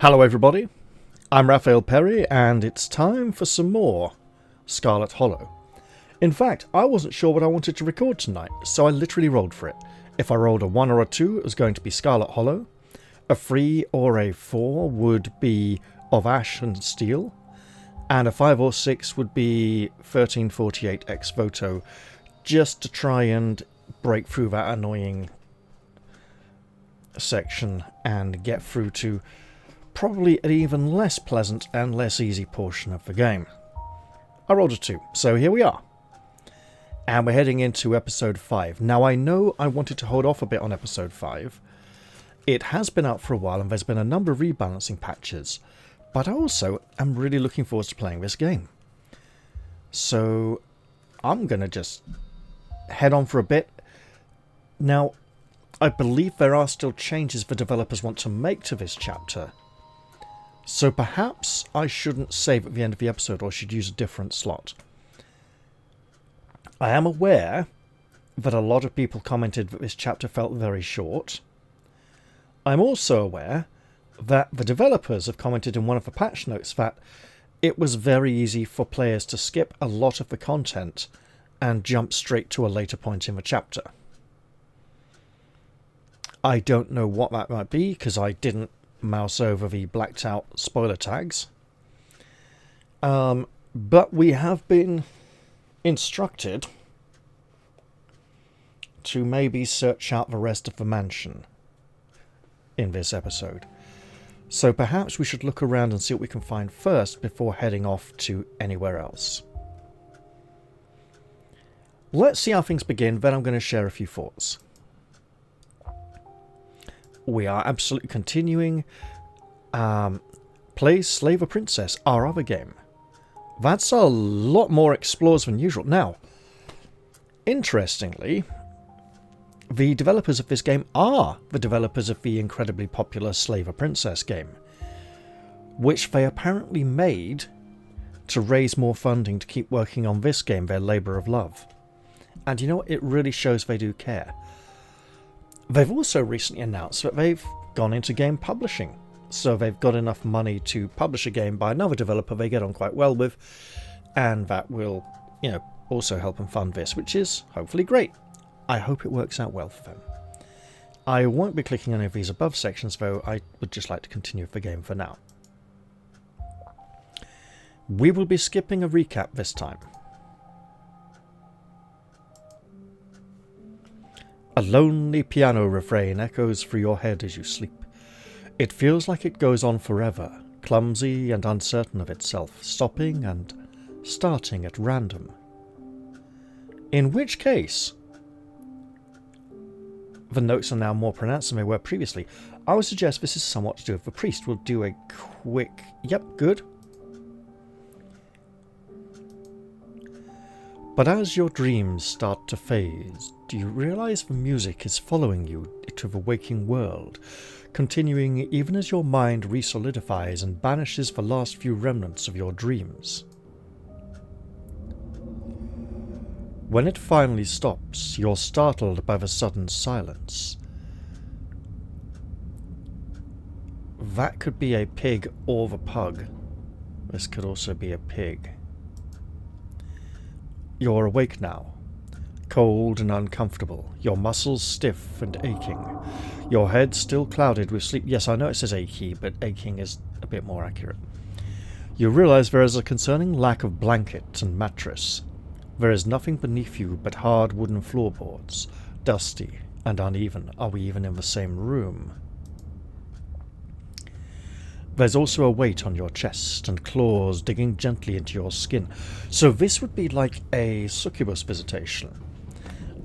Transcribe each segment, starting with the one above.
Hello everybody, I'm Raphael Perry and it's time for some more Scarlet Hollow. In fact, I wasn't sure what I wanted to record tonight, so I literally rolled for it. If I rolled a 1 or a 2, it was going to be Scarlet Hollow. A 3 or a 4 would be Of Ash and Steel. And a 5 or 6 would be 1348 ex voto, just to try and break through that annoying section and get through to probably an even less pleasant and less easy portion of the game. I rolled a 2, so here we are. And we're heading into episode 5. Now I know I wanted to hold off a bit on episode 5. It has been out for a while and there's been a number of rebalancing patches, but I also am really looking forward to playing this game. So I'm going to just head on for a bit. Now, I believe there are still changes the developers want to make to this chapter, so perhaps I shouldn't save at the end of the episode or should use a different slot. I am aware that a lot of people commented that this chapter felt very short. I'm also aware that the developers have commented in one of the patch notes that it was very easy for players to skip a lot of the content and jump straight to a later point in the chapter. I don't know what that might be because I didn't mouse over the blacked out spoiler tags. But we have been instructed to maybe search out the rest of the mansion in this episode. So perhaps we should look around and see what we can find first before heading off to anywhere else. Let's see how things begin, then I'm going to share a few thoughts. We are absolutely continuing Play Slave a Princess, our other game. That's a lot more explores than usual. Now, interestingly, the developers of this game are the developers of the incredibly popular Slave a Princess game, which they apparently made to raise more funding to keep working on this game, their labour of love. And you know what? It really shows they do care. They've also recently announced that they've gone into game publishing. So they've got enough money to publish a game by another developer they get on quite well with. And that will, also help them fund this, which is hopefully great. I hope it works out well for them. I won't be clicking any of these above sections, though I would just like to continue with the game for now. We will be skipping a recap this time. A lonely piano refrain echoes through your head as you sleep. It feels like it goes on forever, clumsy and uncertain of itself, stopping and starting at random. In which case, the notes are now more pronounced than they were previously. I would suggest this is somewhat to do with the priest. We'll do a quick... Yep, good. But as your dreams start to phase, do you realise the music is following you to the waking world, continuing even as your mind resolidifies and banishes the last few remnants of your dreams? When it finally stops, you're startled by the sudden silence. That could be a pig or the pug. This could also be a pig. You're awake now, cold and uncomfortable, your muscles stiff and aching, your head still clouded with sleep. Yes, I know it says achy, but aching is a bit more accurate. You realise there is a concerning lack of blanket and mattress. There is nothing beneath you but hard wooden floorboards, dusty and uneven. Are we even in the same room? There's also a weight on your chest and claws digging gently into your skin. So this would be like a succubus visitation.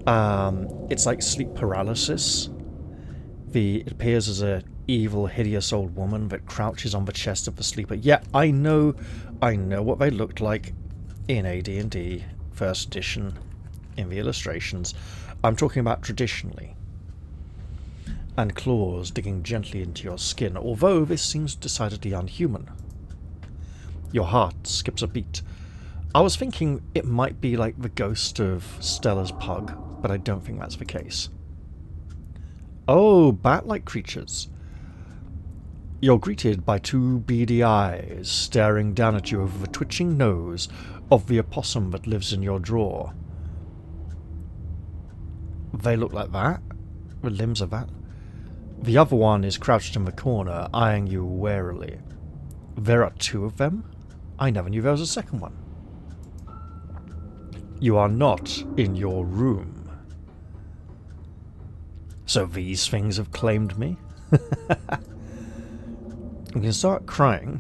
It's like sleep paralysis. It appears as a evil, hideous old woman that crouches on the chest of the sleeper. Yeah, I know what they looked like in AD&D First Edition in the illustrations. I'm talking about traditionally. And claws digging gently into your skin, although this seems decidedly unhuman. Your heart skips a beat. I was thinking it might be like the ghost of Stella's pug, but I don't think that's the case. Oh, bat-like creatures. You're greeted by two beady eyes staring down at you over the twitching nose of the opossum that lives in your drawer. They look like that. The limbs of that. The other one is crouched in the corner, eyeing you warily. There are two of them? I never knew there was a second one. You are not in your room. So these things have claimed me? You can start crying,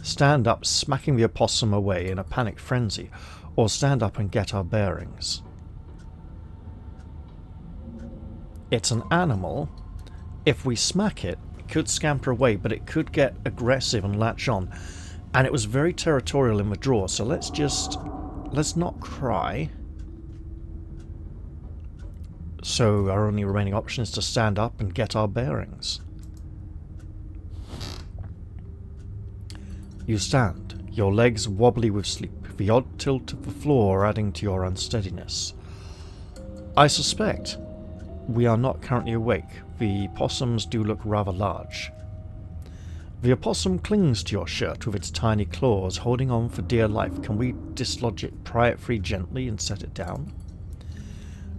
stand up smacking the opossum away in a panic frenzy, or stand up and get our bearings. It's an animal. If we smack it, it could scamper away, but it could get aggressive and latch on. And it was very territorial in the drawer, so let's not cry. So our only remaining option is to stand up and get our bearings. You stand, your legs wobbly with sleep, the odd tilt of the floor adding to your unsteadiness. I suspect we are not currently awake. The possums do look rather large. The opossum clings to your shirt with its tiny claws, holding on for dear life. Can we dislodge it, pry it free gently, and set it down?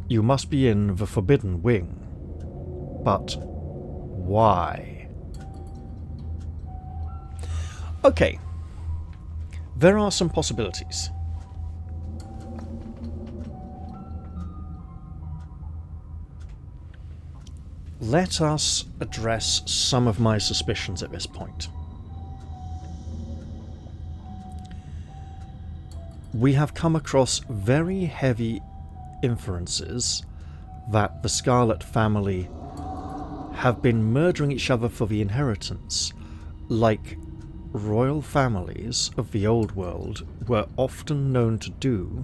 You must be in the forbidden wing. But why? Okay. There are some possibilities. Let us address some of my suspicions at this point. We have come across very heavy inferences that the Scarlet family have been murdering each other for the inheritance, like royal families of the old world were often known to do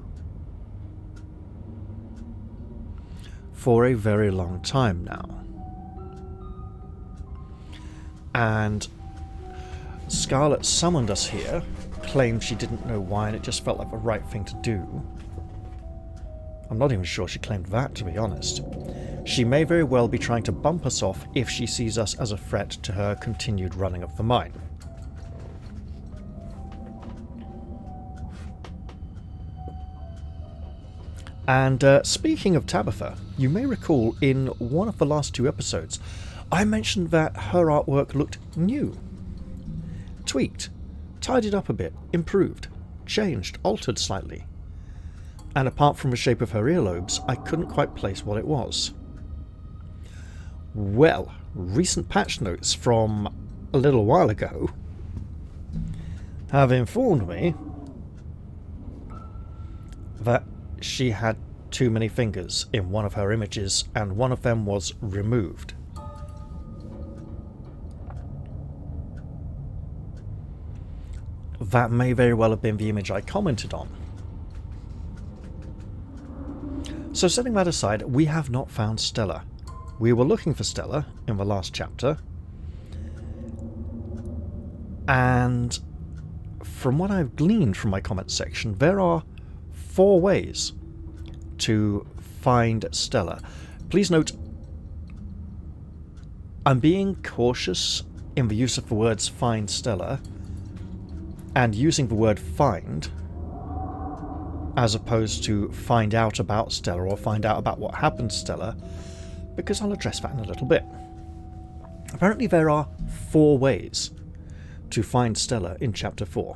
for a very long time now. And Scarlet summoned us here, claimed she didn't know why, and it just felt like the right thing to do. I'm not even sure she claimed that, to be honest. She may very well be trying to bump us off if she sees us as a threat to her continued running of the mine. And speaking of Tabitha, you may recall in one of the last two episodes, I mentioned that her artwork looked new. Tweaked, tidied up a bit, improved, changed, altered slightly. And apart from the shape of her earlobes, I couldn't quite place what it was. Well, recent patch notes from a little while ago have informed me that she had too many fingers in one of her images, and one of them was removed. That may very well have been the image I commented on. So setting that aside, we have not found Stella. We were looking for Stella in the last chapter, and from what I've gleaned from my comments section, there are 4 ways to find Stella. Please note, I'm being cautious in the use of the words find Stella and using the word find as opposed to find out about Stella or find out about what happened to Stella, because I'll address that in a little bit. Apparently there are 4 ways to find Stella in Chapter 4.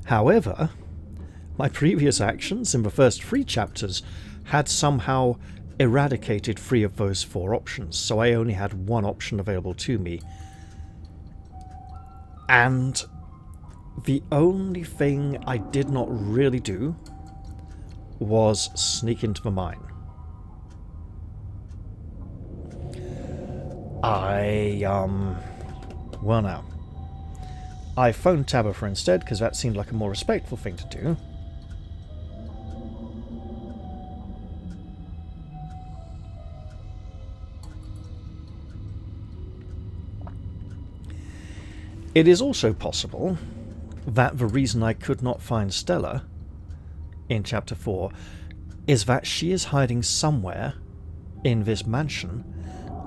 However, my previous actions in the first 3 chapters had somehow eradicated 3 of those 4 options, so I only had 1 option available to me. And the only thing I did not really do was sneak into the mine. Well now. I phoned Tabitha instead, because that seemed like a more respectful thing to do. It is also possible that the reason I could not find Stella in Chapter 4 is that she is hiding somewhere in this mansion,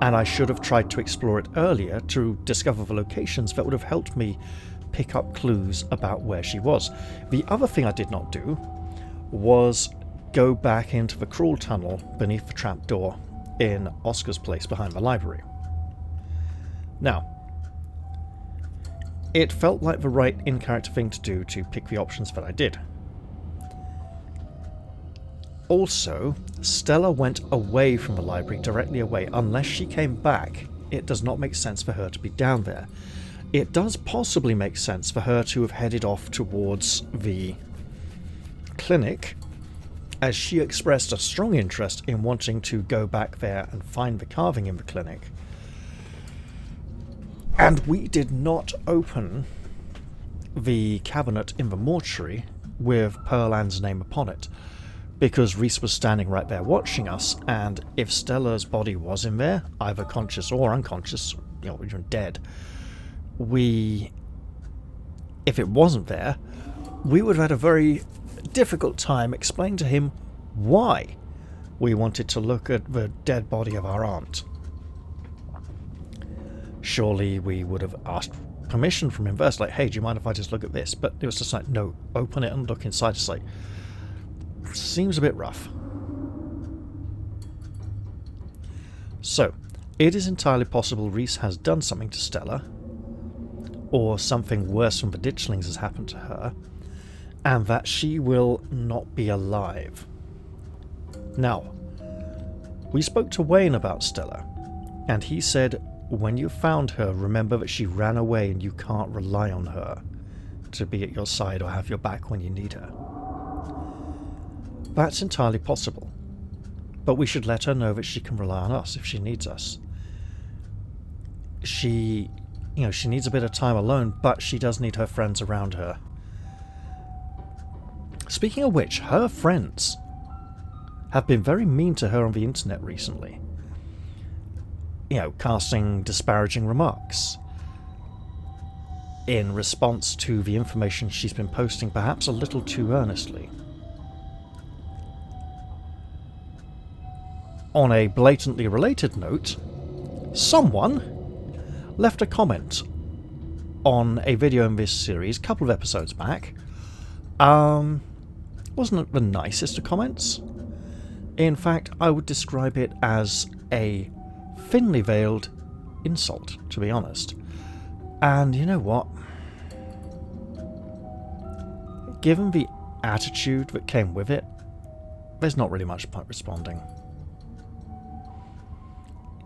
and I should have tried to explore it earlier to discover the locations that would have helped me pick up clues about where she was. The other thing I did not do was go back into the crawl tunnel beneath the trapdoor in Oscar's place behind the library. Now, it felt like the right in-character thing to do to pick the options that I did. Also, Stella went away from the library, directly away. Unless she came back, it does not make sense for her to be down there. It does possibly make sense for her to have headed off towards the clinic, as she expressed a strong interest in wanting to go back there and find the carving in the clinic. And we did not open the cabinet in the mortuary with Pearl Ann's name upon it, because Reese was standing right there watching us, and if Stella's body was in there, either conscious or unconscious, even dead, if it wasn't there, we would have had a very difficult time explaining to him why we wanted to look at the dead body of our aunt. Surely we would have asked permission from him first, like, hey, do you mind if I just look at this? But it was just like, no, open it and look inside. It's like, seems a bit rough. So, it is entirely possible Reese has done something to Stella, or something worse from the ditchlings has happened to her, and that she will not be alive. Now, we spoke to Wayne about Stella, and he said, when you found her, remember that she ran away and you can't rely on her to be at your side or have your back when you need her. That's entirely possible, but we should let her know that she can rely on us if she needs us. She needs a bit of time alone, but she does need her friends around her. Speaking of which, her friends have been very mean to her on the internet recently. Casting disparaging remarks in response to the information she's been posting, perhaps a little too earnestly. On a blatantly related note, someone left a comment on a video in this series a couple of episodes back. Wasn't the nicest of comments. In fact, I would describe it as a thinly veiled insult, to be honest. And you know what? Given the attitude that came with it, there's not really much point responding.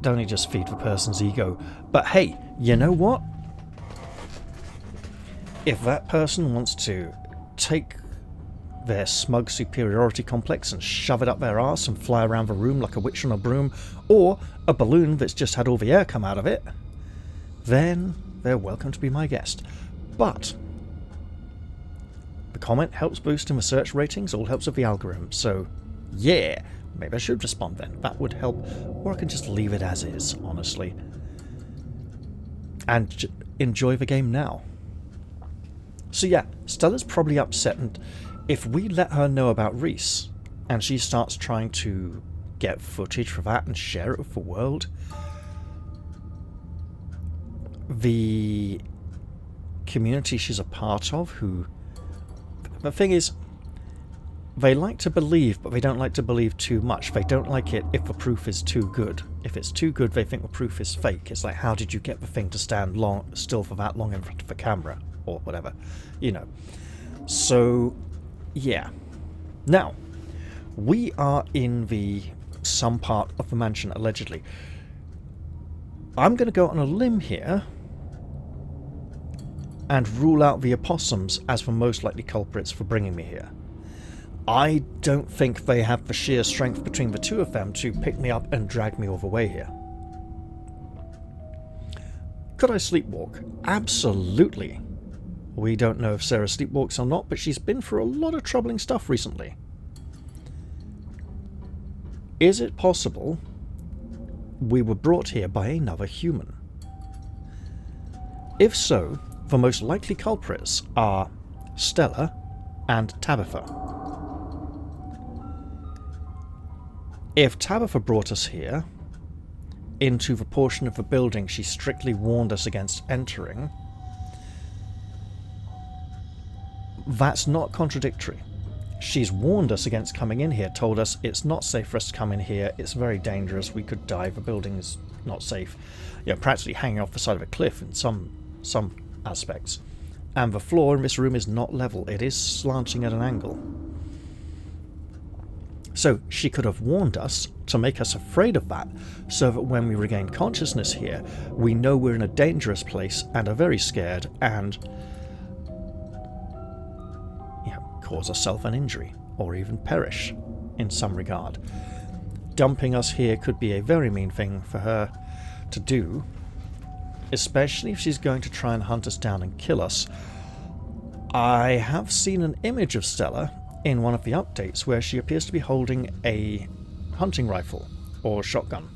Don't you just feed the person's ego? But hey, you know what? If that person wants to take their smug superiority complex and shove it up their arse and fly around the room like a witch on a broom, or a balloon that's just had all the air come out of it, then they're welcome to be my guest. But the comment helps boost in the search ratings, all helps with the algorithm, so yeah, maybe I should respond then. That would help, or I can just leave it as is, honestly, and enjoy the game now. So yeah, Stella's probably upset, and if we let her know about Reese, and she starts trying to get footage for that and share it with the world, the community she's a part of, who... The thing is, they like to believe, but they don't like to believe too much. They don't like it if the proof is too good. If it's too good, they think the proof is fake. It's like, how did you get the thing to stand still for that long in front of the camera? Or whatever, So, yeah. Now, we are in some part of the mansion, allegedly. I'm going to go on a limb here and rule out the opossums as the most likely culprits for bringing me here. I don't think they have the sheer strength between the two of them to pick me up and drag me all the way here. Could I sleepwalk? Absolutely. We don't know if Sarah sleepwalks or not, but she's been through a lot of troubling stuff recently. Is it possible we were brought here by another human? If so, the most likely culprits are Stella and Tabitha. If Tabitha brought us here, into the portion of the building she strictly warned us against entering, that's not contradictory. She's warned us against coming in here, told us it's not safe for us to come in here, it's very dangerous, we could die, the building's not safe. You know, practically hanging off the side of a cliff in some aspects. And the floor in this room is not level, it is slanting at an angle. So she could have warned us to make us afraid of that, so that when we regain consciousness here, we know we're in a dangerous place and are very scared and cause ourselves an injury, or even perish in some regard. Dumping us here could be a very mean thing for her to do, especially if she's going to try and hunt us down and kill us. I have seen an image of Stella in one of the updates where she appears to be holding a hunting rifle or shotgun.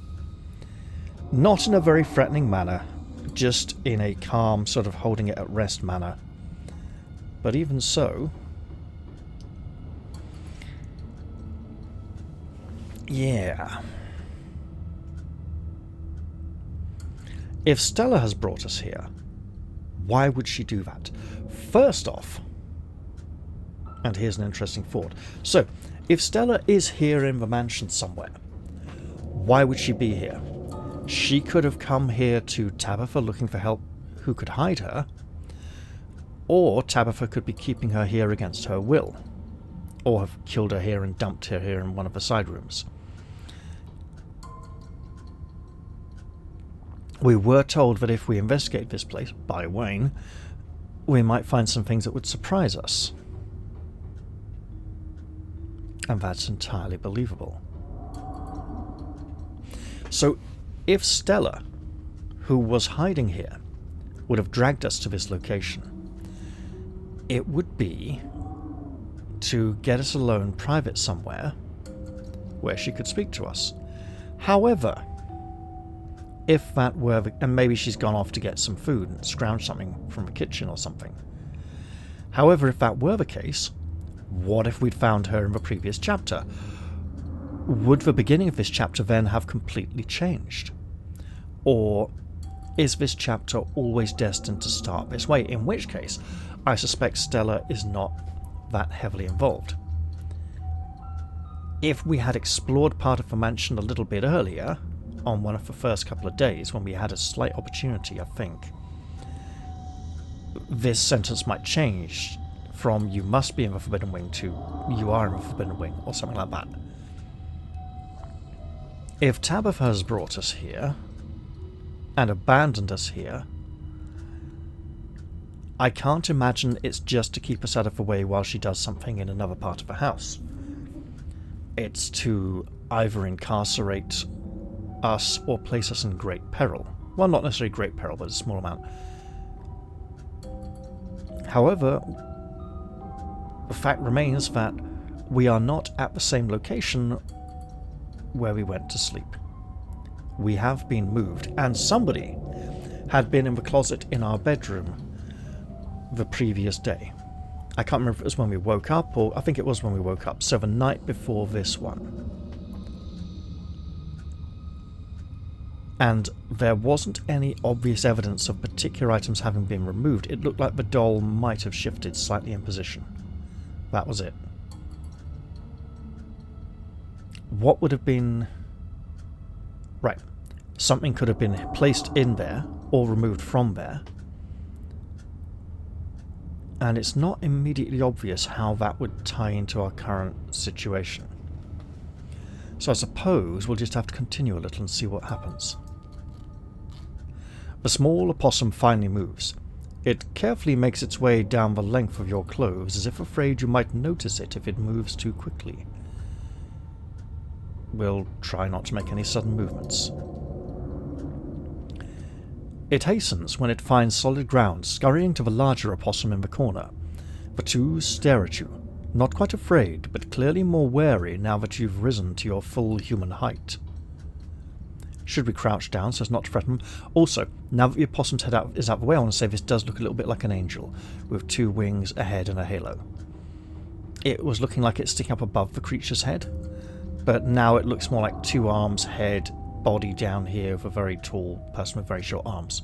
Not in a very threatening manner, just in a calm, sort of holding it at rest manner. But even so, yeah. If Stella has brought us here, why would she do that? First off, and here's an interesting thought. So, if Stella is here in the mansion somewhere, why would she be here? She could have come here to Tabitha looking for help who could hide her, or Tabitha could be keeping her here against her will, or have killed her here and dumped her here in one of the side rooms. We were told that if we investigate this place, by Wayne, we might find some things that would surprise us. And that's entirely believable. So, if Stella, who was hiding here, would have dragged us to this location, it would be to get us alone private somewhere where she could speak to us. However, if that were the, and maybe she's gone off to get some food and scrounge something from the kitchen or something. However, if that were the case, what if we'd found her in the previous chapter? Would the beginning of this chapter then have completely changed? Or is this chapter always destined to start this way? In which case, I suspect Stella is not that heavily involved. If we had explored part of the mansion a little bit earlier, on one of the first couple of days, when we had a slight opportunity, I think, this sentence might change from "you must be in the Forbidden Wing" to "you are in the Forbidden Wing," or something like that. If Tabitha has brought us here, and abandoned us here, I can't imagine it's just to keep us out of the way while she does something in another part of the house. It's to either incarcerate us or place us in great peril. Well, not necessarily great peril, but a small amount. However, the fact remains that we are not at the same location where we went to sleep. We have been moved, and somebody had been in the closet in our bedroom the previous day. I can't remember if it was when we woke up, or I think it was when we woke up, so the night before this one. And there wasn't any obvious evidence of particular items having been removed. It looked like the doll might have shifted slightly in position. That was it. What would have been... Right. Something could have been placed in there, or removed from there. And it's not immediately obvious how that would tie into our current situation. So I suppose we'll just have to continue a little and see what happens. The small opossum finally moves. It carefully makes its way down the length of your clothes, as if afraid you might notice it if it moves too quickly. We'll try not to make any sudden movements. It hastens when it finds solid ground, scurrying to the larger opossum in the corner. The two stare at you, not quite afraid, but clearly more wary now that you've risen to your full human height. Should we crouch down so as not to threaten them? Also, now that the opossum's head is out of the way, I want to say this does look a little bit like an angel, with two wings, a head, and a halo. It was looking like it's sticking up above the creature's head, but now it looks more like two arms, head, body down here with a very tall person with very short arms.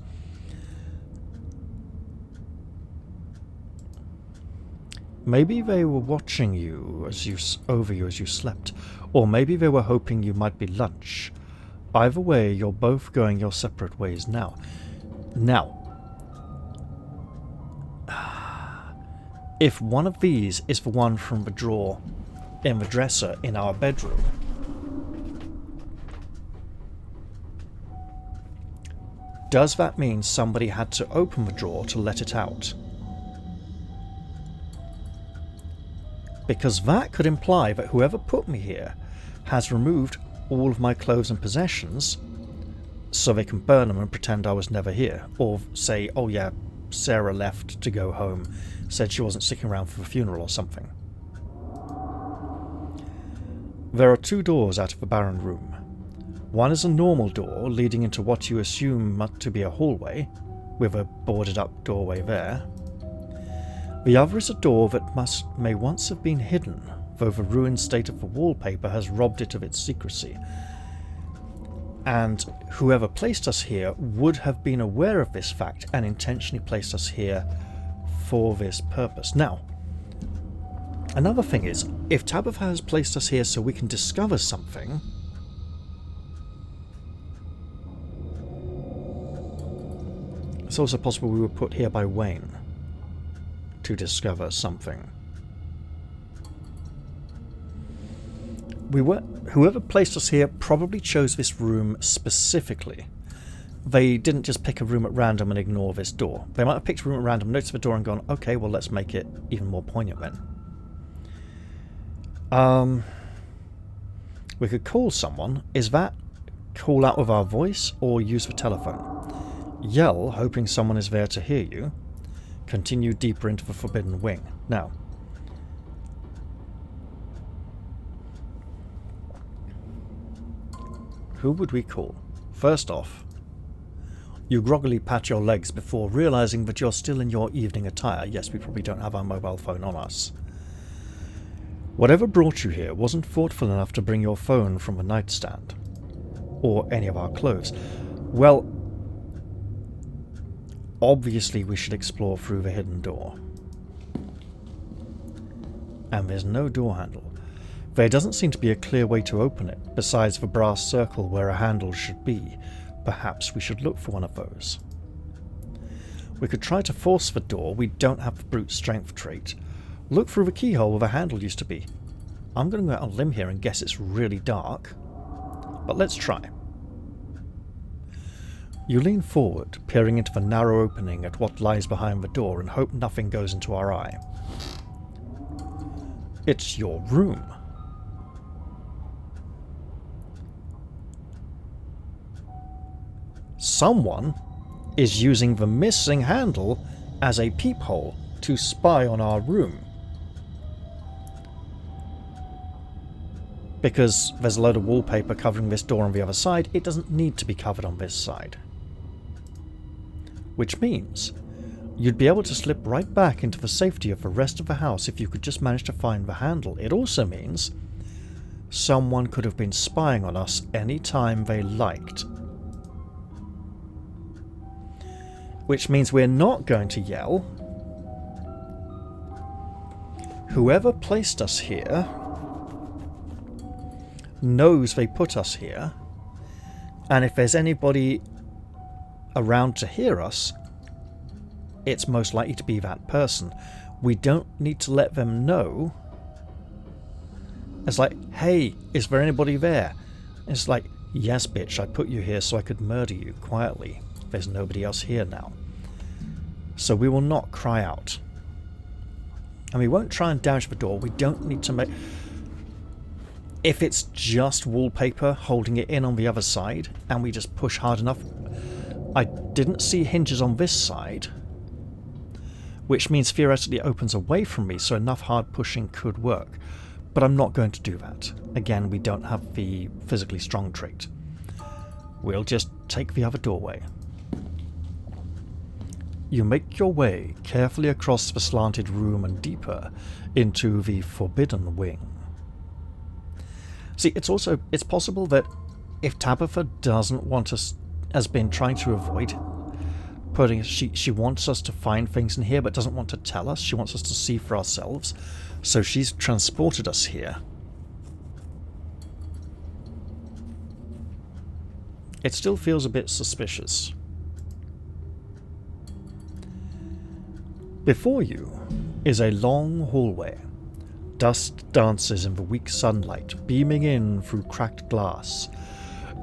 Maybe they were watching you as you slept, or maybe they were hoping you might be lunch. Either way, you're both going your separate ways now. Now, if one of these is the one from the drawer in the dresser in our bedroom, does that mean somebody had to open the drawer to let it out? Because that could imply that whoever put me here has removed all of my clothes and possessions so they can burn them and pretend I was never here. Or say, oh yeah, Sarah left to go home, said she wasn't sticking around for the funeral or something. There are 2 doors out of the barren room. One is a normal door leading into what you assume to be a hallway, with a boarded up doorway there. The other is a door that may once have been hidden, though the ruined state of the wallpaper has robbed it of its secrecy. And whoever placed us here would have been aware of this fact and intentionally placed us here for this purpose. Now, another thing is, if Tabitha has placed us here so we can discover something, it's also possible we were put here by Wayne to discover something. Whoever placed us here probably chose this room specifically. They didn't just pick a room at random and ignore this door. They might have picked a room at random, noticed the door and gone, okay, well let's make it even more poignant then. We could call someone. Is that call out with our voice or use the telephone? Yell, hoping someone is there to hear you. Continue deeper into the forbidden wing. Now, who would we call? First off, you groggily pat your legs before realizing that you're still in your evening attire. Yes, we probably don't have our mobile phone on us. Whatever brought you here wasn't thoughtful enough to bring your phone from the nightstand. Or any of our clothes. Well, obviously we should explore through the hidden door. And there's no door handle. There doesn't seem to be a clear way to open it, besides the brass circle where a handle should be. Perhaps we should look for one of those. We could try to force the door. We don't have the brute strength trait. Look through the keyhole where the handle used to be. I'm going to go out on a limb here and guess it's really dark. But let's try. You lean forward, peering into the narrow opening at what lies behind the door and hope nothing goes into our eye. It's your room. Someone is using the missing handle as a peephole to spy on our room. Because there's a load of wallpaper covering this door on the other side, it doesn't need to be covered on this side. Which means you'd be able to slip right back into the safety of the rest of the house if you could just manage to find the handle. It also means someone could have been spying on us any time they liked. Which means we're not going to yell. Whoever placed us here knows they put us here, and if there's anybody around to hear us, it's most likely to be that person. We don't need to let them know. It's like, hey, is there anybody there? It's like, yes, bitch, I put you here so I could murder you quietly. There's nobody else here now. So we will not cry out. And we won't try and damage the door. We don't need to make... If it's just wallpaper holding it in on the other side, and we just push hard enough... I didn't see hinges on this side, which means theoretically it opens away from me, so enough hard pushing could work. But I'm not going to do that. Again, we don't have the physically strong trait. We'll just take the other doorway. You make your way carefully across the slanted room and deeper into the forbidden wing. See, it's possible that if Tabitha doesn't want us, has been trying to avoid putting, she wants us to find things in here but doesn't want to tell us. She wants us to see for ourselves. So she's transported us here. It still feels a bit suspicious. Before you is a long hallway. Dust dances in the weak sunlight, beaming in through cracked glass.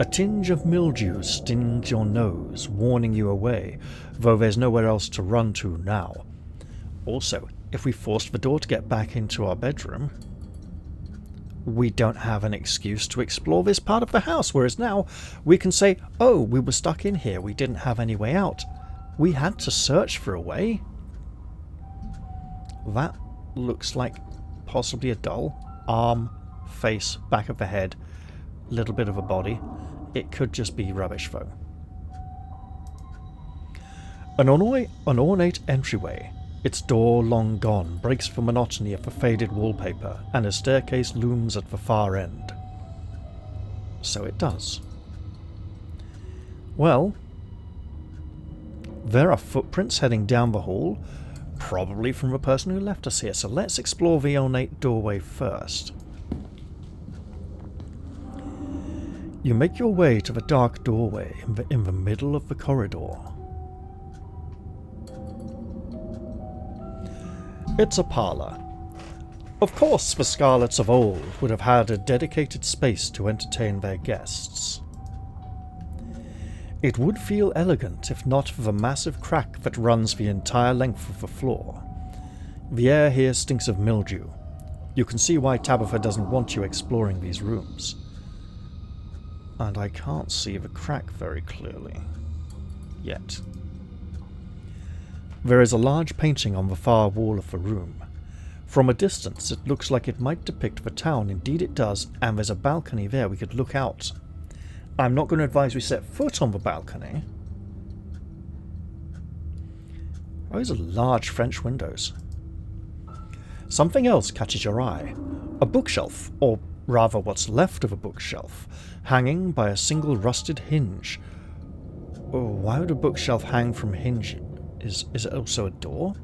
A tinge of mildew stings your nose, warning you away, though there's nowhere else to run to now. Also, if we forced the door to get back into our bedroom, we don't have an excuse to explore this part of the house, whereas now we can say, oh, we were stuck in here, we didn't have any way out. We had to search for a way. That looks like possibly a doll. Arm, face, back of the head, little bit of a body. It could just be rubbish though. An ornate entryway, its door long gone, breaks the monotony of the faded wallpaper, and a staircase looms at the far end. So it does. Well, there are footprints heading down the hall, probably from the person who left us here, so let's explore the ornate doorway first. You make your way to the dark doorway in the middle of the corridor. It's a parlor. Of course, the Scarlets of old would have had a dedicated space to entertain their guests. It would feel elegant if not for the massive crack that runs the entire length of the floor. The air here stinks of mildew. You can see why Tabitha doesn't want you exploring these rooms. And I can't see the crack very clearly. Yet. There is a large painting on the far wall of the room. From a distance it looks like it might depict the town, indeed it does, and there's a balcony there we could look out. I'm not going to advise we set foot on the balcony. Those are large French windows. Something else catches your eye. A bookshelf, or rather what's left of a bookshelf, hanging by a single rusted hinge. Oh, why would a bookshelf hang from hinge? Is it also a door?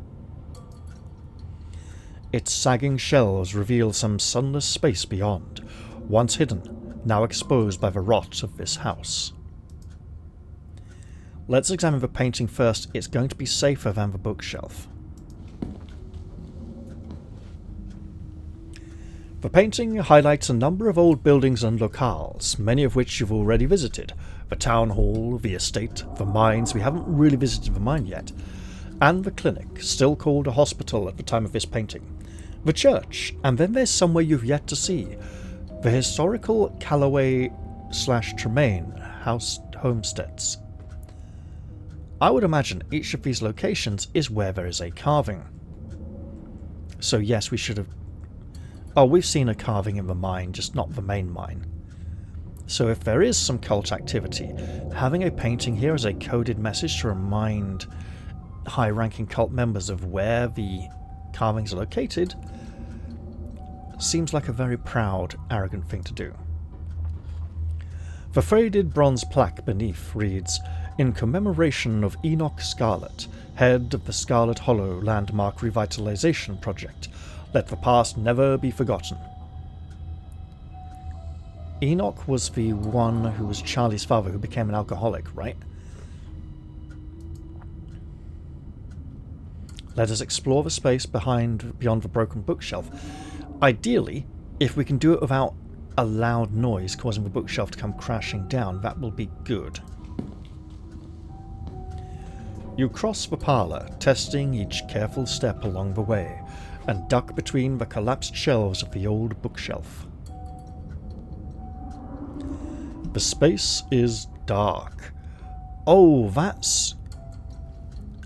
Its sagging shelves reveal some sunless space beyond, once hidden, now exposed by the rot of this house. Let's examine the painting first. It's going to be safer than the bookshelf. The painting highlights a number of old buildings and locales, many of which you've already visited. The town hall, the estate, the mines, we haven't really visited the mine yet, and the clinic, still called a hospital at the time of this painting, the church, and then there's somewhere you've yet to see, the historical Callaway/Tremaine house homesteads. I would imagine each of these locations is where there is a carving. So yes, we should have... Oh, we've seen a carving in the mine, just not the main mine. So if there is some cult activity, having a painting here as a coded message to remind high-ranking cult members of where the carvings are located seems like a very proud, arrogant thing to do. The faded bronze plaque beneath reads, "In commemoration of Enoch Scarlet, head of the Scarlet Hollow Landmark Revitalization Project. Let the past never be forgotten." Enoch was the one who was Charlie's father who became an alcoholic, right? Let us explore the space beyond the broken bookshelf. Ideally, if we can do it without a loud noise causing the bookshelf to come crashing down, that will be good. You cross the parlor, testing each careful step along the way, and duck between the collapsed shelves of the old bookshelf. The space is dark. Oh, that's...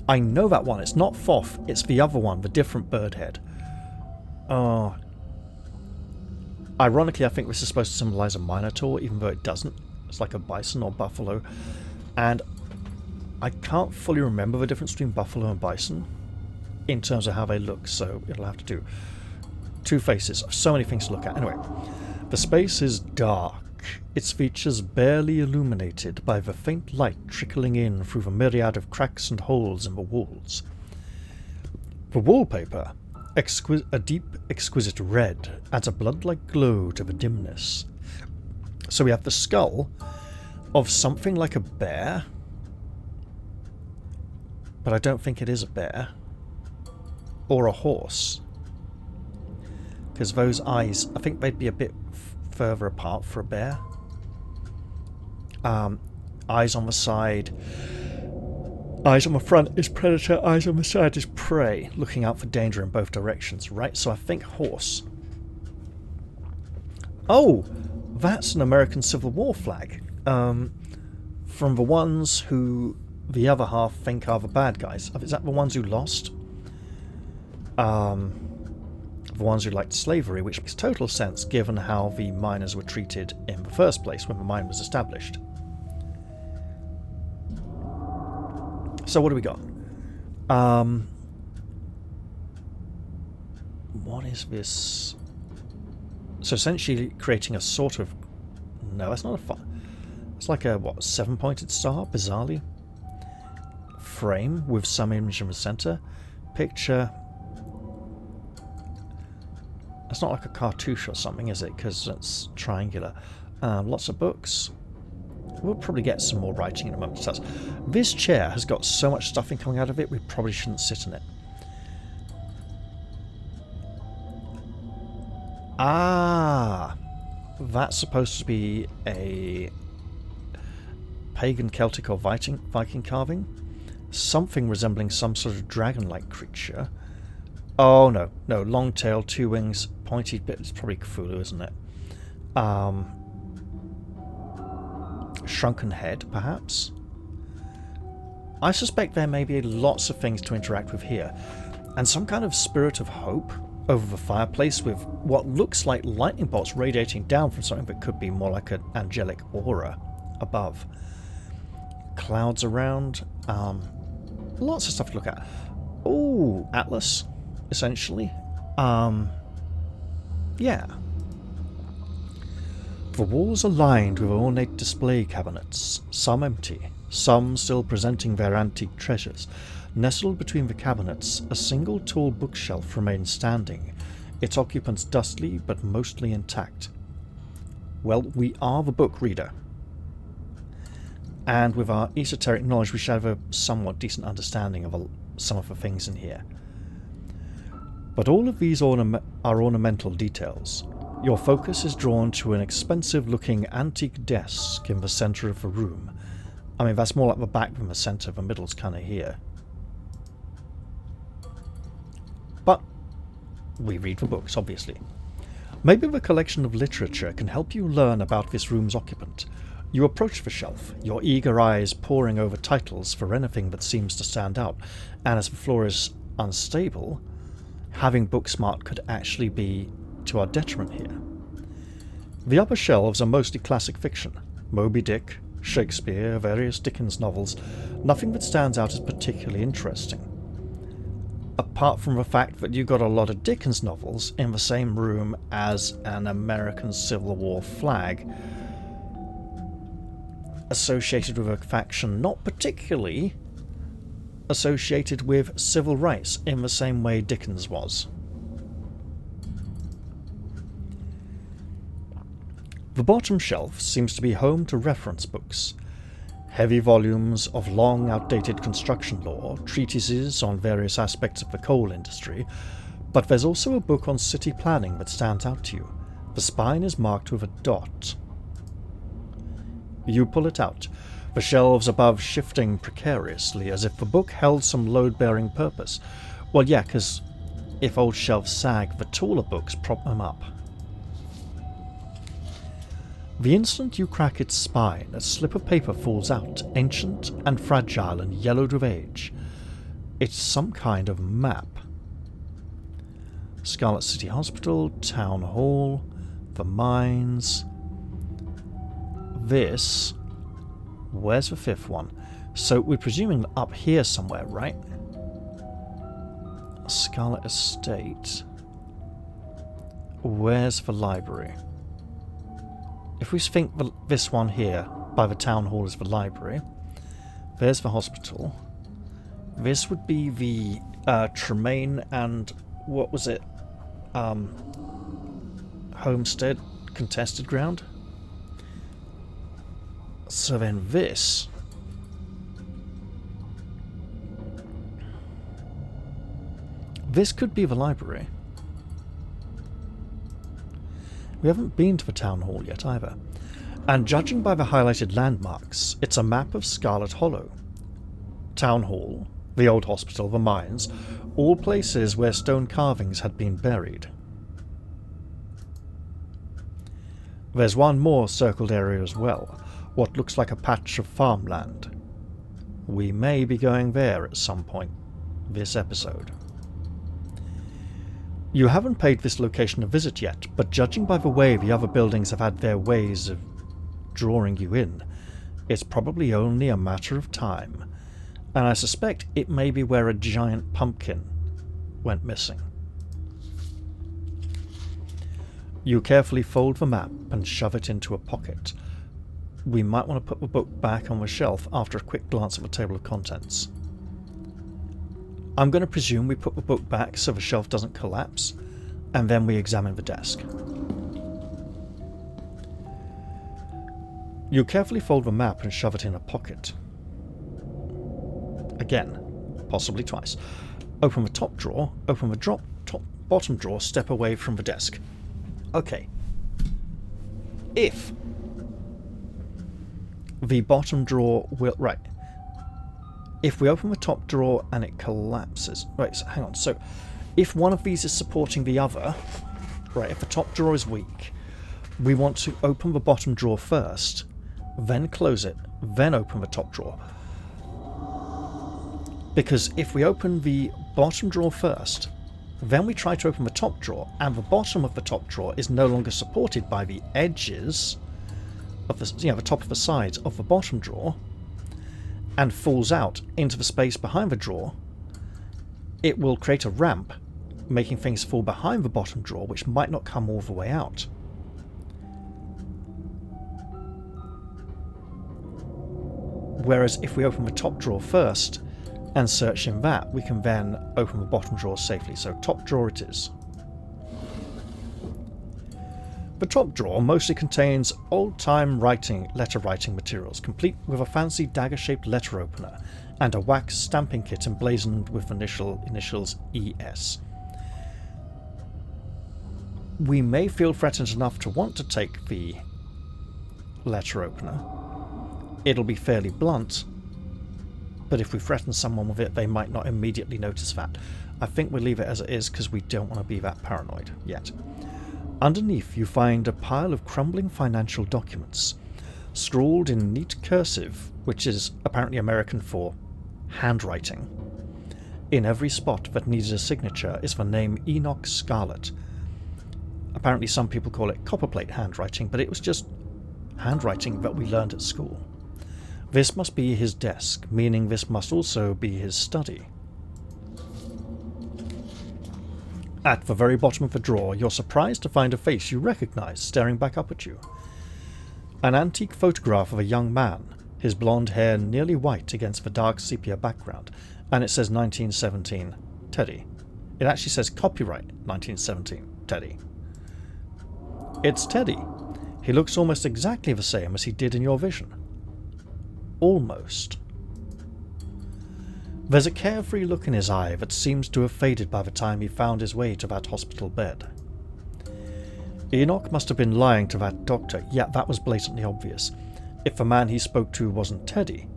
I know that one. It's not Thoth. It's the other one, the different bird head. Oh. Ironically, I think this is supposed to symbolize a minotaur, even though it doesn't. It's like a bison or buffalo. And I can't fully remember the difference between buffalo and bison in terms of how they look, so it'll have to do. Two faces. So many things to look at. Anyway, the space is dark. its features barely illuminated by the faint light trickling in through the myriad of cracks and holes in the walls. The wallpaper, a deep, exquisite red, adds a blood-like glow to the dimness. So we have the skull of something like a bear, but I don't think it is a bear. Or a horse. Because those eyes, I think they'd be a bit further apart for a bear. Eyes on the side. Eyes on the front is predator, eyes on the side is prey, looking out for danger in both directions, right? So I think horse. Oh, that's an American Civil War flag. From the ones who the other half think are the bad guys. Is that the ones who lost? The ones who liked slavery, which makes total sense given how the miners were treated in the first place when the mine was established. So what do we got? What is this? So essentially creating a sort of... No, that's not a... It's like a, what, 7-pointed star, bizarrely? Frame with some image in the center. Picture... It's not like a cartouche or something, is it? Because it's triangular. Lots of books. We'll probably get some more writing in a moment. This chair has got so much stuffing coming out of it, we probably shouldn't sit in it. Ah! That's supposed to be a pagan, Celtic or Viking carving. Something resembling some sort of dragon-like creature. Oh, no. No, long tail, 2 wings, pointy bit. It's probably Cthulhu, isn't it? Shrunken head, perhaps? I suspect there may be lots of things to interact with here. And some kind of spirit of hope over the fireplace with what looks like lightning bolts radiating down from something that could be more like an angelic aura above. Clouds around. Lots of stuff to look at. Oh, Atlas. Essentially. Yeah. The walls are lined with ornate display cabinets, some empty, some still presenting their antique treasures. Nestled between the cabinets, a single tall bookshelf remains standing, its occupants dusty but mostly intact. Well, we are the book reader. And with our esoteric knowledge, we should have a somewhat decent understanding of some of the things in here. But all of these are ornamental details. Your focus is drawn to an expensive-looking antique desk in the centre of the room. I mean, that's more like the back than the centre. The middle's kind of here. But we read the books, obviously. Maybe the collection of literature can help you learn about this room's occupant. You approach the shelf, your eager eyes poring over titles for anything that seems to stand out, and as the floor is unstable, having Booksmart could actually be to our detriment here. The upper shelves are mostly classic fiction. Moby Dick, Shakespeare, various Dickens novels. Nothing that stands out as particularly interesting. Apart from the fact that you got a lot of Dickens novels in the same room as an American Civil War flag associated with a faction not particularly associated with civil rights in the same way Dickens was. The bottom shelf seems to be home to reference books. Heavy volumes of long outdated construction law, treatises on various aspects of the coal industry, but there's also a book on city planning that stands out to you. The spine is marked with a dot. You pull it out, the shelves above shifting precariously as if the book held some load-bearing purpose. Well, yeah, because if old shelves sag, the taller books prop them up. The instant you crack its spine, a slip of paper falls out, ancient and fragile and yellowed with age. It's some kind of map. Scarlet City Hospital, Town Hall, the mines. This... Where's the fifth one? So we're presuming up here somewhere, right? Scarlet Estate. Where's the library? If we think this one here by the town hall is the library, there's the hospital. This would be the Tremaine and what was it? Homestead contested ground. So then this could be the library. We haven't been to the town hall yet either. And judging by the highlighted landmarks, it's a map of Scarlet Hollow. Town hall, the old hospital, the mines, all places where stone carvings had been buried. There's one more circled area as well, what looks like a patch of farmland. We may be going there at some point this episode. You haven't paid this location a visit yet, but judging by the way the other buildings have had their ways of drawing you in, it's probably only a matter of time, and I suspect it may be where a giant pumpkin went missing. You carefully fold the map and shove it into a pocket. We might want to put the book back on the shelf after a quick glance at the table of contents. I'm going to presume we put the book back so the shelf doesn't collapse, and then we examine the desk. You carefully fold the map and shove it in a pocket. Again, possibly twice. Open the top drawer, open the bottom drawer, step away from the desk. Okay. If the bottom drawer will... Right. If we open the top drawer and it collapses... Right, so hang on. So, if one of these is supporting the other... Right, if the top drawer is weak, we want to open the bottom drawer first, then close it, then open the top drawer. Because if we open the bottom drawer first, then we try to open the top drawer, and the bottom of the top drawer is no longer supported by the edges of the, the top of the sides of the bottom drawer, and falls out into the space behind the drawer, it will create a ramp, making things fall behind the bottom drawer, which might not come all the way out. Whereas if we open the top drawer first and search in that, we can then open the bottom drawer safely. So top drawer it is. The top drawer mostly contains old-time letter writing materials, complete with a fancy dagger-shaped letter opener and a wax stamping kit emblazoned with initials ES. We may feel threatened enough to want to take the letter opener. It'll be fairly blunt, but if we threaten someone with it, they might not immediately notice that. I think we'll leave it as it is because we don't want to be that paranoid yet. Underneath, you find a pile of crumbling financial documents, scrawled in neat cursive, which is apparently American for handwriting. In every spot that needed a signature is the name Enoch Scarlet. Apparently some people call it copperplate handwriting, but it was just handwriting that we learned at school. This must be his desk, meaning this must also be his study. At the very bottom of the drawer, you're surprised to find a face you recognize staring back up at you. An antique photograph of a young man, his blonde hair nearly white against the dark sepia background, and it says 1917 Teddy. It actually says copyright 1917 Teddy. It's Teddy. He looks almost exactly the same as he did in your vision. Almost. There's a carefree look in his eye that seems to have faded by the time he found his way to that hospital bed. Enoch must have been lying to that doctor, yet that was blatantly obvious. If the man he spoke to wasn't Teddy,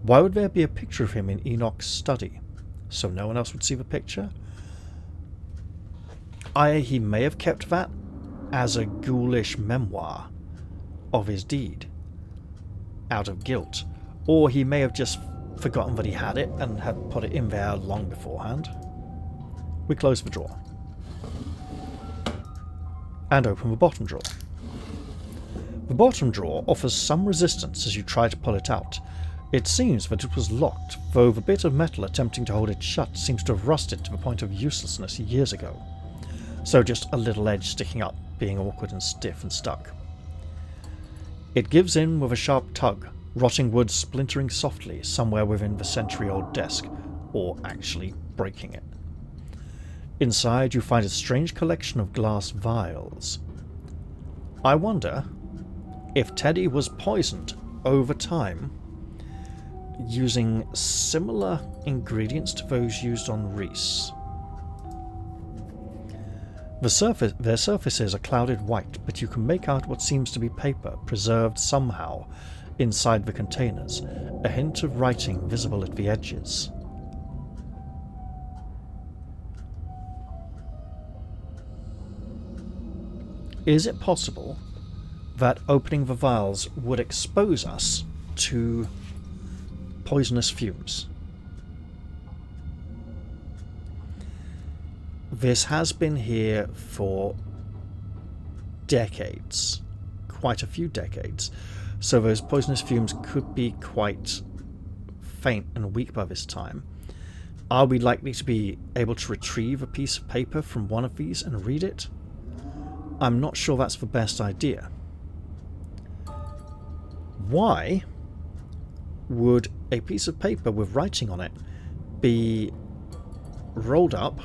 why would there be a picture of him in Enoch's study? So no one else would see the picture? He may have kept that as a ghoulish memoir of his deed, out of guilt, or he may have just forgotten that he had it and had put it in there long beforehand. We close the drawer and open the bottom drawer. The bottom drawer offers some resistance as you try to pull it out. It seems that it was locked, though the bit of metal attempting to hold it shut seems to have rusted to the point of uselessness years ago. So just a little edge sticking up, being awkward and stiff and stuck. It gives in with a sharp tug, rotting wood splintering softly somewhere within the century-old desk, or actually breaking it. Inside you find a strange collection of glass vials. I wonder if Teddy was poisoned over time using similar ingredients to those used on Reese. Their surfaces are clouded white, but you can make out what seems to be paper preserved somehow inside the containers, a hint of writing visible at the edges. Is it possible that opening the vials would expose us to poisonous fumes? This has been here for decades, quite a few decades, so those poisonous fumes could be quite faint and weak by this time. Are we likely to be able to retrieve a piece of paper from one of these and read it? I'm not sure that's the best idea. Why would a piece of paper with writing on it be rolled up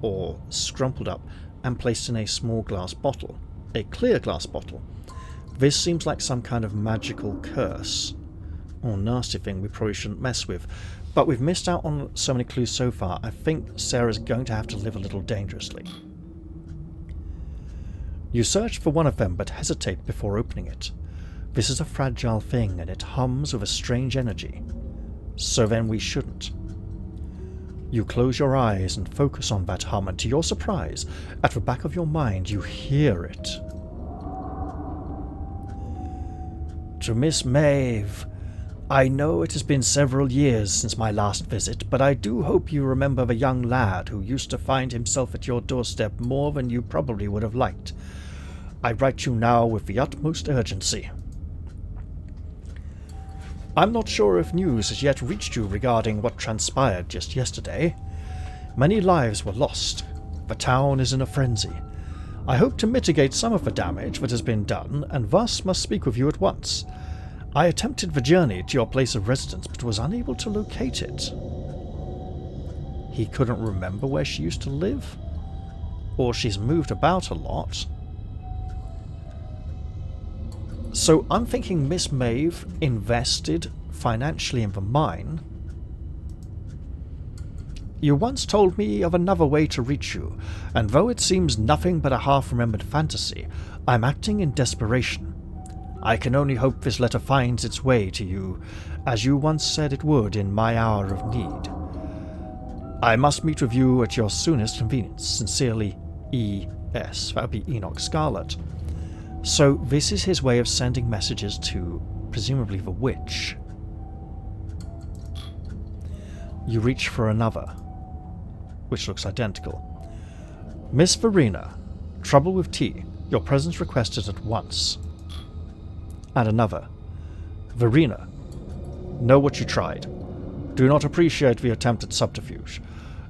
or scrumpled up and placed in a small glass bottle, a clear glass bottle? This seems like some kind of magical curse or nasty thing we probably shouldn't mess with, but we've missed out on so many clues so far. I think Sarah's going to have to live a little dangerously. You search for one of them but hesitate before opening it. This is a fragile thing and it hums with a strange energy. So then we shouldn't. You close your eyes and focus on that hum, and to your surprise, at the back of your mind you hear it. To Miss Maeve, I know it has been several years since my last visit, but I do hope you remember the young lad who used to find himself at your doorstep more than you probably would have liked. I write you now with the utmost urgency. I'm not sure if news has yet reached you regarding what transpired just yesterday. Many lives were lost. The town is in a frenzy. I hope to mitigate some of the damage that has been done, and thus must speak with you at once. I attempted the journey to your place of residence, but was unable to locate it. He couldn't remember where she used to live? Or she's moved about a lot? So I'm thinking Miss Maeve invested financially in the mine. You once told me of another way to reach you, and though it seems nothing but a half-remembered fantasy, I'm acting in desperation. I can only hope this letter finds its way to you, as you once said it would in my hour of need. I must meet with you at your soonest convenience. Sincerely, E.S. That would be Enoch Scarlet. So this is his way of sending messages to, presumably, the witch. You reach for another, which looks identical. Miss Verena, trouble with tea. Your presence requested at once. And another. Verena, know what you tried. Do not appreciate the attempt at subterfuge.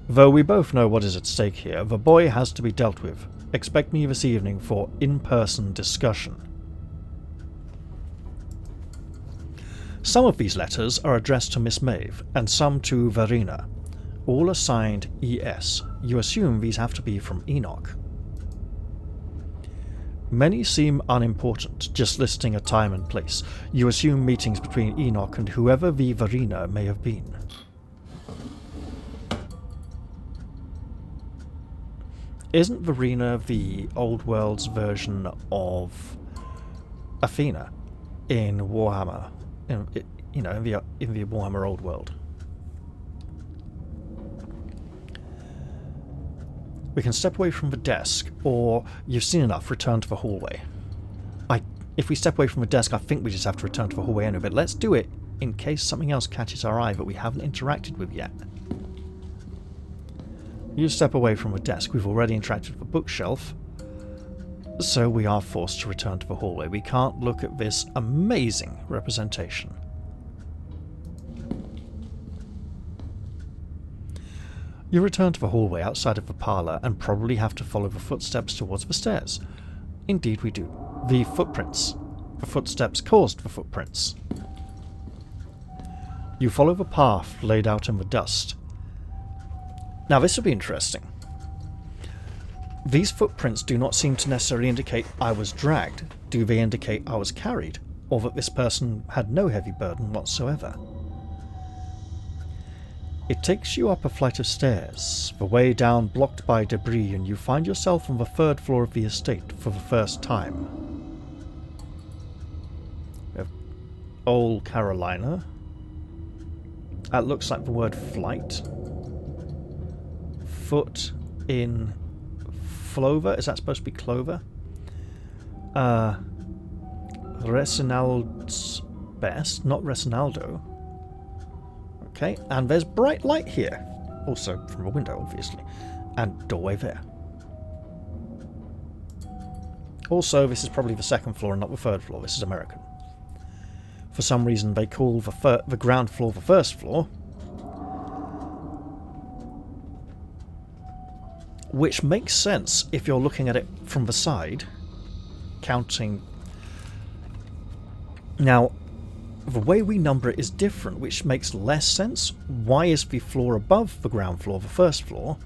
Though we both know what is at stake here, the boy has to be dealt with. Expect me this evening for in-person discussion. Some of these letters are addressed to Miss Maeve, and some to Verena. All are signed E.S. You assume these have to be from Enoch. Many seem unimportant, just listing a time and place. You assume meetings between Enoch and whoever the Verena may have been. Isn't Verena the old world's version of Athena in Warhammer? In the Warhammer old world. We can step away from the desk, or you've seen enough, return to the hallway. If we step away from the desk, I think we just have to return to the hallway anyway, but let's do it in case something else catches our eye that we haven't interacted with yet. You step away from the desk. We've already interacted with the bookshelf, so we are forced to return to the hallway. We can't look at this amazing representation. You return to the hallway outside of the parlor and probably have to follow the footsteps towards the stairs. Indeed we do. The footprints The footsteps caused the footprints. You follow the path laid out in the dust. Now this will be interesting. These footprints do not seem to necessarily indicate I was dragged. Do they indicate I was carried? Or that this person had no heavy burden whatsoever? It takes you up a flight of stairs, the way down blocked by debris, and you find yourself on the 3rd floor of the estate for the first time. We have Old Carolina. That looks like the word flight. Foot in Flover. Is that supposed to be clover? Resinald's best, not Resinaldo. Okay, and there's bright light here. Also from a window, obviously. And doorway there. Also, this is probably the 2nd floor and not the 3rd floor. This is American. For some reason, they call the ground floor the 1st floor. Which makes sense if you're looking at it from the side. Counting. Now, the way we number it is different, which makes less sense. Why is the floor above the ground floor the 1st floor?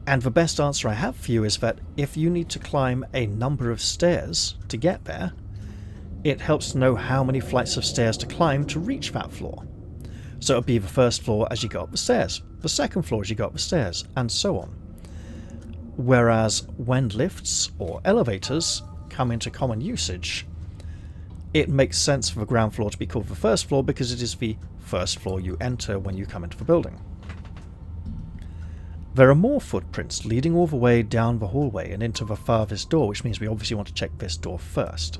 And the best answer I have for you is that if you need to climb a number of stairs to get there, it helps to know how many flights of stairs to climb to reach that floor. So it'll be the 1st floor as you go up the stairs, the 2nd floor as you go up the stairs, and so on. Whereas when lifts or elevators come into common usage, it makes sense for the ground floor to be called the 1st floor because it is the 1st floor you enter when you come into the building. There are more footprints leading all the way down the hallway and into the farthest door, which means we obviously want to check this door first.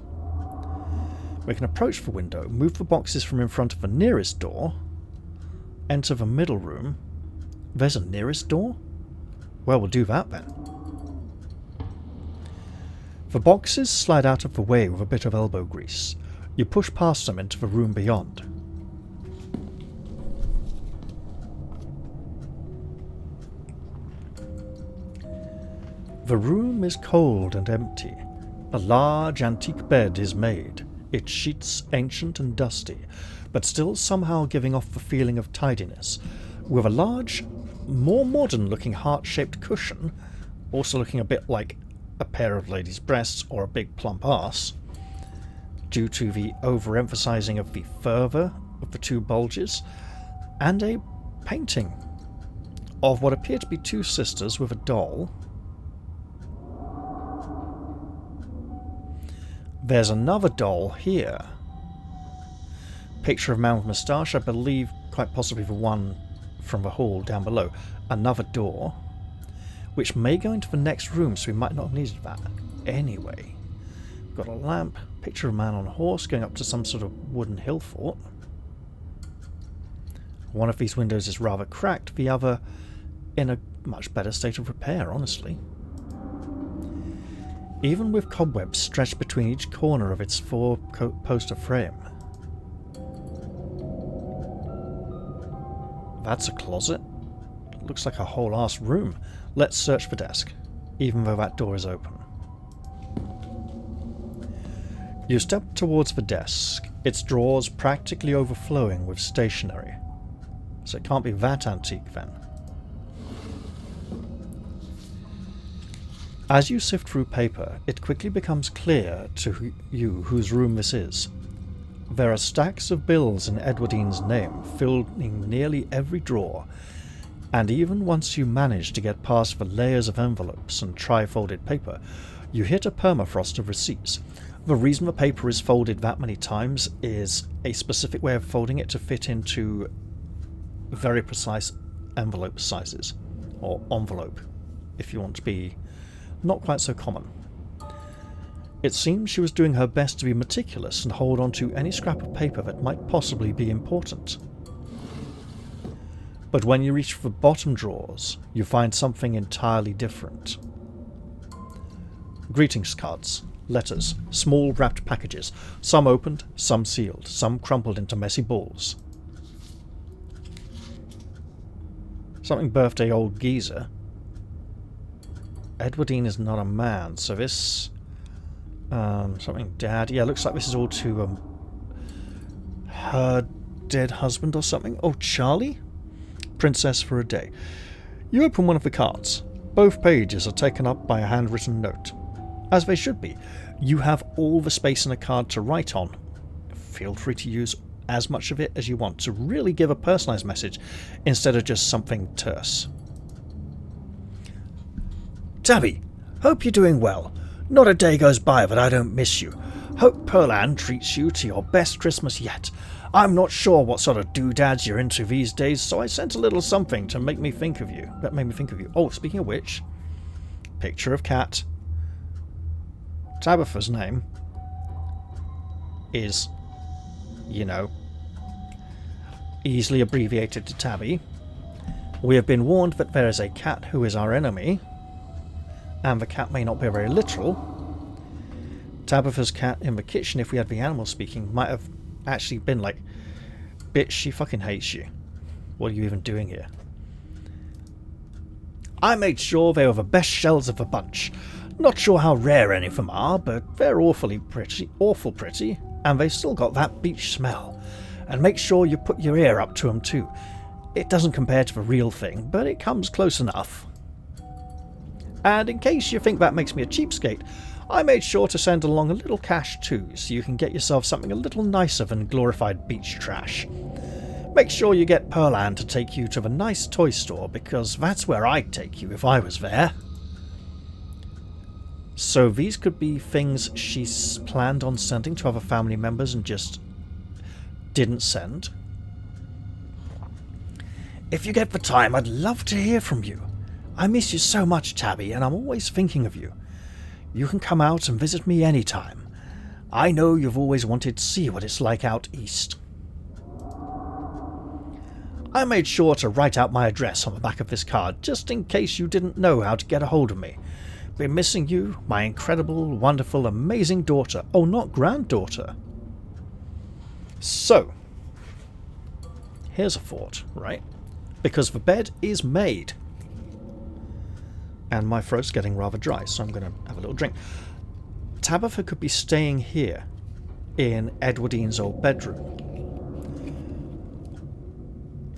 We can approach the window, move the boxes from in front of the nearest door, enter the middle room. There's a nearest door? Well, we'll do that then. The boxes slide out of the way with a bit of elbow grease. You push past them into the room beyond. The room is cold and empty. A large antique bed is made, its sheets ancient and dusty, but still somehow giving off the feeling of tidiness, with a large, more modern-looking heart-shaped cushion, also looking a bit like a pair of ladies' breasts or a big plump arse, due to the overemphasizing of the fervour of the 2 bulges, and a painting of what appear to be 2 sisters with a doll. There's another doll here. Picture of a man with a moustache, I believe quite possibly the one from the hall down below. Another door, which may go into the next room, so we might not have needed that. Anyway, got a lamp, picture of a man on a horse going up to some sort of wooden hill fort. One of these windows is rather cracked, the other in a much better state of repair, honestly. Even with cobwebs stretched between each corner of its 4-poster frame. That's a closet. Looks like a whole-ass room. Let's search the desk, even though that door is open. You step towards the desk, its drawers practically overflowing with stationery. So it can't be that antique then. As you sift through paper, it quickly becomes clear to you whose room this is. There are stacks of bills in Edwardine's name filling nearly every drawer, and even once you manage to get past the layers of envelopes and tri-folded paper, you hit a permafrost of receipts. The reason the paper is folded that many times is a specific way of folding it to fit into very precise envelope sizes, or envelope, if you want to be not quite so common. It seems she was doing her best to be meticulous and hold on to any scrap of paper that might possibly be important. But when you reach the bottom drawers, you find something entirely different. Greetings cards, letters, small wrapped packages, some opened, some sealed, some crumpled into messy balls. Something birthday old geezer. Edwardine is not a man, so this Something dad. Yeah, looks like this is all to her dead husband or something. Oh, Charlie? Princess for a day. You open one of the cards. Both pages are taken up by a handwritten note. As they should be. You have all the space in a card to write on. Feel free to use as much of it as you want to really give a personalised message instead of just something terse. Tabby, hope you're doing well. Not a day goes by that I don't miss you. Hope Pearlan treats you to your best Christmas yet. I'm not sure what sort of doodads you're into these days, so I sent a little something to make me think of you. That made me think of you. Oh, speaking of which, picture of cat. Tabitha's name is, you know, easily abbreviated to Tabby. We have been warned that there is a cat who is our enemy, and the cat may not be very literal. Tabitha's cat in the kitchen, if we had the animal speaking, might have actually been like, bitch, she fucking hates you. What are you even doing here? I made sure they were the best shells of the bunch. Not sure how rare any of them are, but they're awful pretty, and they've still got that beach smell. And make sure you put your ear up to them too. It doesn't compare to the real thing, but it comes close enough. And in case you think that makes me a cheapskate, I made sure to send along a little cash too, so you can get yourself something a little nicer than glorified beach trash. Make sure you get Pearlan to take you to the nice toy store, because that's where I'd take you if I was there. So these could be things she's planned on sending to other family members and just didn't send. If you get the time, I'd love to hear from you. I miss you so much, Tabby, and I'm always thinking of you. You can come out and visit me anytime. I know you've always wanted to see what it's like out east. I made sure to write out my address on the back of this card, just in case you didn't know how to get a hold of me. Been missing you, my incredible, wonderful, amazing daughter. Oh, not granddaughter. So, here's a thought, right? Because the bed is made. And my throat's getting rather dry, so I'm going to have a little drink. Tabitha could be staying here in Edwardine's old bedroom.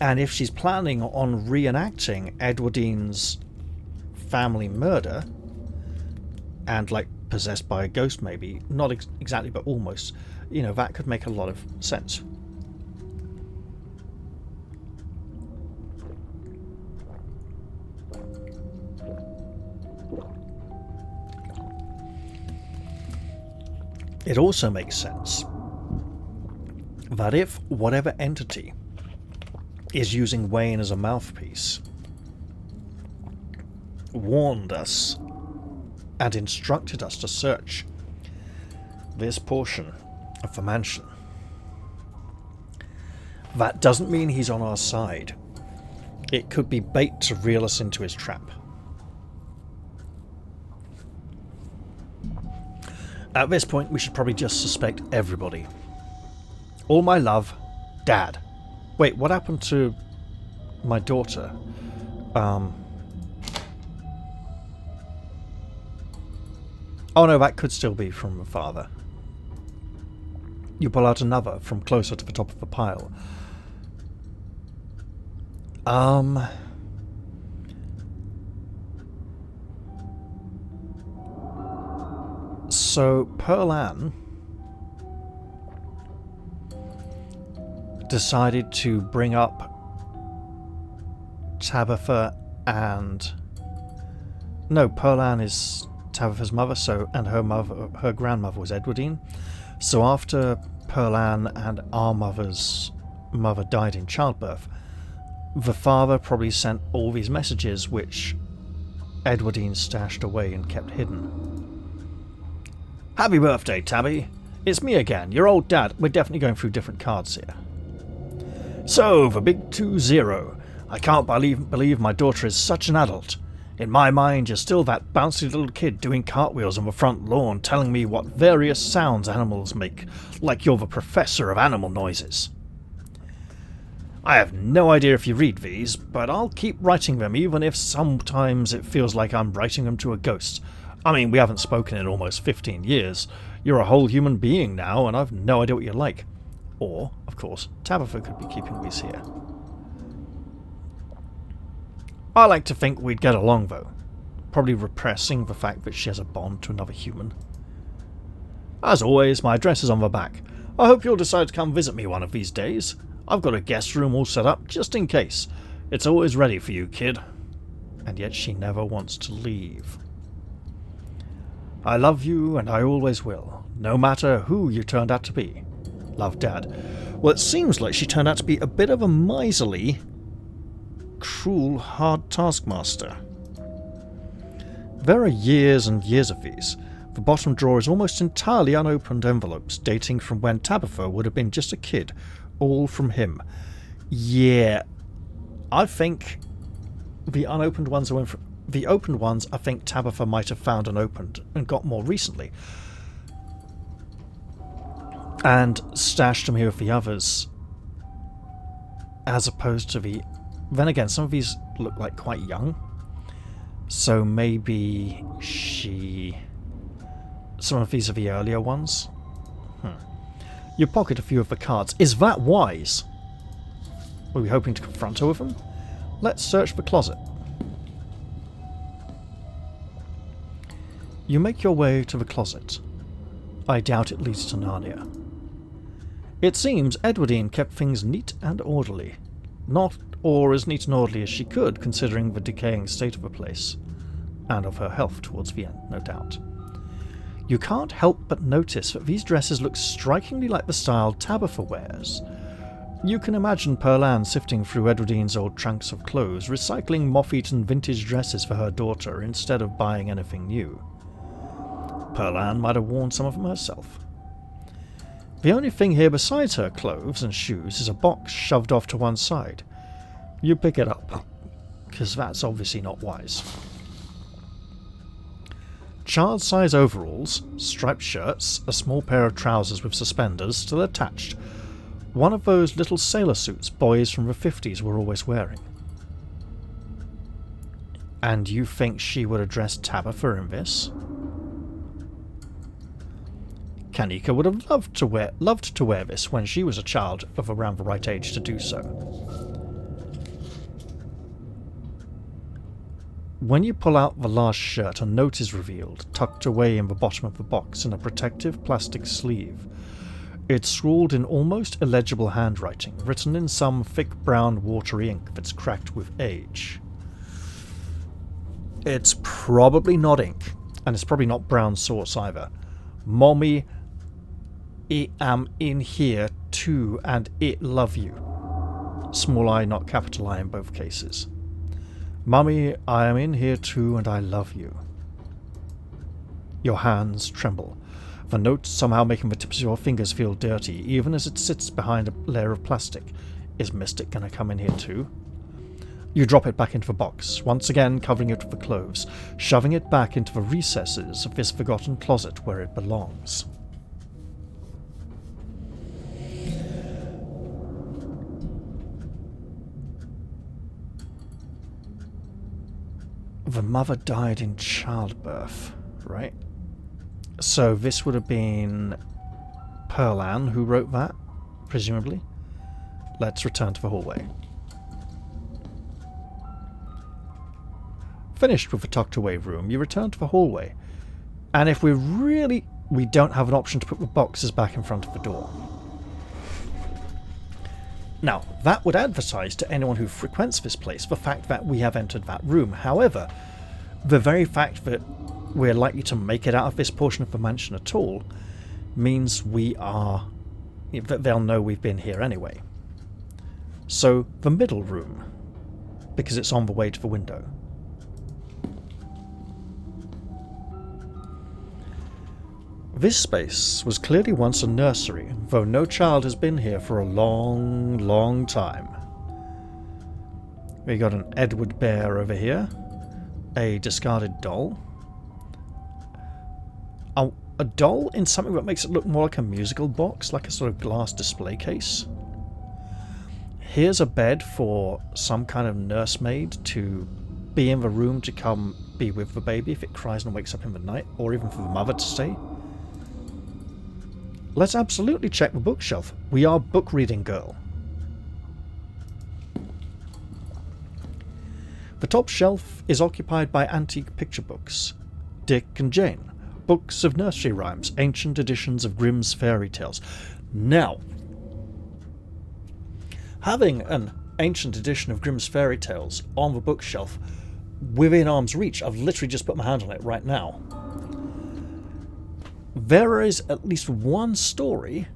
And if she's planning on reenacting Edwardine's family murder, and like possessed by a ghost maybe, not exactly but almost, you know, that could make a lot of sense. It also makes sense that if whatever entity is using Wayne as a mouthpiece warned us and instructed us to search this portion of the mansion, that doesn't mean he's on our side. It could be bait to reel us into his trap. At this point, we should probably just suspect everybody. All my love, Dad. Wait, what happened to my daughter? Oh no, that could still be from the father. You pull out another from closer to the top of the pile. So Pearlan decided to bring up Tabitha and... No, Pearlan is Tabitha's mother, and her grandmother was Edwardine. So after Pearlan and our mother's mother died in childbirth, the father probably sent all these messages which Edwardine stashed away and kept hidden. Happy birthday, Tabby. It's me again, your old dad. We're definitely going through different cards here. So, the big 2-0. I can't believe my daughter is such an adult. In my mind, you're still that bouncy little kid doing cartwheels on the front lawn telling me what various sounds animals make, like you're the professor of animal noises. I have no idea if you read these, but I'll keep writing them even if sometimes it feels like I'm writing them to a ghost. I mean, we haven't spoken in almost 15 years. You're a whole human being now, and I've no idea what you're like. Or, of course, Tabitha could be keeping Whis here. I like to think we'd get along, though. Probably repressing the fact that she has a bond to another human. As always, my address is on the back. I hope you'll decide to come visit me one of these days. I've got a guest room all set up, just in case. It's always ready for you, kid. And yet she never wants to leave. I love you, and I always will, no matter who you turned out to be. Love, Dad. Well, it seems like she turned out to be a bit of a miserly, cruel, hard taskmaster. There are years and years of these. The bottom drawer is almost entirely unopened envelopes, dating from when Tabitha would have been just a kid, all from him. Yeah, I think the unopened ones are the opened ones I think Tabitha might have found unopened and got more recently, and stashed them here with the others, as opposed to the... Then again, some of these look like quite young, so maybe she... Some of these are the earlier ones. You pocket a few of the cards. Is that wise? Were we hoping to confront her with them? Let's search the closet. You make your way to the closet. I doubt it leads to Narnia. It seems Edwardine kept things neat and orderly. Not or as neat and orderly as she could, considering the decaying state of the place. And of her health towards the end, no doubt. You can't help but notice that these dresses look strikingly like the style Tabitha wears. You can imagine Pearl Ann sifting through Edwardine's old trunks of clothes, recycling moth-eaten vintage dresses for her daughter instead of buying anything new. Pearl Ann might have worn some of them herself. The only thing here besides her clothes and shoes is a box shoved off to one side. You pick it up, because that's obviously not wise. Child-size overalls, striped shirts, a small pair of trousers with suspenders still attached. One of those little sailor suits boys from the 50s were always wearing. And you think she would have dressed Tabitha in this? Kanika would have loved to wear this when she was a child of around the right age to do so. When you pull out the last shirt, a note is revealed, tucked away in the bottom of the box in a protective plastic sleeve. It's scrawled in almost illegible handwriting, written in some thick brown watery ink that's cracked with age. It's probably not ink, and it's probably not brown sauce either. Mommy, I am in here too, and it love you. Small I, not capital I in both cases. Mummy, I am in here too, and I love you. Your hands tremble. The note somehow making the tips of your fingers feel dirty, even as it sits behind a layer of plastic. Is Mystic gonna come in here too? You drop it back into the box, once again covering it with the clothes, shoving it back into the recesses of this forgotten closet where it belongs. The mother died in childbirth, right? So this would have been Pearl Ann who wrote that, presumably. Let's return to the hallway. Finished with the tucked away room, you return to the hallway. And if we don't have an option to put the boxes back in front of the door. Now, that would advertise to anyone who frequents this place the fact that we have entered that room. However, the very fact that we're likely to make it out of this portion of the mansion at all means that they'll know we've been here anyway. So, the middle room, because it's on the way to the window. This space was clearly once a nursery, though no child has been here for a long, long time. We got an Edward bear over here, a discarded doll, a doll in something that makes it look more like a musical box, like a sort of glass display case. Here's a bed for some kind of nursemaid to be in the room to come be with the baby if it cries and wakes up in the night, or even for the mother to stay. Let's absolutely check the bookshelf. We are book reading, girl. The top shelf is occupied by antique picture books. Dick and Jane, books of nursery rhymes, ancient editions of Grimm's fairy tales. Now, having an ancient edition of Grimm's fairy tales on the bookshelf within arm's reach, I've literally just put my hand on it right now. There is at least one story,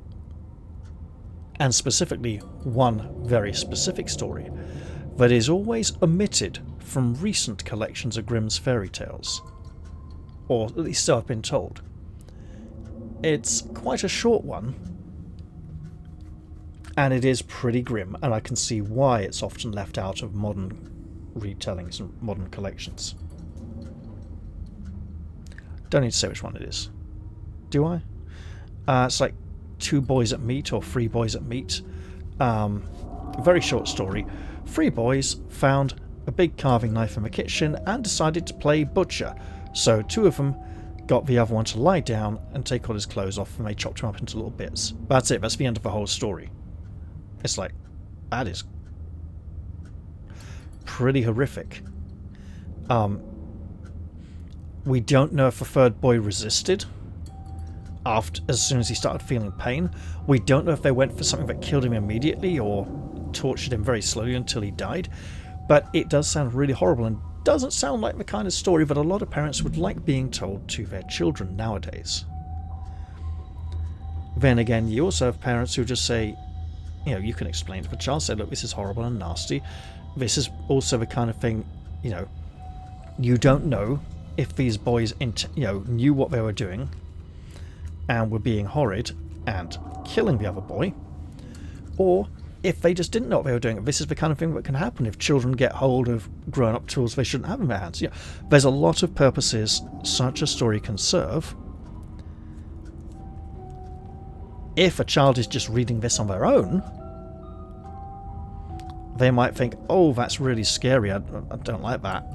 and specifically one very specific story, that is always omitted from recent collections of Grimm's fairy tales. Or at least so I've been told. It's quite a short one, and it is pretty grim, and I can see why it's often left out of modern retellings and modern collections. Don't need to say which one it is. Do I? It's like Two Boys at Meat or Three Boys at Meat. Very short story. Three boys found a big carving knife in the kitchen and decided to play butcher. So two of them got the other one to lie down and take all his clothes off, and they chopped him up into little bits. That's it. That's the end of the whole story. It's like, that is pretty horrific. We don't know if the third boy resisted as soon as he started feeling pain. We don't know if they went for something that killed him immediately or tortured him very slowly until he died. But it does sound really horrible and doesn't sound like the kind of story that a lot of parents would like being told to their children nowadays. Then again, you also have parents who just say, you can explain to the child, say, look, this is horrible and nasty. This is also the kind of thing, you don't know if these boys, knew what they were doing and were being horrid and killing the other boy, or if they just didn't know what they were doing. This is the kind of thing that can happen if children get hold of grown-up tools they shouldn't have in their hands. There's a lot of purposes such a story can serve. If a child is just reading this on their own, they might think, oh, that's really scary, I don't like that.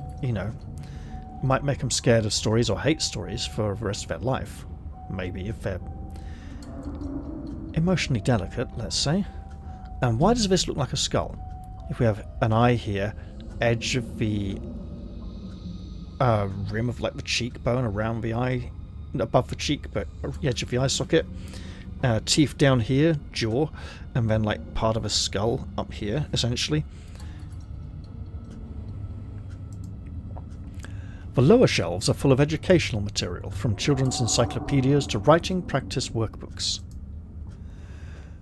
Might make them scared of stories or hate stories for the rest of their life. Maybe if they're emotionally delicate, let's say. And why does this look like a skull? If we have an eye here, edge of the rim of like the cheekbone around the eye, above the cheek, but the edge of the eye socket, teeth down here, jaw, and then like part of a skull up here, essentially. The lower shelves are full of educational material, from children's encyclopedias to writing practice workbooks.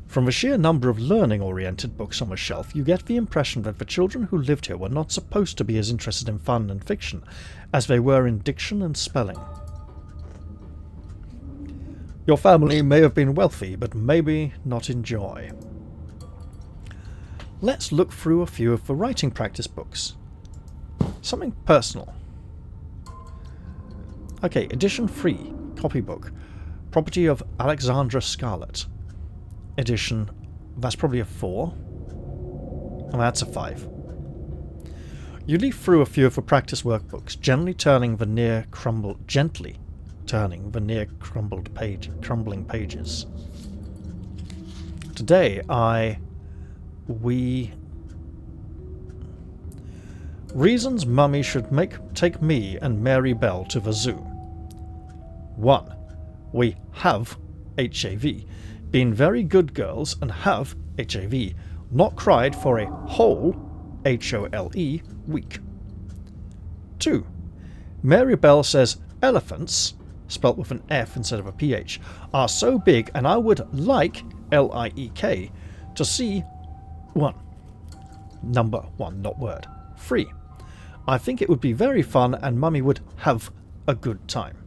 From the sheer number of learning-oriented books on the shelf, you get the impression that the children who lived here were not supposed to be as interested in fun and fiction as they were in diction and spelling. Your family may have been wealthy, but maybe not in joy. Let's look through a few of the writing practice books. Something personal. Okay, edition 3, copybook, property of Alexandra Scarlet. Edition, that's probably a 4, and that's a 5. You leaf through a few of the practice workbooks, gently turning the near crumbling pages. Today Reasons Mummy should take me and Mary Bell to the zoo. 1. We have HAV. Been very good girls and have HAV. Not cried for a whole HOLE week. 2. Mary Bell says elephants, spelt with an F instead of a PH, are so big and I would like LIEK to see 1. Number 1, not word. 3. I think it would be very fun and Mummy would have a good time.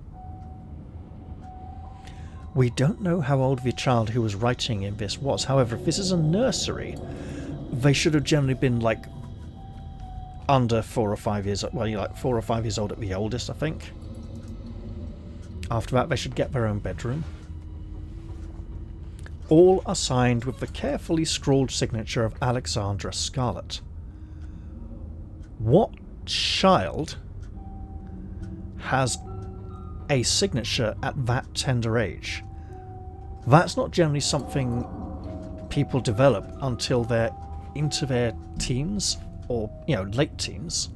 We don't know how old the child who was writing in this was. However, if this is a nursery, they should have generally been like under 4 or 5 years old. Well, like 4 or 5 years old at the oldest, I think. After that, they should get their own bedroom. All are signed with the carefully scrawled signature of Alexandra Scarlet. What child has a signature at that tender age. That's not generally something people develop until they're into their teens or, late teens.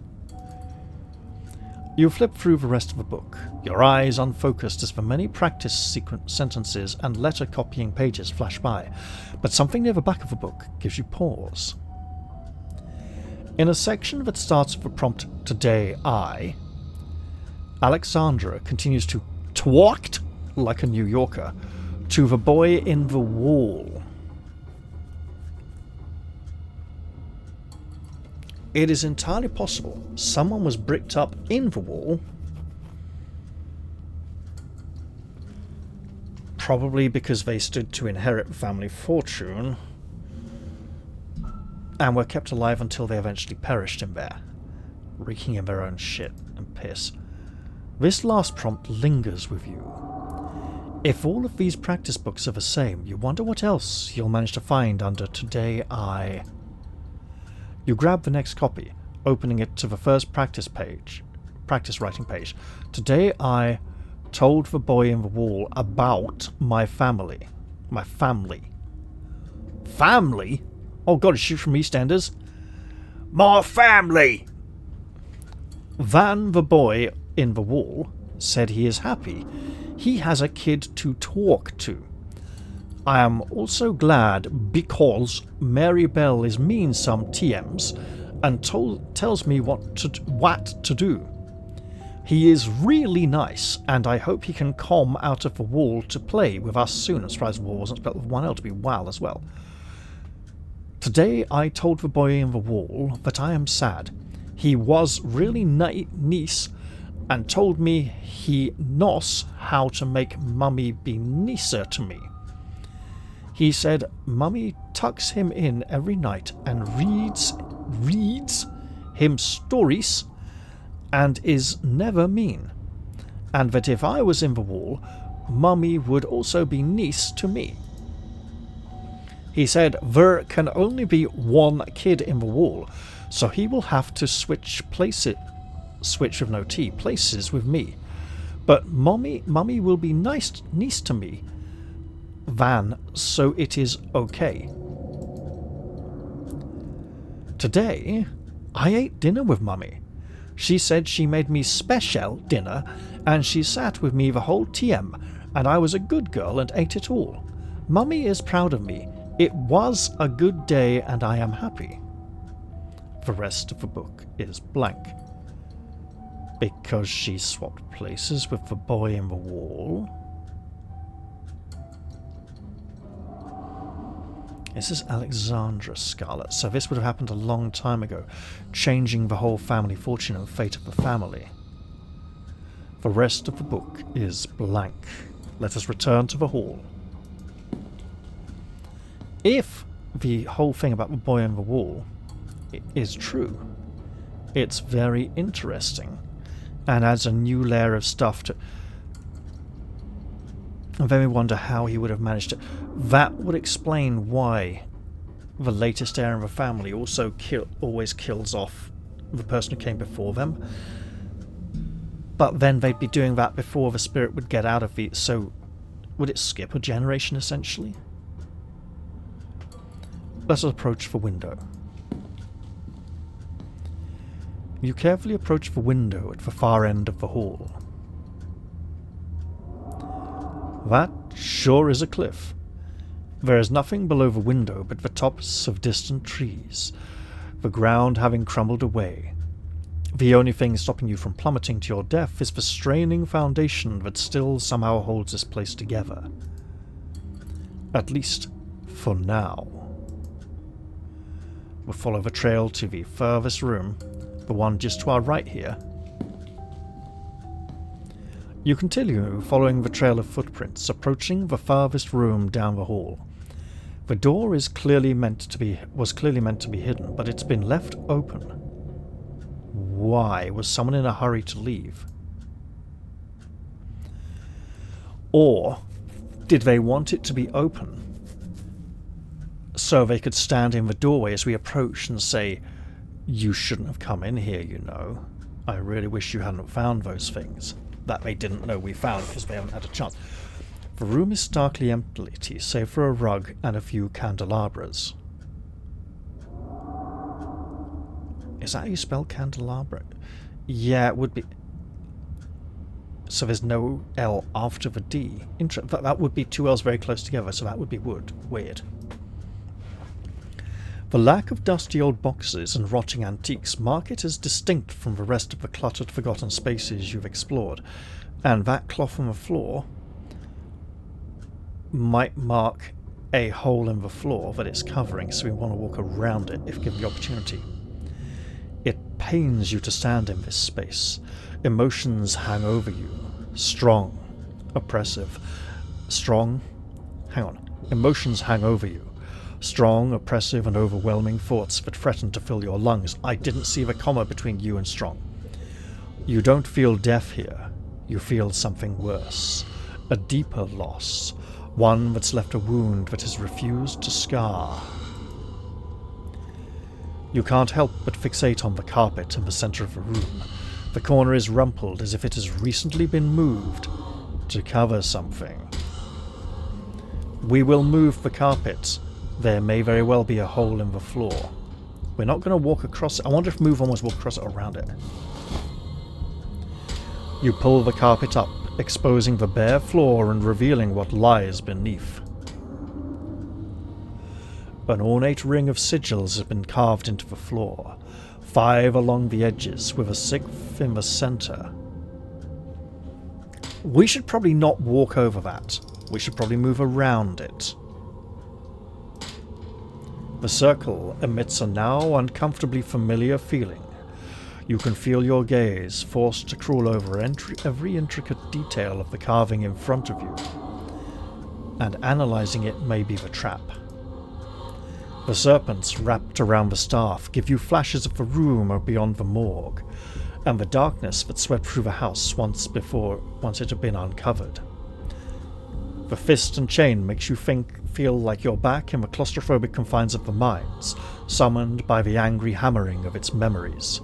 You flip through the rest of the book, your eyes unfocused as the many practice sentences and letter copying pages flash by, but something near the back of the book gives you pause. In a section that starts with the prompt, "Today I," Alexandra continues to talk like a New Yorker to the boy in the wall. It is entirely possible someone was bricked up in the wall, probably because they stood to inherit the family fortune, and were kept alive until they eventually perished in there, reeking in their own shit and piss. This last prompt lingers with you. If all of these practice books are the same, you wonder what else you'll manage to find under "Today I." You grab the next copy, opening it to the first practice writing page. "Today I told the boy in the wall about my family." My family. Family? Oh god, is she from EastEnders? My family! Van, the boy in the wall, said he is happy. He has a kid to talk to. I am also glad because Mary Bell is mean some TMs and tells me what to do. He is really nice, and I hope he can come out of the wall to play with us soon. I'm surprised the wall wasn't spelled with one L to be WAL as well. Today I told the boy in the wall that I am sad. He was really nice and told me he knows how to make Mummy be nicer to me. He said Mummy tucks him in every night and reads him stories and is never mean, and that if I was in the wall, Mummy would also be nice to me. He said there can only be one kid in the wall, so he will have to switch with no T, places with me. But Mummy will be nice to me, Van, so it is okay. Today, I ate dinner with Mummy. She said she made me special dinner, and she sat with me the whole TM, and I was a good girl and ate it all. Mummy is proud of me. It was a good day, and I am happy. The rest of the book is blank. Because she swapped places with the boy in the wall. This is Alexandra Scarlet, so this would have happened a long time ago, changing the whole family fortune and fate of the family. The rest of the book is blank. Let us return to the hall. If the whole thing about the boy in the wall is true, it's very interesting and adds a new layer of stuff to... And then we wonder how he would have managed to... That would explain why the latest heir of the family also always kills off the person who came before them. But then they'd be doing that before the spirit would get out of the... So, would it skip a generation, essentially? Let us approach the window. You carefully approach the window at the far end of the hall. That sure is a cliff. There is nothing below the window but the tops of distant trees, the ground having crumbled away. The only thing stopping you from plummeting to your death is the straining foundation that still somehow holds this place together. At least, for now. We'll follow the trail to the furthest room, the one just to our right here. You continue following the trail of footprints, approaching the farthest room down the hall. The door was clearly meant to be hidden, but it's been left open. Why? Was someone in a hurry to leave? Or did they want it to be open so they could stand in the doorway as we approach and say, You shouldn't have come in here, you know. I really wish you hadn't found those things that they didn't know we found because they haven't had a chance. The room is starkly empty, save for a rug and a few candelabras. Is that how you spell candelabra? Yeah, it would be. So there's no L after the D. That would be two L's very close together, so that would be wood. Weird. The lack of dusty old boxes and rotting antiques mark it as distinct from the rest of the cluttered, forgotten spaces you've explored, and that cloth on the floor might mark a hole in the floor that it's covering, so we want to walk around it if given the opportunity. It pains you to stand in this space. Emotions hang over you. Strong. Oppressive. Strong. Hang on. Emotions hang over you. Strong, oppressive, and overwhelming thoughts that threaten to fill your lungs. I didn't see the comma between you and strong. You don't feel death here. You feel something worse. A deeper loss. One that's left a wound that has refused to scar. You can't help but fixate on the carpet in the center of the room. The corner is rumpled as if it has recently been moved to cover something. We will move the carpet. There may very well be a hole in the floor. We're not going to walk across it. I wonder if move on was walk across it or around it. You pull the carpet up, exposing the bare floor and revealing what lies beneath. An ornate ring of sigils has been carved into the floor, 5 along the edges, with a 6th in the center. We should probably not walk over that. We should probably move around it. The circle emits a now uncomfortably familiar feeling. You can feel your gaze forced to crawl over every intricate detail of the carving in front of you, and analyzing it may be the trap. The serpents wrapped around the staff give you flashes of the room or beyond the morgue, and the darkness that swept through the house once it had been uncovered. The fist and chain makes you feel like you're back in the claustrophobic confines of the mines, summoned by the angry hammering of its memories.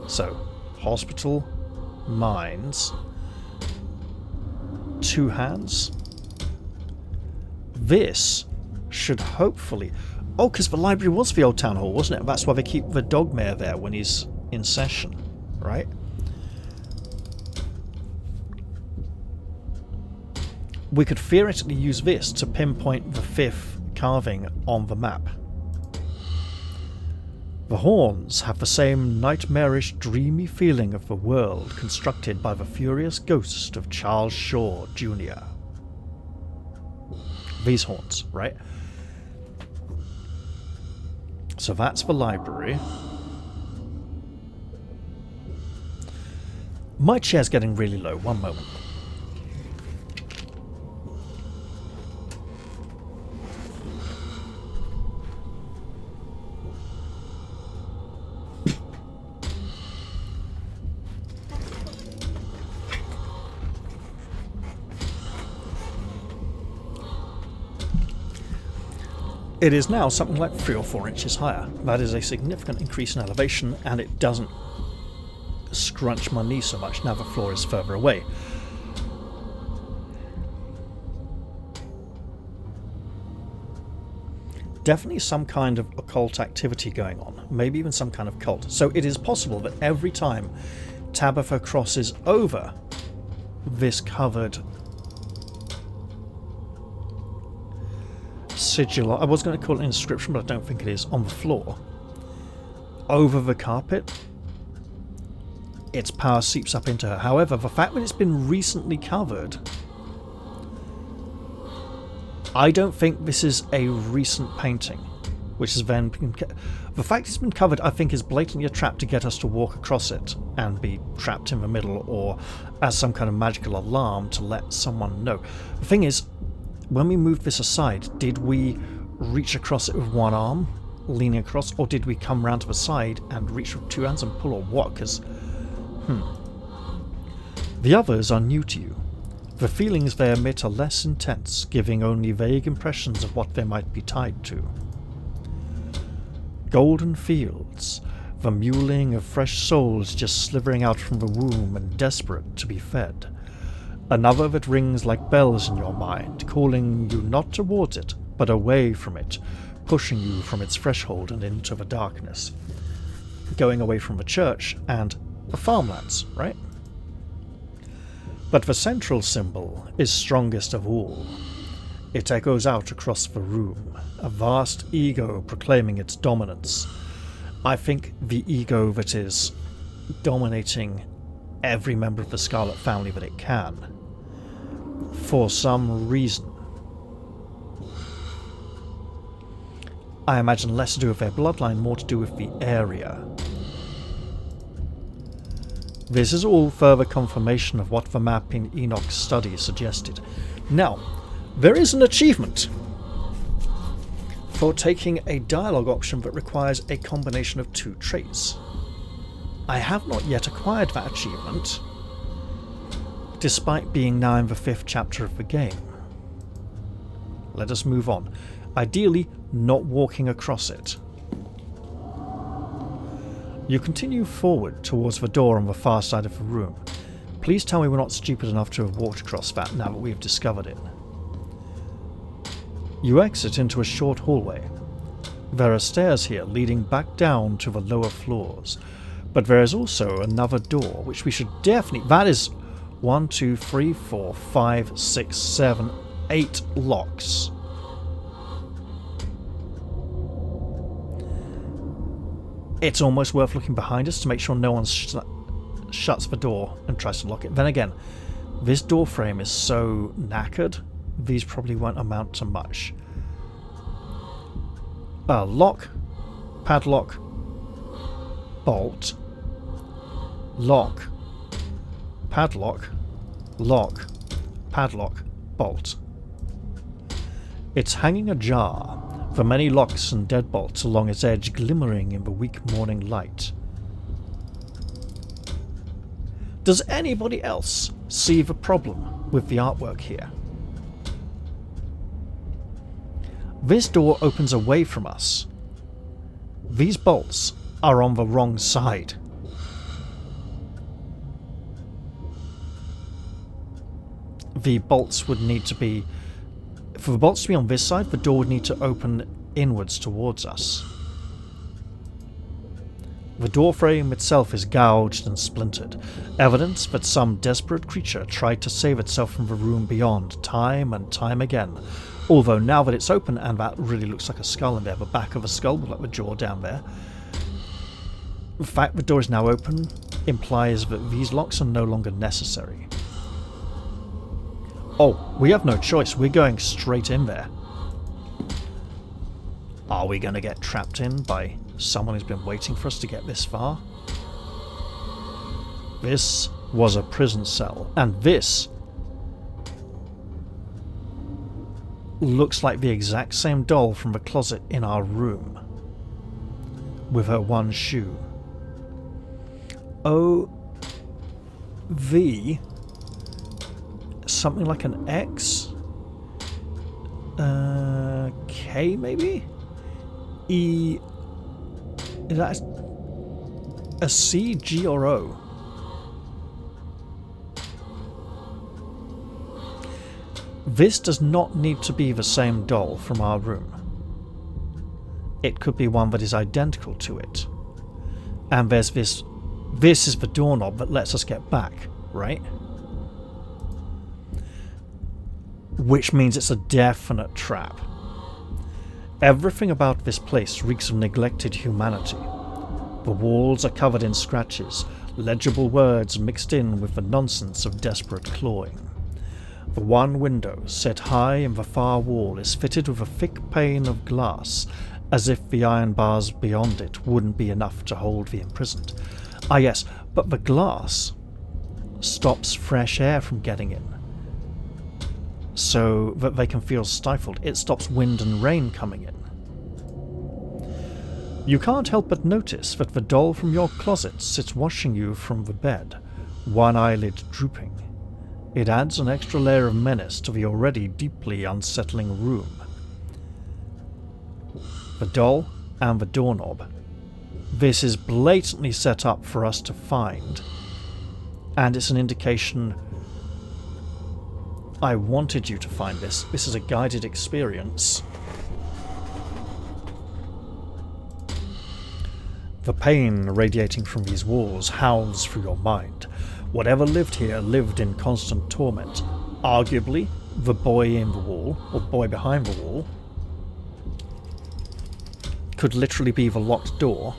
So, hospital, mines, 2 hands. This should hopefully... Oh, because the library was the old town hall, wasn't it? That's why they keep the dogmare there when he's in session, right? We could theoretically use this to pinpoint the 5th carving on the map. The horns have the same nightmarish, dreamy feeling of the world constructed by the furious ghost of Charles Shaw, Jr. These horns, right? So that's the library. My chair's getting really low. One moment. It is now something like 3 or 4 inches higher. That is a significant increase in elevation, and it doesn't scrunch my knee so much now the floor is further away. Definitely some kind of occult activity going on, maybe even some kind of cult. So it is possible that every time Tabitha crosses over this covered sigil, I was going to call it an inscription, but I don't think it is, on the floor, over the carpet, its power seeps up into her. However, the fact that it's been recently covered, I don't think this is a recent painting, which has then been... The fact it's been covered, I think, is blatantly a trap to get us to walk across it and be trapped in the middle, or as some kind of magical alarm to let someone know. The thing is, when we moved this aside, did we reach across it with one arm, leaning across, or did we come round to the side and reach with 2 hands and pull, or what? Because, The others are new to you. The feelings they emit are less intense, giving only vague impressions of what they might be tied to. Golden fields, the mewling of fresh souls just slithering out from the womb and desperate to be fed. Another that rings like bells in your mind, calling you not towards it, but away from it, pushing you from its threshold and into the darkness. Going away from the church and the farmlands, right? But the central symbol is strongest of all. It echoes out across the room, a vast ego proclaiming its dominance. I think the ego that is dominating every member of the Scarlet family that it can. For some reason. I imagine less to do with their bloodline, more to do with the area. This is all further confirmation of what the map in Enoch's study suggested. Now, there is an achievement for taking a dialogue option that requires a combination of 2 traits. I have not yet acquired that achievement, despite being now in the 5th chapter of the game. Let us move on. Ideally, not walking across it. You continue forward towards the door on the far side of the room. Please tell me we're not stupid enough to have walked across that now that we've discovered it. You exit into a short hallway. There are stairs here leading back down to the lower floors, but there is also another door, which we should definitely... That is 1, 2, 3, 4, 5, 6, 7, 8 locks. It's almost worth looking behind us to make sure no one shuts the door and tries to lock it. Then again, this door frame is so knackered, these probably won't amount to much. Lock, padlock, bolt, lock, padlock, lock, padlock, bolt. It's hanging ajar, the many locks and deadbolts along its edge glimmering in the weak morning light. Does anybody else see the problem with the artwork here? This door opens away from us. These bolts are on the wrong side. The bolts would need to be... For the bolts to be on this side, the door would need to open inwards towards us. The door frame itself is gouged and splintered, evidence that some desperate creature tried to save itself from the room beyond time and time again. Although now that it's open, and that really looks like a skull in there, the back of a skull with like the jaw down there. The fact the door is now open implies that these locks are no longer necessary. Oh, we have no choice. We're going straight in there. Are we going to get trapped in by someone who's been waiting for us to get this far? This was a prison cell, and this looks like the exact same doll from the closet in our room, with her one shoe. O-V... something like an X? K maybe? E... Is that a C, G, or O? This does not need to be the same doll from our room. It could be one that is identical to it. And there's this... This is the doorknob that lets us get back, right? Which means it's a definite trap. Everything about this place reeks of neglected humanity. The walls are covered in scratches, legible words mixed in with the nonsense of desperate clawing. The one window, set high in the far wall, is fitted with a thick pane of glass, as if the iron bars beyond it wouldn't be enough to hold the imprisoned. Ah yes, but the glass stops fresh air from getting in, so that they can feel stifled. It stops wind and rain coming in. You can't help but notice that the doll from your closet sits watching you from the bed, one eyelid drooping. It adds an extra layer of menace to the already deeply unsettling room. The doll and the doorknob This is blatantly set up for us to find, and it's an indication I wanted you to find this. This is a guided experience. The pain radiating from these walls howls through your mind. Whatever lived here lived in constant torment. Arguably, the boy in the wall, or boy behind the wall, could literally be the locked door.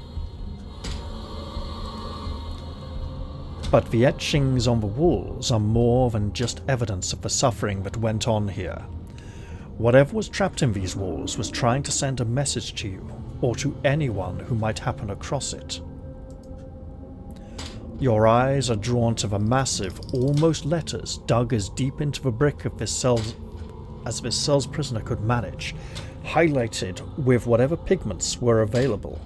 But the etchings on the walls are more than just evidence of the suffering that went on here. Whatever was trapped in these walls was trying to send a message to you, or to anyone who might happen across it. Your eyes are drawn to the massive, almost letters dug as deep into the brick of this cell as this cell's prisoner could manage, highlighted with whatever pigments were available.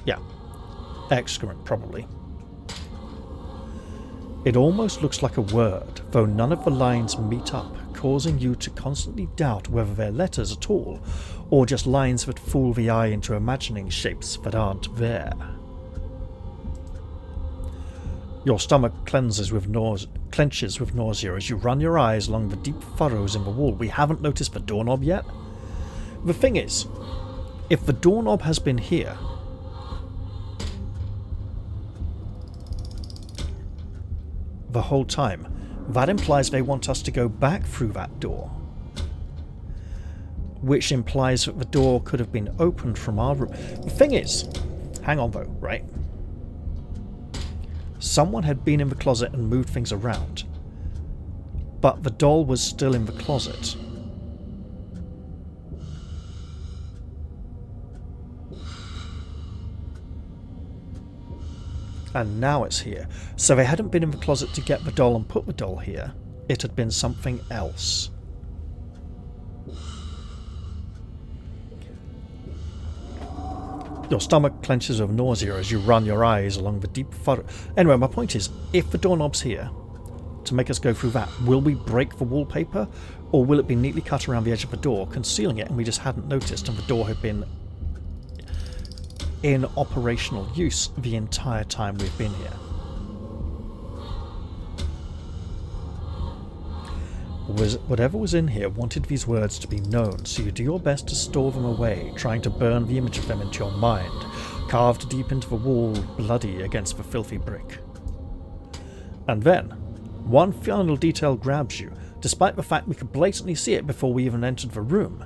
Yeah. Excrement, probably. It almost looks like a word, though none of the lines meet up, causing you to constantly doubt whether they're letters at all, or just lines that fool the eye into imagining shapes that aren't there. Your stomach clenches with nausea as you run your eyes along the deep furrows in the wall. We haven't noticed the doorknob yet. The thing is, if the doorknob has been here, the whole time, that implies they want us to go back through that door. Which implies that the door could have been opened from our room. The thing is, hang on though, right? Someone had been in the closet and moved things around. But the doll was still in the closet. And now it's here. So they hadn't been in the closet to get the doll and put the doll here. It had been something else. Your stomach clenches with nausea as you run your eyes along the deep furrow. Anyway, my point is, if the doorknob's here to make us go through that, will we break the wallpaper? Or will it be neatly cut around the edge of the door, concealing it, and we just hadn't noticed, and the door had been in operational use the entire time we've been here? Whatever was in here wanted these words to be known, so you do your best to store them away, trying to burn the image of them into your mind, carved deep into the wall, bloody against the filthy brick. And then, one final detail grabs you, despite the fact we could blatantly see it before we even entered the room.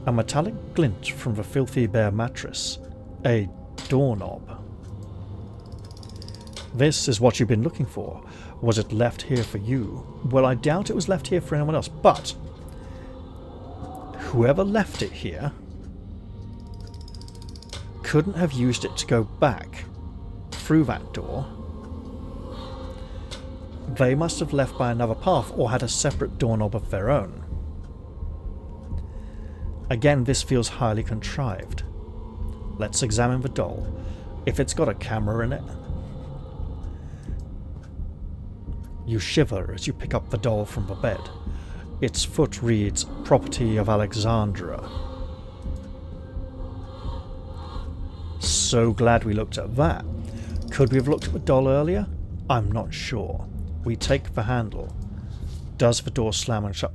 A metallic glint from the filthy bare mattress. A doorknob. This is what you've been looking for. Was it left here for you? Well, I doubt it was left here for anyone else, but whoever left it here couldn't have used it to go back through that door. They must have left by another path or had a separate doorknob of their own. Again, this feels highly contrived. Let's examine the doll. If it's got a camera in it. You shiver as you pick up the doll from the bed. Its foot reads, "Property of Alexandra." So glad we looked at that. Could we have looked at the doll earlier? I'm not sure. We take the handle. Does the door slam and shut?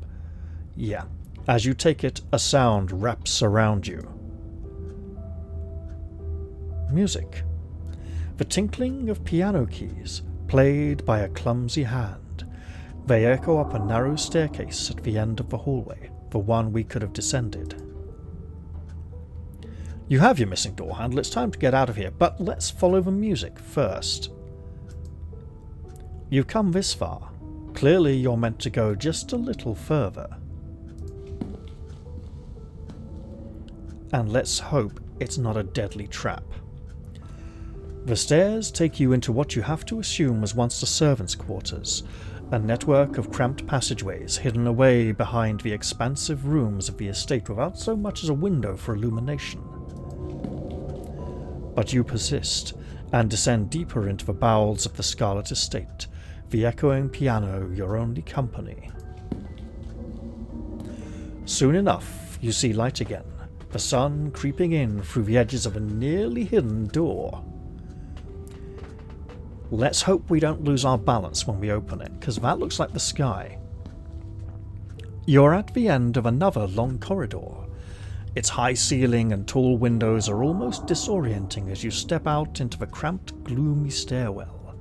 Yeah. As you take it, a sound wraps around you. Music. The tinkling of piano keys, played by a clumsy hand. They echo up a narrow staircase at the end of the hallway, the one we could have descended. You have your missing door handle, it's time to get out of here, but let's follow the music first. You've come this far. Clearly you're meant to go just a little further. And let's hope it's not a deadly trap. The stairs take you into what you have to assume was once the servants' quarters, a network of cramped passageways hidden away behind the expansive rooms of the estate without so much as a window for illumination. But you persist, and descend deeper into the bowels of the Scarlet estate, the echoing piano your only company. Soon enough, you see light again. The the sun creeping in through the edges of a nearly hidden door. Let's hope we don't lose our balance when we open it, because that looks like the sky. You're at the end of another long corridor. Its high ceiling and tall windows are almost disorienting as you step out into the cramped, gloomy stairwell.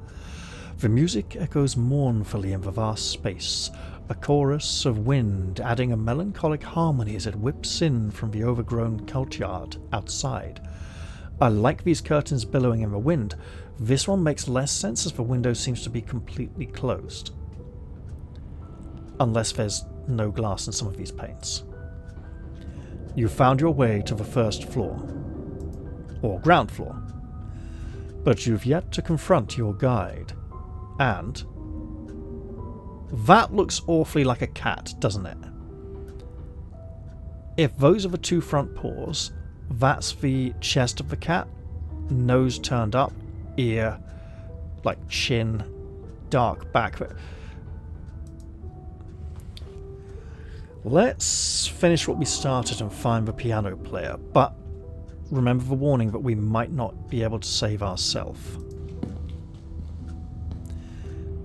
The music echoes mournfully in the vast space, a chorus of wind adding a melancholic harmony as it whips in from the overgrown courtyard outside. Like these curtains billowing in the wind, this one makes less sense as the window seems to be completely closed. Unless there's no glass in some of these panes. You found your way to the first floor. Or ground floor. But you've yet to confront your guide. And that looks awfully like a cat, doesn't it? If those are the two front paws, that's the chest of the cat, nose turned up, ear, like chin, dark back. Let's finish what we started and find the piano player, but remember the warning that we might not be able to save ourselves.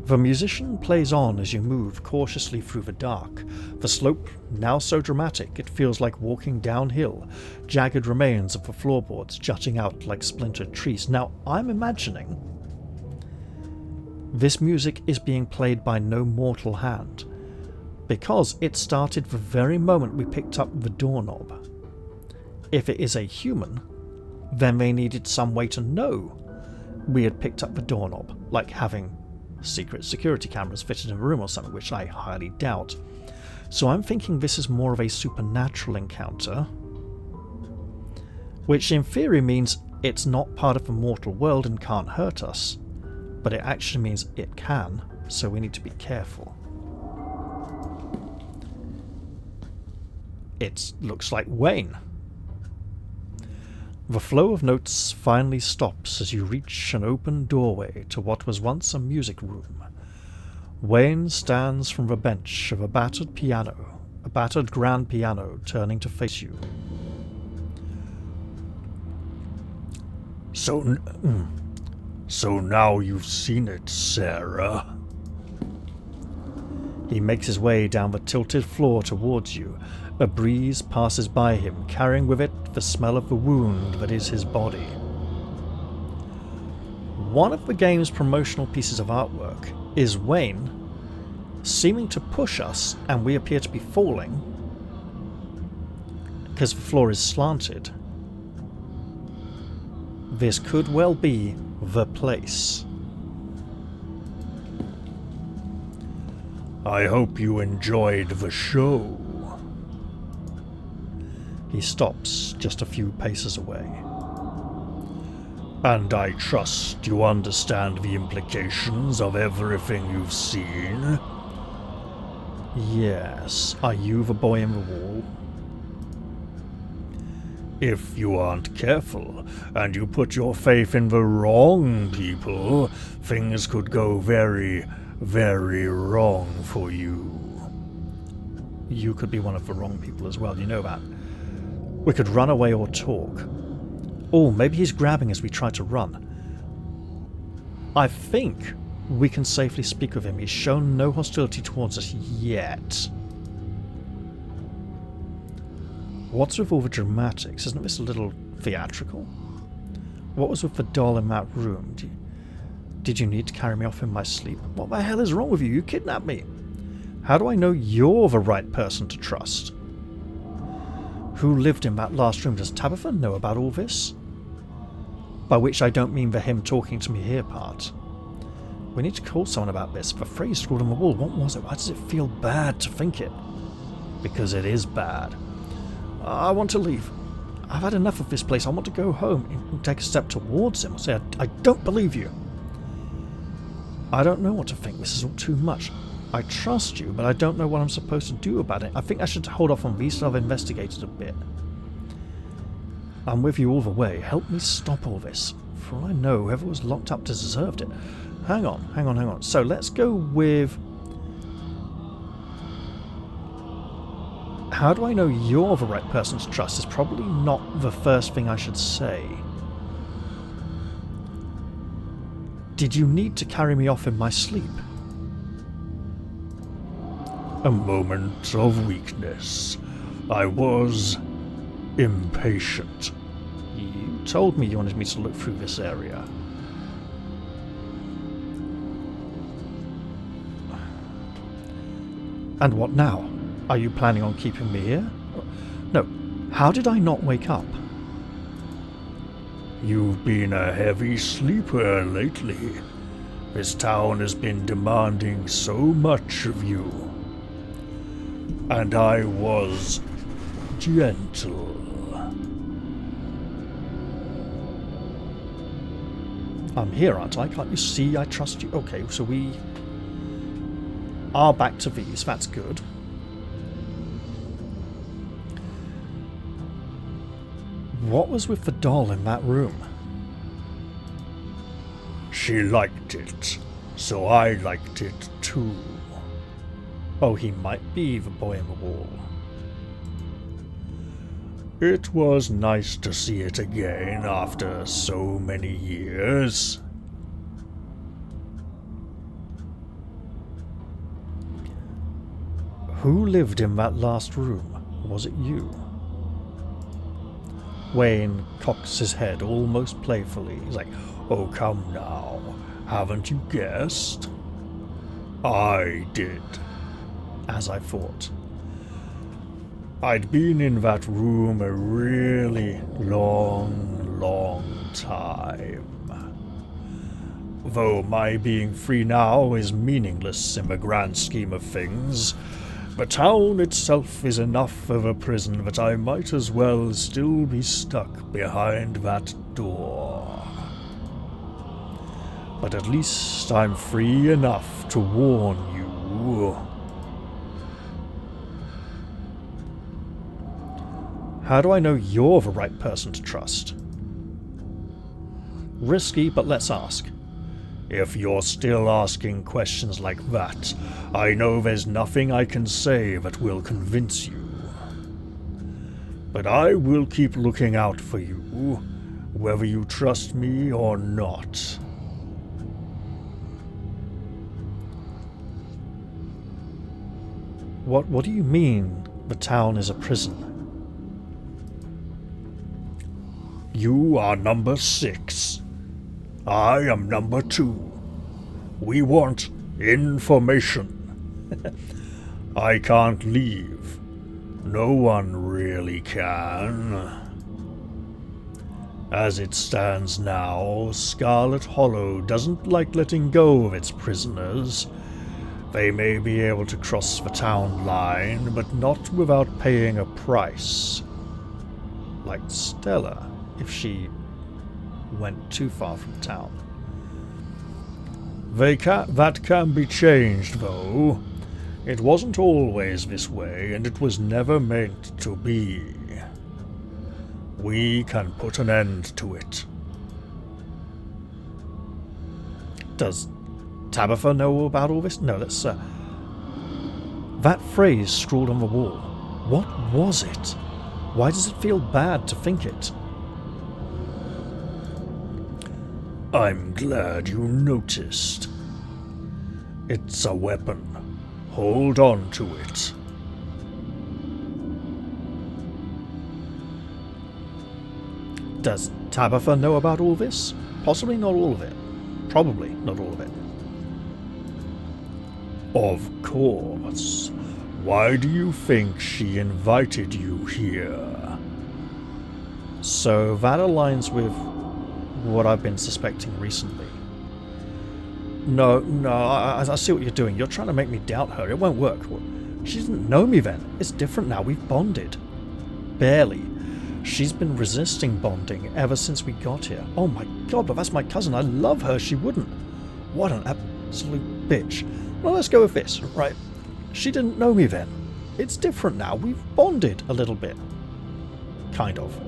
The musician plays on as you move cautiously through the dark, the slope now so dramatic it feels like walking downhill, jagged remains of the floorboards jutting out like splintered trees. Now, I'm imagining this music is being played by no mortal hand, because it started the very moment we picked up the doorknob. If it is a human, then they needed some way to know we had picked up the doorknob, like having secret security cameras fitted in the room or something, which I highly doubt. So I'm thinking this is more of a supernatural encounter, which in theory means it's not part of the mortal world and can't hurt us, but it actually means it can, so we need to be careful. It looks like Wayne. The flow of notes finally stops as you reach an open doorway to what was once a music room. Wayne stands from the bench of a battered grand piano, turning to face you. So now you've seen it, Sarah. He makes his way down the tilted floor towards you. A breeze passes by him, carrying with it the smell of the wound that is his body. One of the game's promotional pieces of artwork is Wayne seeming to push us, and we appear to be falling because the floor is slanted. This could well be the place. I hope you enjoyed the show. He stops just a few paces away. And I trust you understand the implications of everything you've seen? Yes. Are you the boy in the wall? If you aren't careful, and you put your faith in the wrong people, things could go very, very wrong for you. You could be one of the wrong people as well, you know that. We could run away or talk. Oh, maybe he's grabbing as we try to run. I think we can safely speak with him. He's shown no hostility towards us yet. What's with all the dramatics? Isn't this a little theatrical? What was with the doll in that room? Did you need to carry me off in my sleep? What the hell is wrong with you? You kidnapped me. How do I know you're the right person to trust? Who lived in that last room? Does Tabitha know about all this? By which I don't mean the him talking to me here part. We need to call someone about this. The phrase scrawled on the wall, what was it? Why does it feel bad to think it? Because it is bad. I want to leave. I've had enough of this place. I want to go home and take a step towards him. I say, I don't believe you. I don't know what to think. This is all too much. I trust you, but I don't know what I'm supposed to do about it. I think I should hold off on these till I've investigated a bit. I'm with you all the way. Help me stop all this. For all I know, whoever was locked up deserved it. Hang on. So let's go with... How do I know you're the right person to trust is probably not the first thing I should say. Did you need to carry me off in my sleep? A moment of weakness. I was impatient. You told me you wanted me to look through this area. And what now? Are you planning on keeping me here? No. How did I not wake up? You've been a heavy sleeper lately. This town has been demanding so much of you. And I was gentle. I'm here, aren't I? Can't you see I trust you? Okay, so we are back to these. That's good. What was with the doll in that room? She liked it, so I liked it too. Oh, he might be the boy in the wall. It was nice to see it again after so many years. Who lived in that last room? Was it you? Wayne cocks his head almost playfully. He's like, oh, come now. Haven't you guessed? I did. As I thought. I'd been in that room a really long time. Though my being free now is meaningless in the grand scheme of things, the town itself is enough of a prison that I might as well still be stuck behind that door. But at least I'm free enough to warn you. How do I know you're the right person to trust? Risky, but let's ask. If you're still asking questions like that, I know there's nothing I can say that will convince you. But I will keep looking out for you, whether you trust me or not. What do you mean the town is a prison? You are number 6. I am number 2. We want information. I can't leave. No one really can. As it stands now, Scarlet Hollow doesn't like letting go of its prisoners. They may be able to cross the town line, but not without paying a price. Like Stella, if she went too far from town. That can be changed, though. It wasn't always this way, and it was never meant to be. We can put an end to it. Does Tabitha know about all this? No, let's... That phrase scrawled on the wall. What was it? Why does it feel bad to think it? I'm glad you noticed. It's a weapon. Hold on to it. Does Tabitha know about all this? Possibly not all of it. Probably not all of it. Of course. Why do you think she invited you here? So that aligns with what I've been suspecting recently. No, I see what you're doing. You're trying to make me doubt her. It won't work. She didn't know me then. It's different now. We've bonded. Barely. She's been resisting bonding ever since we got here. Oh my god, but that's my cousin. I love her. She wouldn't. What an absolute bitch. Well, let's go with this, right? She didn't know me then. It's different now. We've bonded a little bit. Kind of.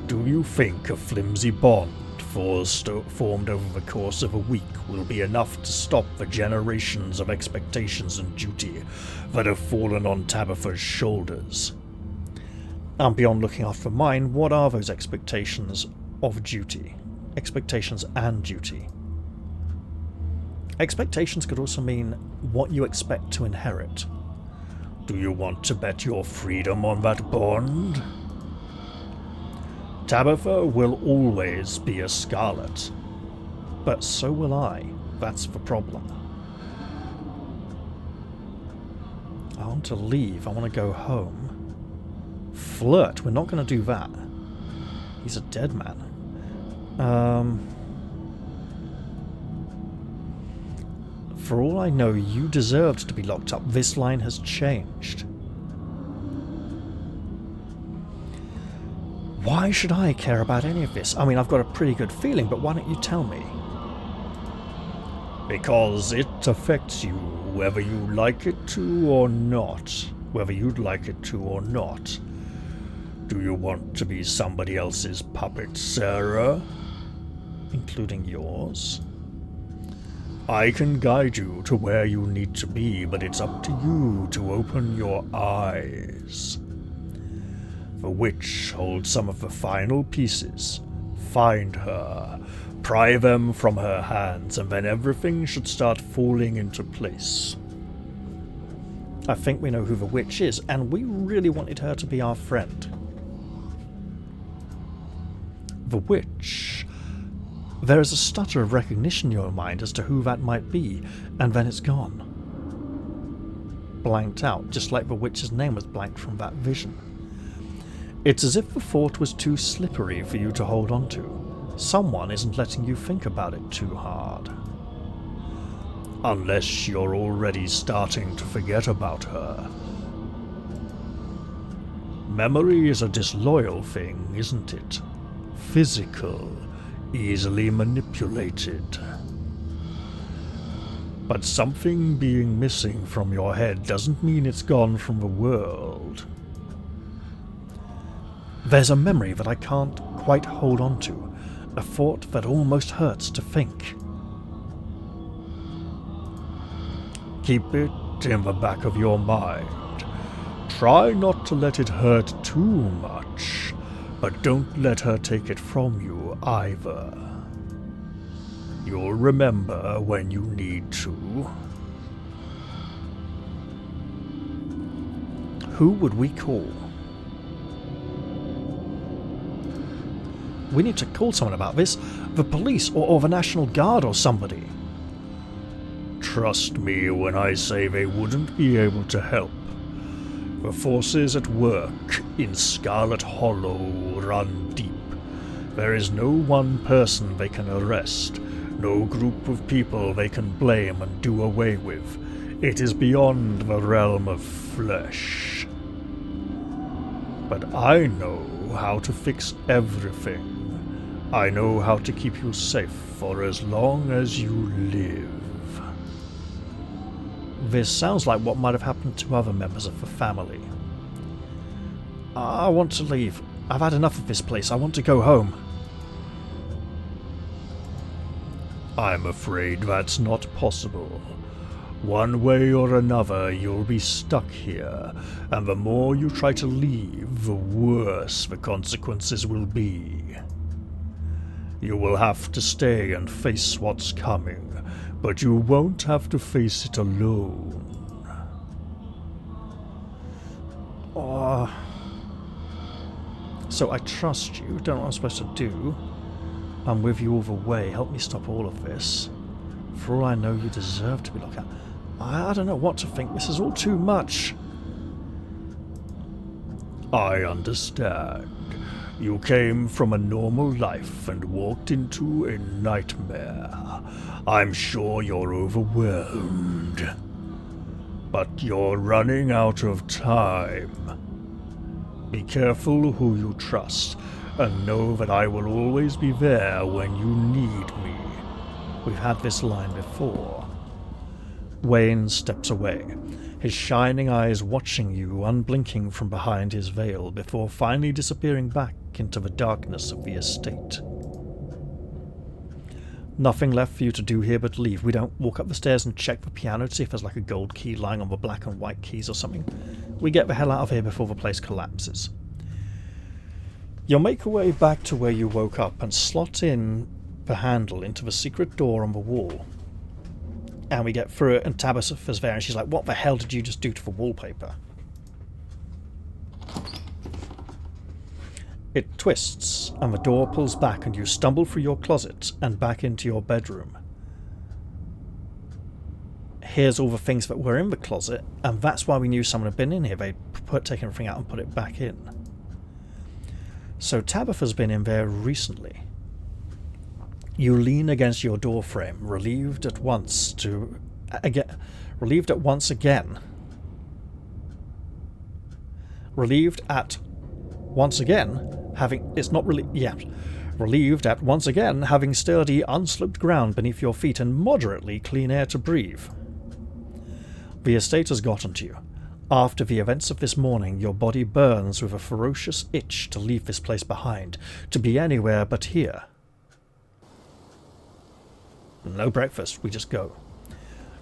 Do you think a flimsy bond formed over the course of a week will be enough to stop the generations of expectations and duty that have fallen on Tabitha's shoulders. And beyond looking after mine, what are those expectations of duty? Expectations and duty. Expectations could also mean what you expect to inherit. Do you want to bet your freedom on that bond? Tabitha will always be a Scarlet. But so will I. That's the problem. I want to leave. I want to go home. Flirt. We're not going to do that. He's a dead man. For all I know, you deserved to be locked up. This line has changed. Why should I care about any of this? I mean, I've got a pretty good feeling, but why don't you tell me? Because it affects you, whether you like it to or not. Whether you'd like it to or not. Do you want to be somebody else's puppet, Sarah? Including yours? I can guide you to where you need to be, but it's up to you to open your eyes. The witch holds some of the final pieces. Find her, pry them from her hands, and then everything should start falling into place. I think we know who the witch is, and we really wanted her to be our friend. The witch. There is a stutter of recognition in your mind as to who that might be, and then it's gone. Blanked out, just like the witch's name was blanked from that vision. It's as if the thought was too slippery for you to hold on to. Someone isn't letting you think about it too hard. Unless you're already starting to forget about her. Memory is a disloyal thing, isn't it? Physical, easily manipulated. But something being missing from your head doesn't mean it's gone from the world. There's a memory that I can't quite hold on to, a thought that almost hurts to think. Keep it in the back of your mind. Try not to let it hurt too much, but don't let her take it from you either. You'll remember when you need to. Who would we call? We need to call someone about this. The police or the National Guard or somebody. Trust me when I say they wouldn't be able to help. The forces at work in Scarlet Hollow run deep. There is no one person they can arrest, no group of people they can blame and do away with. It is beyond the realm of flesh. But I know how to fix everything. I know how to keep you safe for as long as you live. This sounds like what might have happened to other members of the family. I want to leave. I've had enough of this place. I want to go home. I'm afraid that's not possible. One way or another, you'll be stuck here, and the more you try to leave, the worse the consequences will be. You will have to stay and face what's coming, but you won't have to face it alone. So I trust you, don't know what I'm supposed to do. I'm with you all the way, help me stop all of this. For all I know, you deserve to be looked at. I don't know what to think, this is all too much. I understand. You came from a normal life and walked into a nightmare. I'm sure you're overwhelmed. But you're running out of time. Be careful who you trust, and know that I will always be there when you need me. We've had this line before. Wayne steps away, his shining eyes watching you unblinking from behind his veil before finally disappearing back into the darkness of the estate. Nothing left for you to do here but leave. We don't walk up the stairs and check the piano to see if there's like a gold key lying on the black and white keys or something. We get the hell out of here before the place collapses. You'll make your way back to where you woke up and slot in the handle into the secret door on the wall. And we get through it, and Tabitha's there, and she's like, what the hell did you just do to the wallpaper? It twists, and the door pulls back, and you stumble through your closet and back into your bedroom. Here's all the things that were in the closet, and that's why we knew someone had been in here. They taken everything out and put it back in. So Tabitha's been in there recently. You lean against your doorframe, relieved at once again, relieved at once again having sturdy, unsloped ground beneath your feet and moderately clean air to breathe. The estate has gotten to you. After the events of this morning, your body burns with a ferocious itch to leave this place behind, to be anywhere but here. No breakfast, we just go.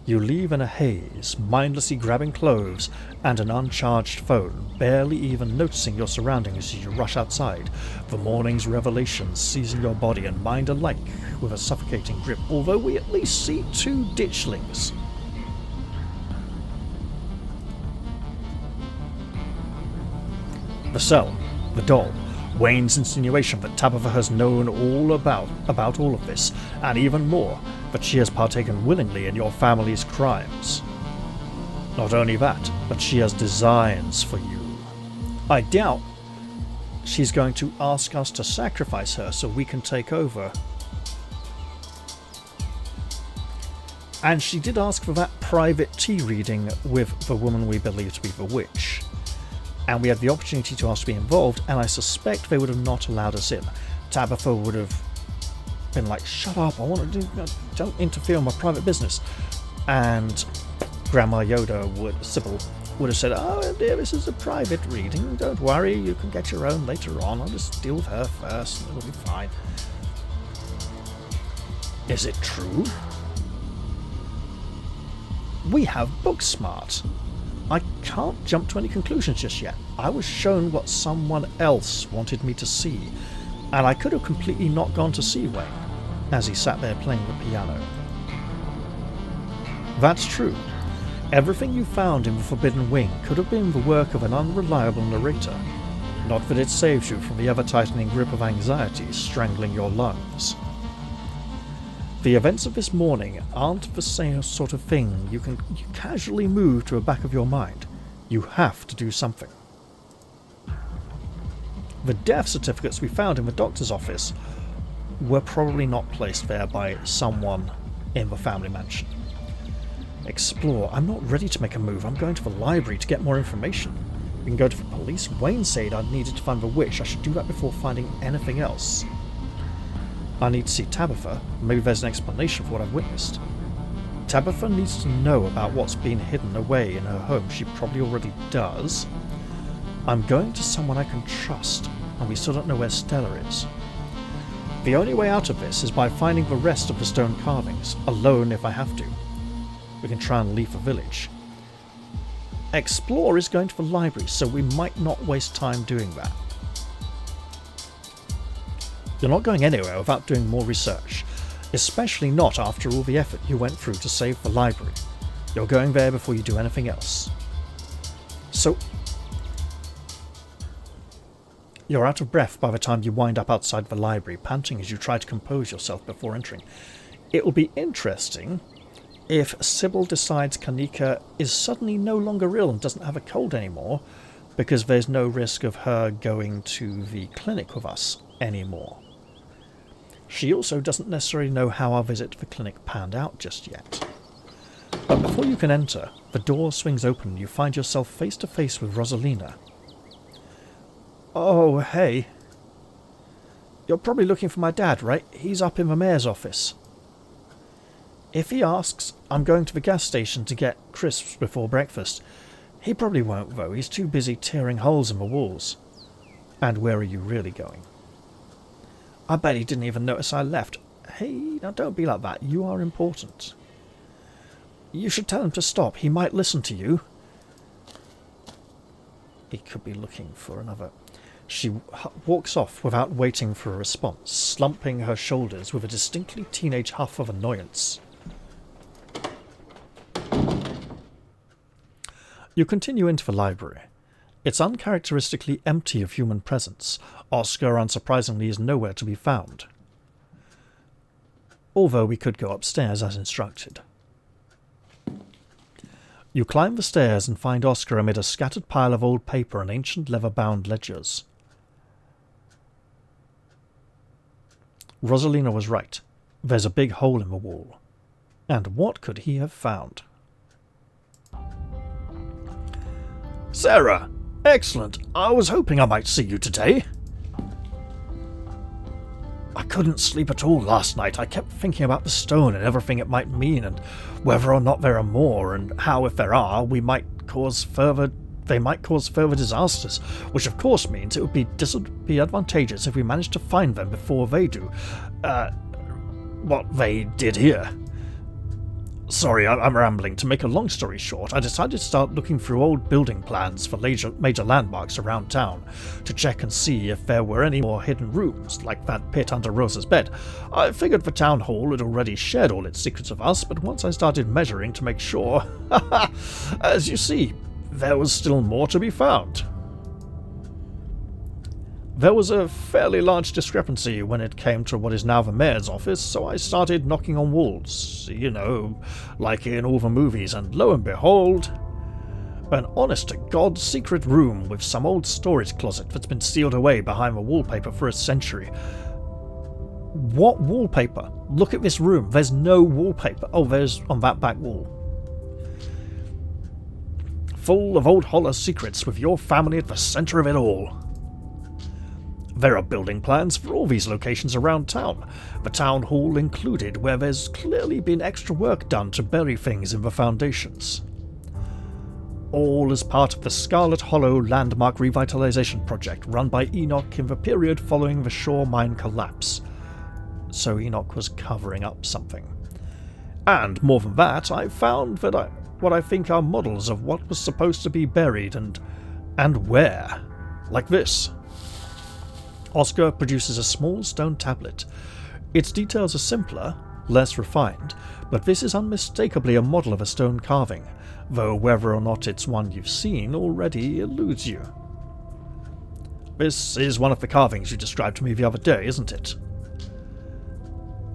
You leave in a haze, mindlessly grabbing clothes and an uncharged phone, barely even noticing your surroundings as you rush outside, the morning's revelations seizing your body and mind alike with a suffocating grip, although we at least see 2 ditchlings. The cell, the doll, Wayne's insinuation that Tabitha has known all about all of this, and even more, that she has partaken willingly in your family's crimes. Not only that, but she has designs for you. I doubt she's going to ask us to sacrifice her so we can take over. And she did ask for that private tea reading with the woman we believe to be the witch. And we had the opportunity to ask to be involved, and I suspect they would have not allowed us in. Tabitha would have been like, shut up, I want to do, don't interfere in my private business. And Grandma Sybil would have said, oh dear, this is a private reading, don't worry, you can get your own later on, I'll just deal with her first, and it'll be fine. Is it true? We have book smart. I can't jump to any conclusions just yet. I was shown what someone else wanted me to see, and I could have completely not gone to see Wayne, as he sat there playing the piano. That's true. Everything you found in the Forbidden Wing could have been the work of an unreliable narrator. Not that it saves you from the ever-tightening grip of anxiety strangling your lungs. The events of this morning aren't the same sort of thing you casually move to the back of your mind. You have to do something. The death certificates we found in the doctor's office were probably not placed there by someone in the family mansion. Explore. I'm not ready to make a move. I'm going to the library to get more information. We can go to the police. Wayne said I needed to find the witch. I should do that before finding anything else. I need to see Tabitha. Maybe there's an explanation for what I've witnessed. Tabitha needs to know about what's been hidden away in her home. She probably already does. I'm going to someone I can trust, and we still don't know where Stella is. The only way out of this is by finding the rest of the stone carvings, alone if I have to. We can try and leave the village. Explore is going to the library, so we might not waste time doing that. You're not going anywhere without doing more research, especially not after all the effort you went through to save the library. You're going there before you do anything else. So, you're out of breath by the time you wind up outside the library, panting as you try to compose yourself before entering. It will be interesting if Sybil decides Kanika is suddenly no longer ill and doesn't have a cold anymore, because there's no risk of her going to the clinic with us anymore. She also doesn't necessarily know how our visit to the clinic panned out just yet. But before you can enter, the door swings open and you find yourself face to face with Rosalina. Oh, hey. You're probably looking for my dad, right? He's up in the mayor's office. If he asks, I'm going to the gas station to get crisps before breakfast. He probably won't, though. He's too busy tearing holes in the walls. And where are you really going? I bet he didn't even notice I left. Hey, now don't be like that. You are important. You should tell him to stop. He might listen to you. He could be looking for another. She walks off without waiting for a response, slumping her shoulders with a distinctly teenage huff of annoyance. You continue into the library. It's uncharacteristically empty of human presence. Oscar, unsurprisingly, is nowhere to be found. Although we could go upstairs as instructed. You climb the stairs and find Oscar amid a scattered pile of old paper and ancient leather-bound ledgers. Rosalina was right. There's a big hole in the wall. And what could he have found? Sarah! Excellent! I was hoping I might see you today. I couldn't sleep at all last night. I kept thinking about the stone and everything it might mean, and whether or not there are more, and how, if there are, they might cause further disasters, which of course means it would be advantageous if we managed to find them before they do. What they did here. Sorry, I'm rambling. To make a long story short, I decided to start looking through old building plans for major landmarks around town to check and see if there were any more hidden rooms, like that pit under Rosa's bed. I figured the town hall had already shared all its secrets of us, but once I started measuring to make sure, as you see, there was still more to be found. There was a fairly large discrepancy when it came to what is now the mayor's office, so I started knocking on walls, you know, like in all the movies, and lo and behold, an honest-to-God secret room with some old storage closet that's been sealed away behind the wallpaper for a century. What wallpaper? Look at this room. There's no wallpaper. Oh, there's on that back wall. Full of old hollow secrets with your family at the center of it all. There are building plans for all these locations around town, the town hall included, where there's clearly been extra work done to bury things in the foundations. All as part of the Scarlet Hollow Landmark Revitalization Project run by Enoch in the period following the Shore Mine collapse. So Enoch was covering up something. And more than that, I found that what I think are models of what was supposed to be buried and where. Like this. Oscar produces a small stone tablet. Its details are simpler, less refined, but this is unmistakably a model of a stone carving, though whether or not it's one you've seen already eludes you. This is one of the carvings you described to me the other day, isn't it?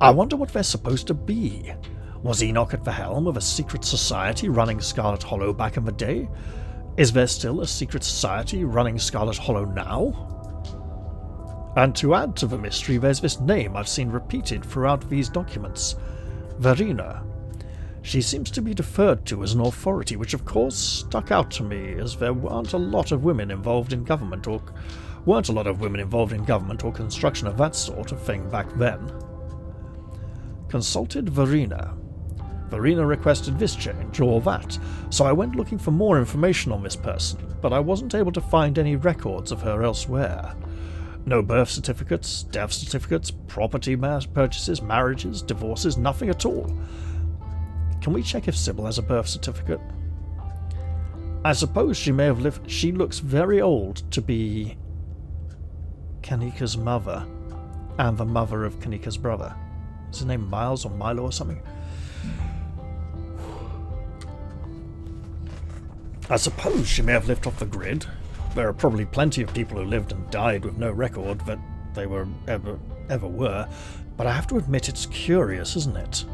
I wonder what they're supposed to be. Was Enoch at the helm of a secret society running Scarlet Hollow back in the day? Is there still a secret society running Scarlet Hollow now? And to add to the mystery, there's this name I've seen repeated throughout these documents. Verena. She seems to be deferred to as an authority, which of course stuck out to me, as there weren't a lot of women involved in government or construction of that sort of thing back then. Consulted Verena. Verena requested this change or that, so I went looking for more information on this person, but I wasn't able to find any records of her elsewhere. No birth certificates, death certificates, property purchases, marriages, divorces, nothing at all. Can we check if Sybil has a birth certificate? I suppose she may have lived. She looks very old to be Kanika's mother, and the mother of Kanika's brother. Is his name Miles or Milo or something? I suppose she may have lived off the grid. There are probably plenty of people who lived and died with no record that they were ever were, but I have to admit it's curious, isn't it?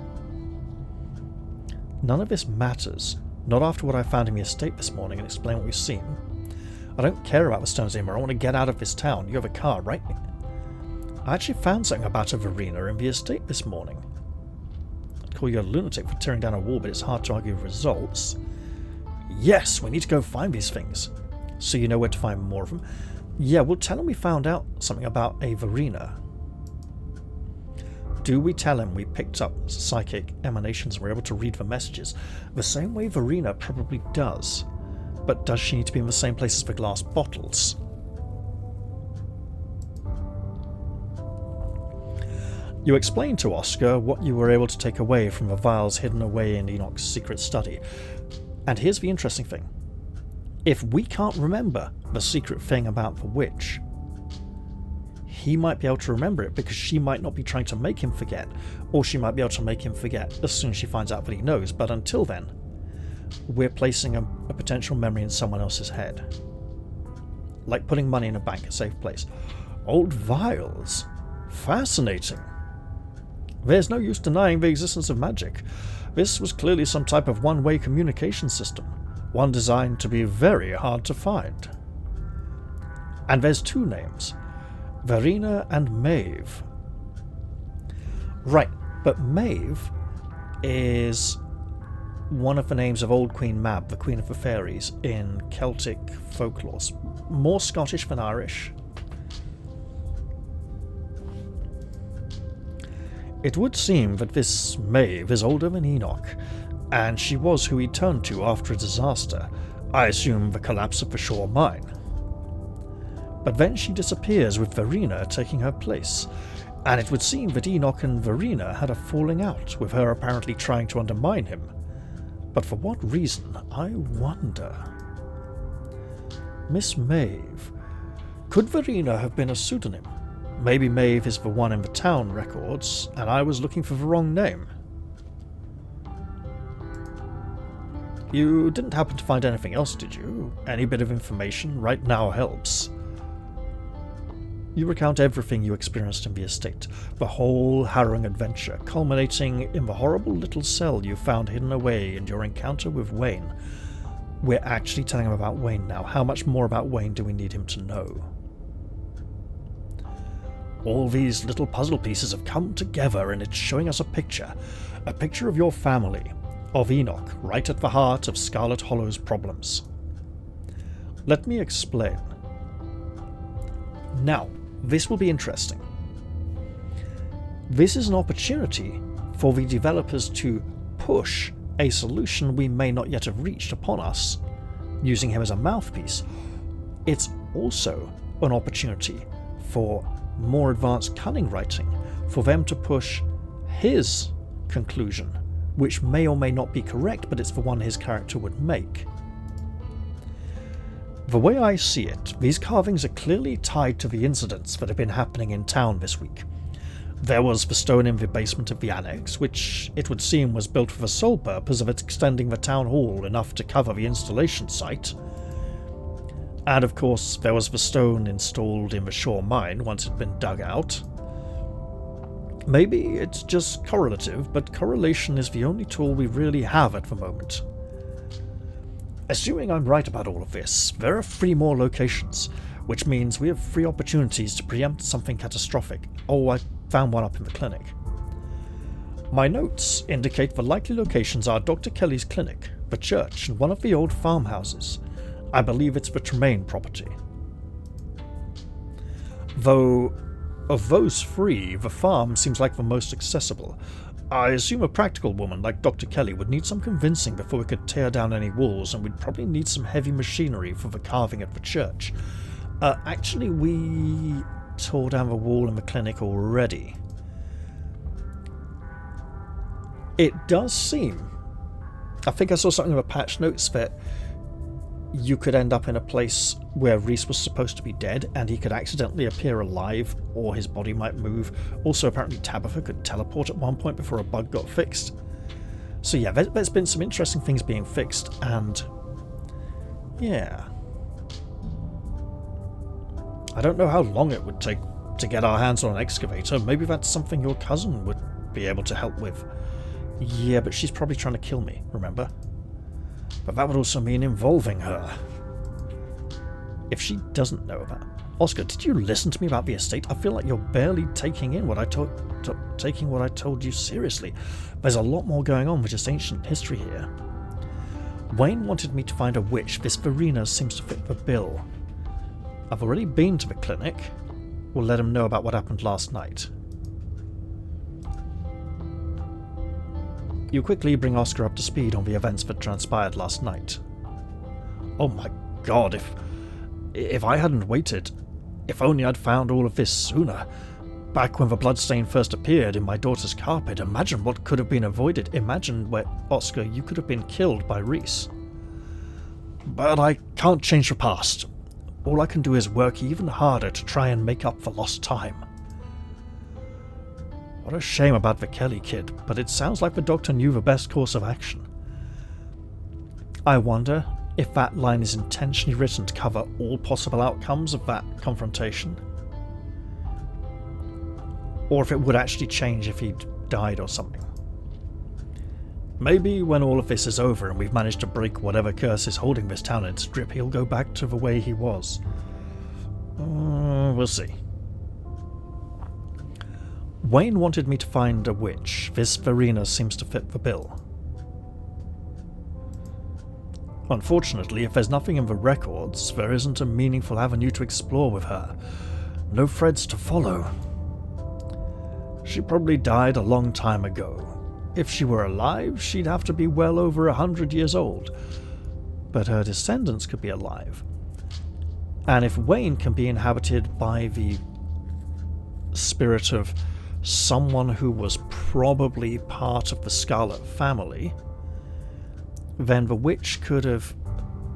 None of this matters, not after what I found in the estate this morning and explain what we've seen. I don't care about the stones anymore, I want to get out of this town. You have a car, right? I actually found something about a Verena in the estate this morning. I'd call you a lunatic for tearing down a wall, but it's hard to argue with results. Yes, we need to go find these things. So you know where to find more of them? Yeah, we'll tell him we found out something about a Verena. Do we tell him we picked up psychic emanations and we're able to read the messages? The same way Verena probably does. But does she need to be in the same place as the glass bottles? You explain to Oscar what you were able to take away from the vials hidden away in Enoch's secret study. And here's the interesting thing. If we can't remember the secret thing about the witch, he might be able to remember it because she might not be trying to make him forget, or she might be able to make him forget as soon as she finds out that he knows. But until then, we're placing a potential memory in someone else's head. Like putting money in a bank, a safe place. Old vials. Fascinating. There's no use denying the existence of magic. This was clearly some type of one-way communication system, one designed to be very hard to find. And there's two names, Verena and Maeve. Right, but Maeve is one of the names of Old Queen Mab, the Queen of the Fairies, in Celtic folklore. More Scottish than Irish. It would seem that this Maeve is older than Enoch, and she was who he turned to after a disaster, I assume the collapse of the Shore Mine. But then she disappears with Verena taking her place, and it would seem that Enoch and Verena had a falling out, with her apparently trying to undermine him. But for what reason, I wonder. Miss Maeve. Could Verena have been a pseudonym? Maybe Maeve is the one in the town records, and I was looking for the wrong name. You didn't happen to find anything else, did you? Any bit of information right now helps. You recount everything you experienced in the estate, the whole harrowing adventure, culminating in the horrible little cell you found hidden away in your encounter with Wayne. We're actually telling him about Wayne now. How much more about Wayne do we need him to know? All these little puzzle pieces have come together, and it's showing us a picture of your family, of Enoch, right at the heart of Scarlet Hollow's problems. Let me explain. Now, this will be interesting. This is an opportunity for the developers to push a solution we may not yet have reached upon us, using him as a mouthpiece. It's also an opportunity for more advanced cunning writing, for them to push his conclusion, which may or may not be correct, but it's the one his character would make. The way I see it, these carvings are clearly tied to the incidents that have been happening in town this week. There was the stone in the basement of the annex, which it would seem was built for the sole purpose of extending the town hall enough to cover the installation site. And of course, there was the stone installed in the Shore Mine once it had been dug out. Maybe it's just correlative, but correlation is the only tool we really have at the moment. Assuming I'm right about all of this, there are 3 more locations, which means we have 3 opportunities to preempt something catastrophic. Oh, I found one up in the clinic. My notes indicate the likely locations are Dr. Kelly's clinic, the church, and one of the old farmhouses. I believe it's the Tremaine property. Though, of those 3, the farm seems like the most accessible. I assume a practical woman like Dr. Kelly would need some convincing before we could tear down any walls, and we'd probably need some heavy machinery for the carving at the church. Actually, we tore down the wall in the clinic already. It does seem, I think I saw something in the patch notes that you could end up in a place where Reese was supposed to be dead and he could accidentally appear alive, or his body might move. Also, apparently Tabitha could teleport at one point before a bug got fixed. So yeah, there's been some interesting things being fixed, and yeah. I don't know how long it would take to get our hands on an excavator. Maybe that's something your cousin would be able to help with. Yeah, but she's probably trying to kill me, remember? But that would also mean involving her. If she doesn't know about... Oscar, did you listen to me about the estate? I feel like you're barely taking in what I told you seriously. There's a lot more going on with just ancient history here. Wayne wanted me to find a witch. This Verena seems to fit the bill. I've already been to the clinic. We'll let him know about what happened last night. You quickly bring Oscar up to speed on the events that transpired last night. Oh my god, if I hadn't waited, if only I'd found all of this sooner. Back when the bloodstain first appeared in my daughter's carpet, imagine what could have been avoided. Imagine where, Oscar, you could have been killed by Reese. But I can't change the past. All I can do is work even harder to try and make up for lost time. What a shame about the Kelly kid, but it sounds like the doctor knew the best course of action. I wonder if that line is intentionally written to cover all possible outcomes of that confrontation. Or if it would actually change if he'd died or something. Maybe when all of this is over and we've managed to break whatever curse is holding this town in its grip, he'll go back to the way he was. We'll see. Wayne wanted me to find a witch. This Verena seems to fit the bill. Unfortunately, if there's nothing in the records, there isn't a meaningful avenue to explore with her. No threads to follow. She probably died a long time ago. If she were alive, she'd have to be well over 100 years old. But her descendants could be alive. And if Wayne can be inhabited by the spirit of someone who was probably part of the Scarlet family, then the witch could have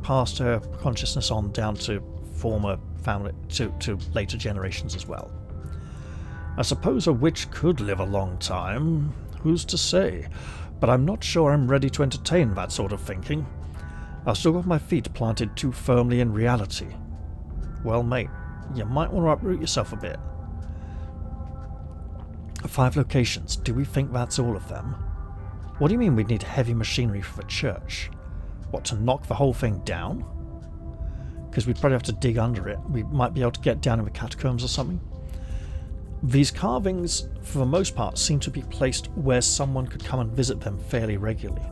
passed her consciousness on down to former family, to later generations as well. I suppose a witch could live a long time, who's to say, but I'm not sure I'm ready to entertain that sort of thinking. I've still got my feet planted too firmly in reality. Well, mate, you might want to uproot yourself a bit. 5 locations, do we think that's all of them? What do you mean we'd need heavy machinery for the church? What, to knock the whole thing down? Because we'd probably have to dig under it. We might be able to get down in the catacombs or something. These carvings, for the most part, seem to be placed where someone could come and visit them fairly regularly.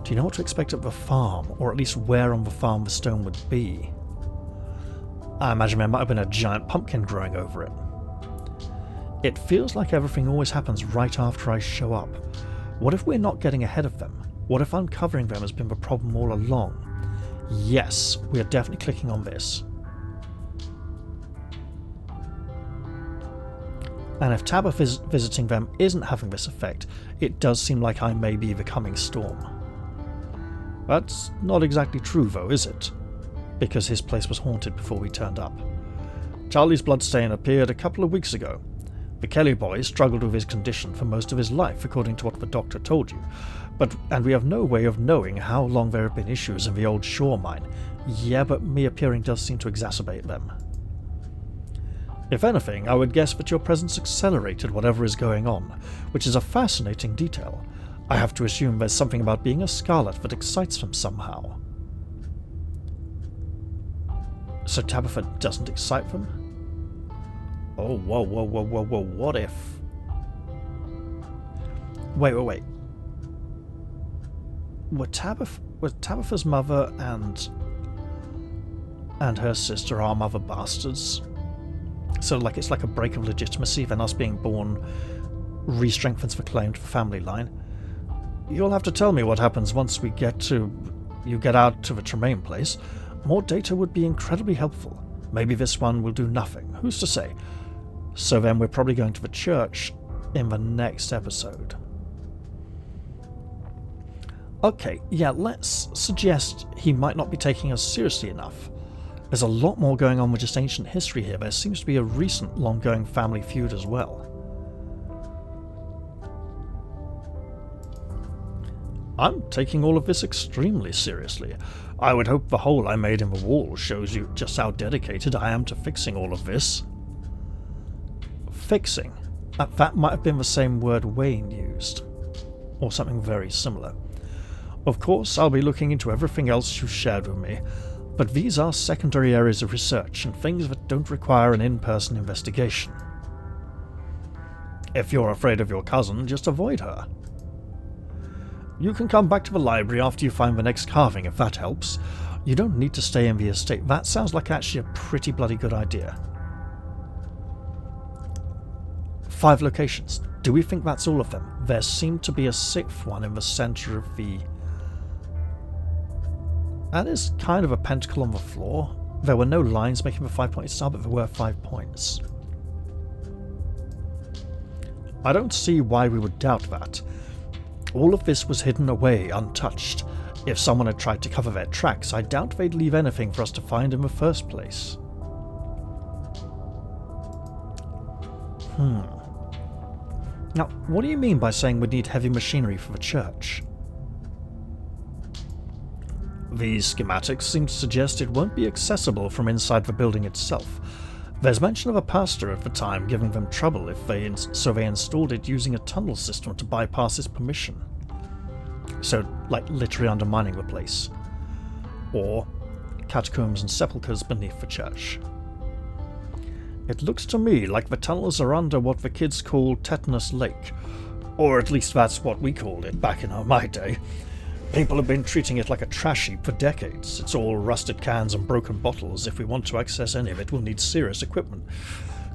Do you know what to expect at the farm, or at least where on the farm the stone would be? I imagine there might have been a giant pumpkin growing over it. It feels like everything always happens right after I show up. What if we're not getting ahead of them? What if uncovering them has been the problem all along? Yes, we are definitely clicking on this. And if Tabitha visiting them isn't having this effect, it does seem like I may be the coming storm. That's not exactly true though, is it? Because his place was haunted before we turned up. Charlie's bloodstain appeared a couple of weeks ago. The Kelly boy struggled with his condition for most of his life, according to what the doctor told you, and we have no way of knowing how long there have been issues in the old shore mine. Yeah, but me appearing does seem to exacerbate them. If anything, I would guess that your presence accelerated whatever is going on, which is a fascinating detail. I have to assume there's something about being a Scarlet that excites them somehow. So Tabitha doesn't excite them? Oh, whoa, what if... Wait. Were Tabitha's mother and her sister our mother bastards? So like it's like a break of legitimacy, then us being born re-strengthens the claim to the family line. You'll have to tell me what happens once you get out to the Tremaine place. More data would be incredibly helpful. Maybe this one will do nothing, who's to say? So then we're probably going to the church in the next episode. Okay, yeah, let's suggest he might not be taking us seriously enough. There's a lot more going on with just ancient history here. There seems to be a recent long-going family feud as well. I'm taking all of this extremely seriously. I would hope the hole I made in the wall shows you just how dedicated I am to fixing all of this. Fixing. That might have been the same word Wayne used. Or something very similar. Of course, I'll be looking into everything else you've shared with me, but these are secondary areas of research and things that don't require an in-person investigation. If you're afraid of your cousin, just avoid her. You can come back to the library after you find the next carving if that helps. You don't need to stay in the estate. That sounds like actually a pretty bloody good idea. 5 locations. Do we think that's all of them? There seemed to be a 6th one in the centre of the... That is kind of a pentacle on the floor. There were no lines making the 5-pointed star, but there were 5 points. I don't see why we would doubt that. All of this was hidden away, untouched. If someone had tried to cover their tracks, I doubt they'd leave anything for us to find in the first place. Now, what do you mean by saying we'd need heavy machinery for the church? These schematics seem to suggest it won't be accessible from inside the building itself. There's mention of a pastor at the time giving them trouble so they installed it using a tunnel system to bypass his permission. So, like literally undermining the place. Or catacombs and sepulchres beneath the church. It looks to me like the tunnels are under what the kids call Tetanus Lake. Or at least that's what we called it back in my day. People have been treating it like a trash heap for decades. It's all rusted cans and broken bottles. If we want to access any of it, we'll need serious equipment.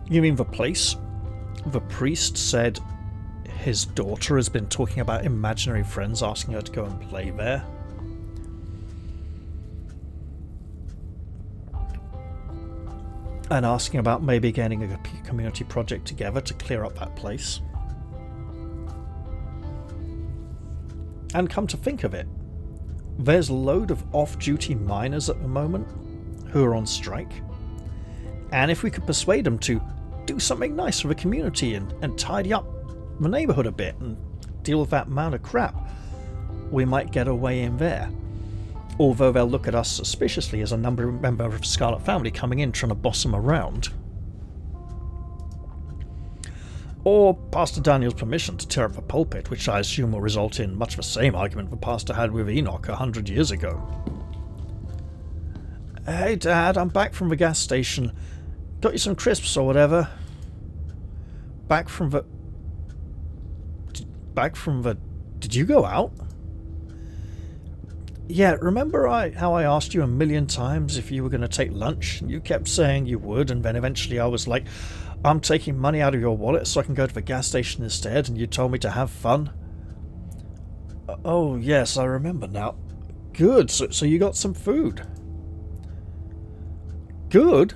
You mean the place? The priest said his daughter has been talking about imaginary friends asking her to go and play there. And asking about maybe getting a community project together to clear up that place. And come to think of it, there's a load of off-duty miners at the moment who are on strike. And if we could persuade them to do something nice for the community and tidy up the neighbourhood a bit and deal with that amount of crap, we might get a way in there. Although they'll look at us suspiciously as a member of the Scarlet family coming in trying to boss them around. Or Pastor Daniel's permission to tear up the pulpit, which I assume will result in much the same argument the pastor had with Enoch 100 years ago. Hey Dad, I'm back from the gas station. Got you some crisps or whatever? Back from the... Did you go out? Yeah, remember how I asked you a million times if you were going to take lunch? And you kept saying you would, and then eventually I was like, I'm taking money out of your wallet so I can go to the gas station instead, and you told me to have fun. Oh, yes, I remember now. Good, so you got some food. Good?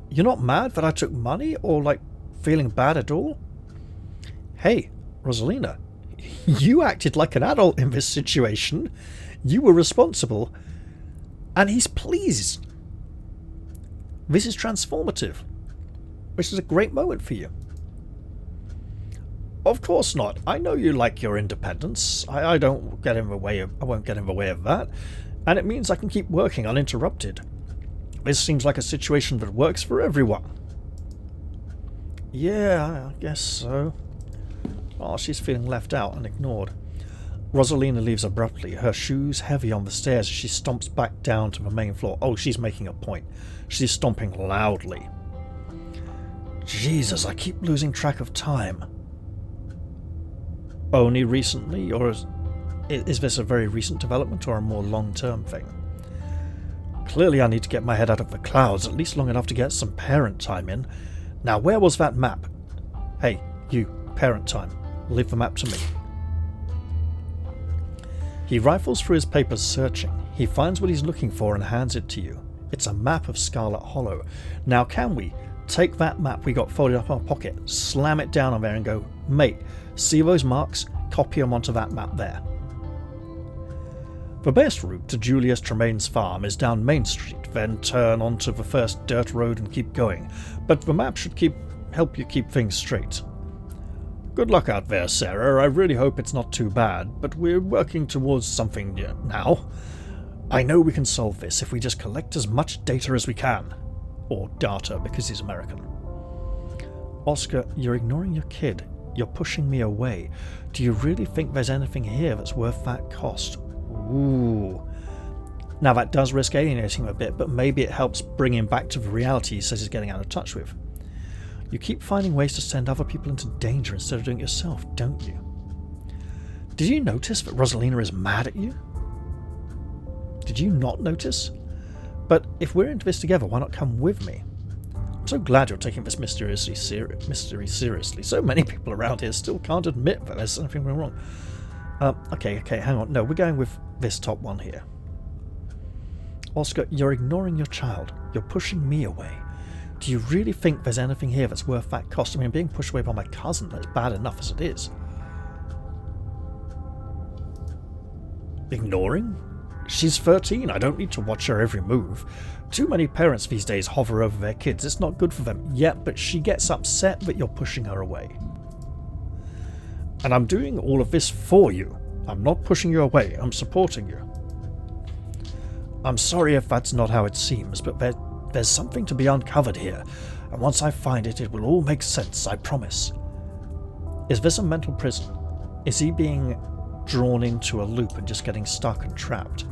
You're not mad that I took money, or, like, feeling bad at all? Hey, Rosalina, you acted like an adult in this situation. You were responsible, and he's pleased. This is transformative. Which is a great moment for you. Of course not. I know you like your independence. I won't get in the way of that. And it means I can keep working uninterrupted. This seems like a situation that works for everyone. Yeah, I guess so. Oh, she's feeling left out and ignored. Rosalina leaves abruptly, her shoes heavy on the stairs as she stomps back down to the main floor. Oh, she's making a point. She's stomping loudly. Jesus, I keep losing track of time. Only recently, or is this a very recent development or a more long-term thing? Clearly I need to get my head out of the clouds, at least long enough to get some parent time in. Now, where was that map? Hey, you, parent time. Leave the map to me. He rifles through his papers searching. He finds what he's looking for and hands it to you. It's a map of Scarlet Hollow. Now can we take that map we got folded up in our pocket, slam it down on there and go, mate, see those marks? Copy them onto that map there. The best route to Julius Tremaine's farm is down Main Street, then turn onto the first dirt road and keep going. But the map should help you keep things straight. Good luck out there, Sarah. I really hope it's not too bad, but we're working towards something now. I know we can solve this if we just collect as much data as we can. Or data, because he's American. Oscar, you're ignoring your kid. You're pushing me away. Do you really think there's anything here that's worth that cost? Ooh. Now that does risk alienating him a bit, but maybe it helps bring him back to the reality he says he's getting out of touch with. You keep finding ways to send other people into danger instead of doing it yourself, don't you? Did you notice that Rosalina is mad at you? Did you not notice? But if we're into this together, why not come with me? I'm so glad you're taking this mystery seriously. So many people around here still can't admit that there's something wrong. Okay, hang on. No, we're going with this top one here. Oscar, you're ignoring your child. You're pushing me away. Do you really think there's anything here that's worth that cost? I mean, being pushed away by my cousin, that's bad enough as it is. Ignoring? She's 13. I don't need to watch her every move. Too many parents these days hover over their kids. It's not good for them. Yeah, but she gets upset that you're pushing her away. And I'm doing all of this for you. I'm not pushing you away. I'm supporting you. I'm sorry if that's not how it seems, but there's something to be uncovered here. And once I find it, it will all make sense, I promise. Is this a mental prison? Is he being drawn into a loop and just getting stuck and trapped?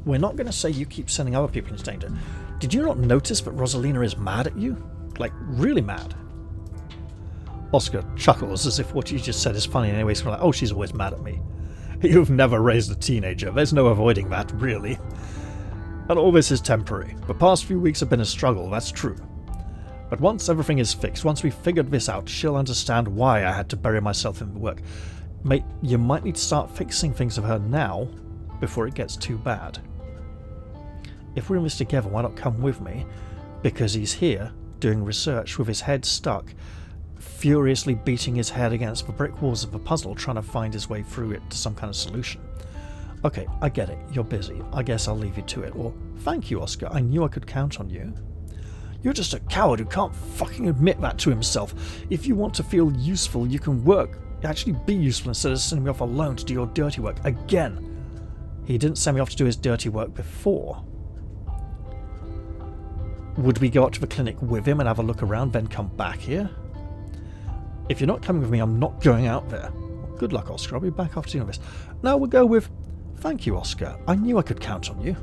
We're not going to say you keep sending other people into danger. Did you not notice that Rosalina is mad at you? Like, really mad? Oscar chuckles as if what you just said is funny anyway, so like, oh, she's always mad at me. You've never raised a teenager. There's no avoiding that, really. And all this is temporary. The past few weeks have been a struggle, that's true. But once everything is fixed, once we've figured this out, she'll understand why I had to bury myself in the work. Mate, you might need to start fixing things of her now, before it gets too bad. If we're in this together, why not come with me? Because he's here, doing research with his head stuck, furiously beating his head against the brick walls of the puzzle, trying to find his way through it to some kind of solution. Okay, I get it. You're busy. I guess I'll leave you to it. Or, thank you, Oscar. I knew I could count on you. You're just a coward who can't fucking admit that to himself. If you want to feel useful, you can work. Actually be useful instead of sending me off alone to do your dirty work. Again. He didn't send me off to do his dirty work before. Would we go up to the clinic with him and have a look around, then come back here? If you're not coming with me, I'm not going out there. Good luck, Oscar. I'll be back after doing this. Now we'll go with, thank you, Oscar. I knew I could count on you.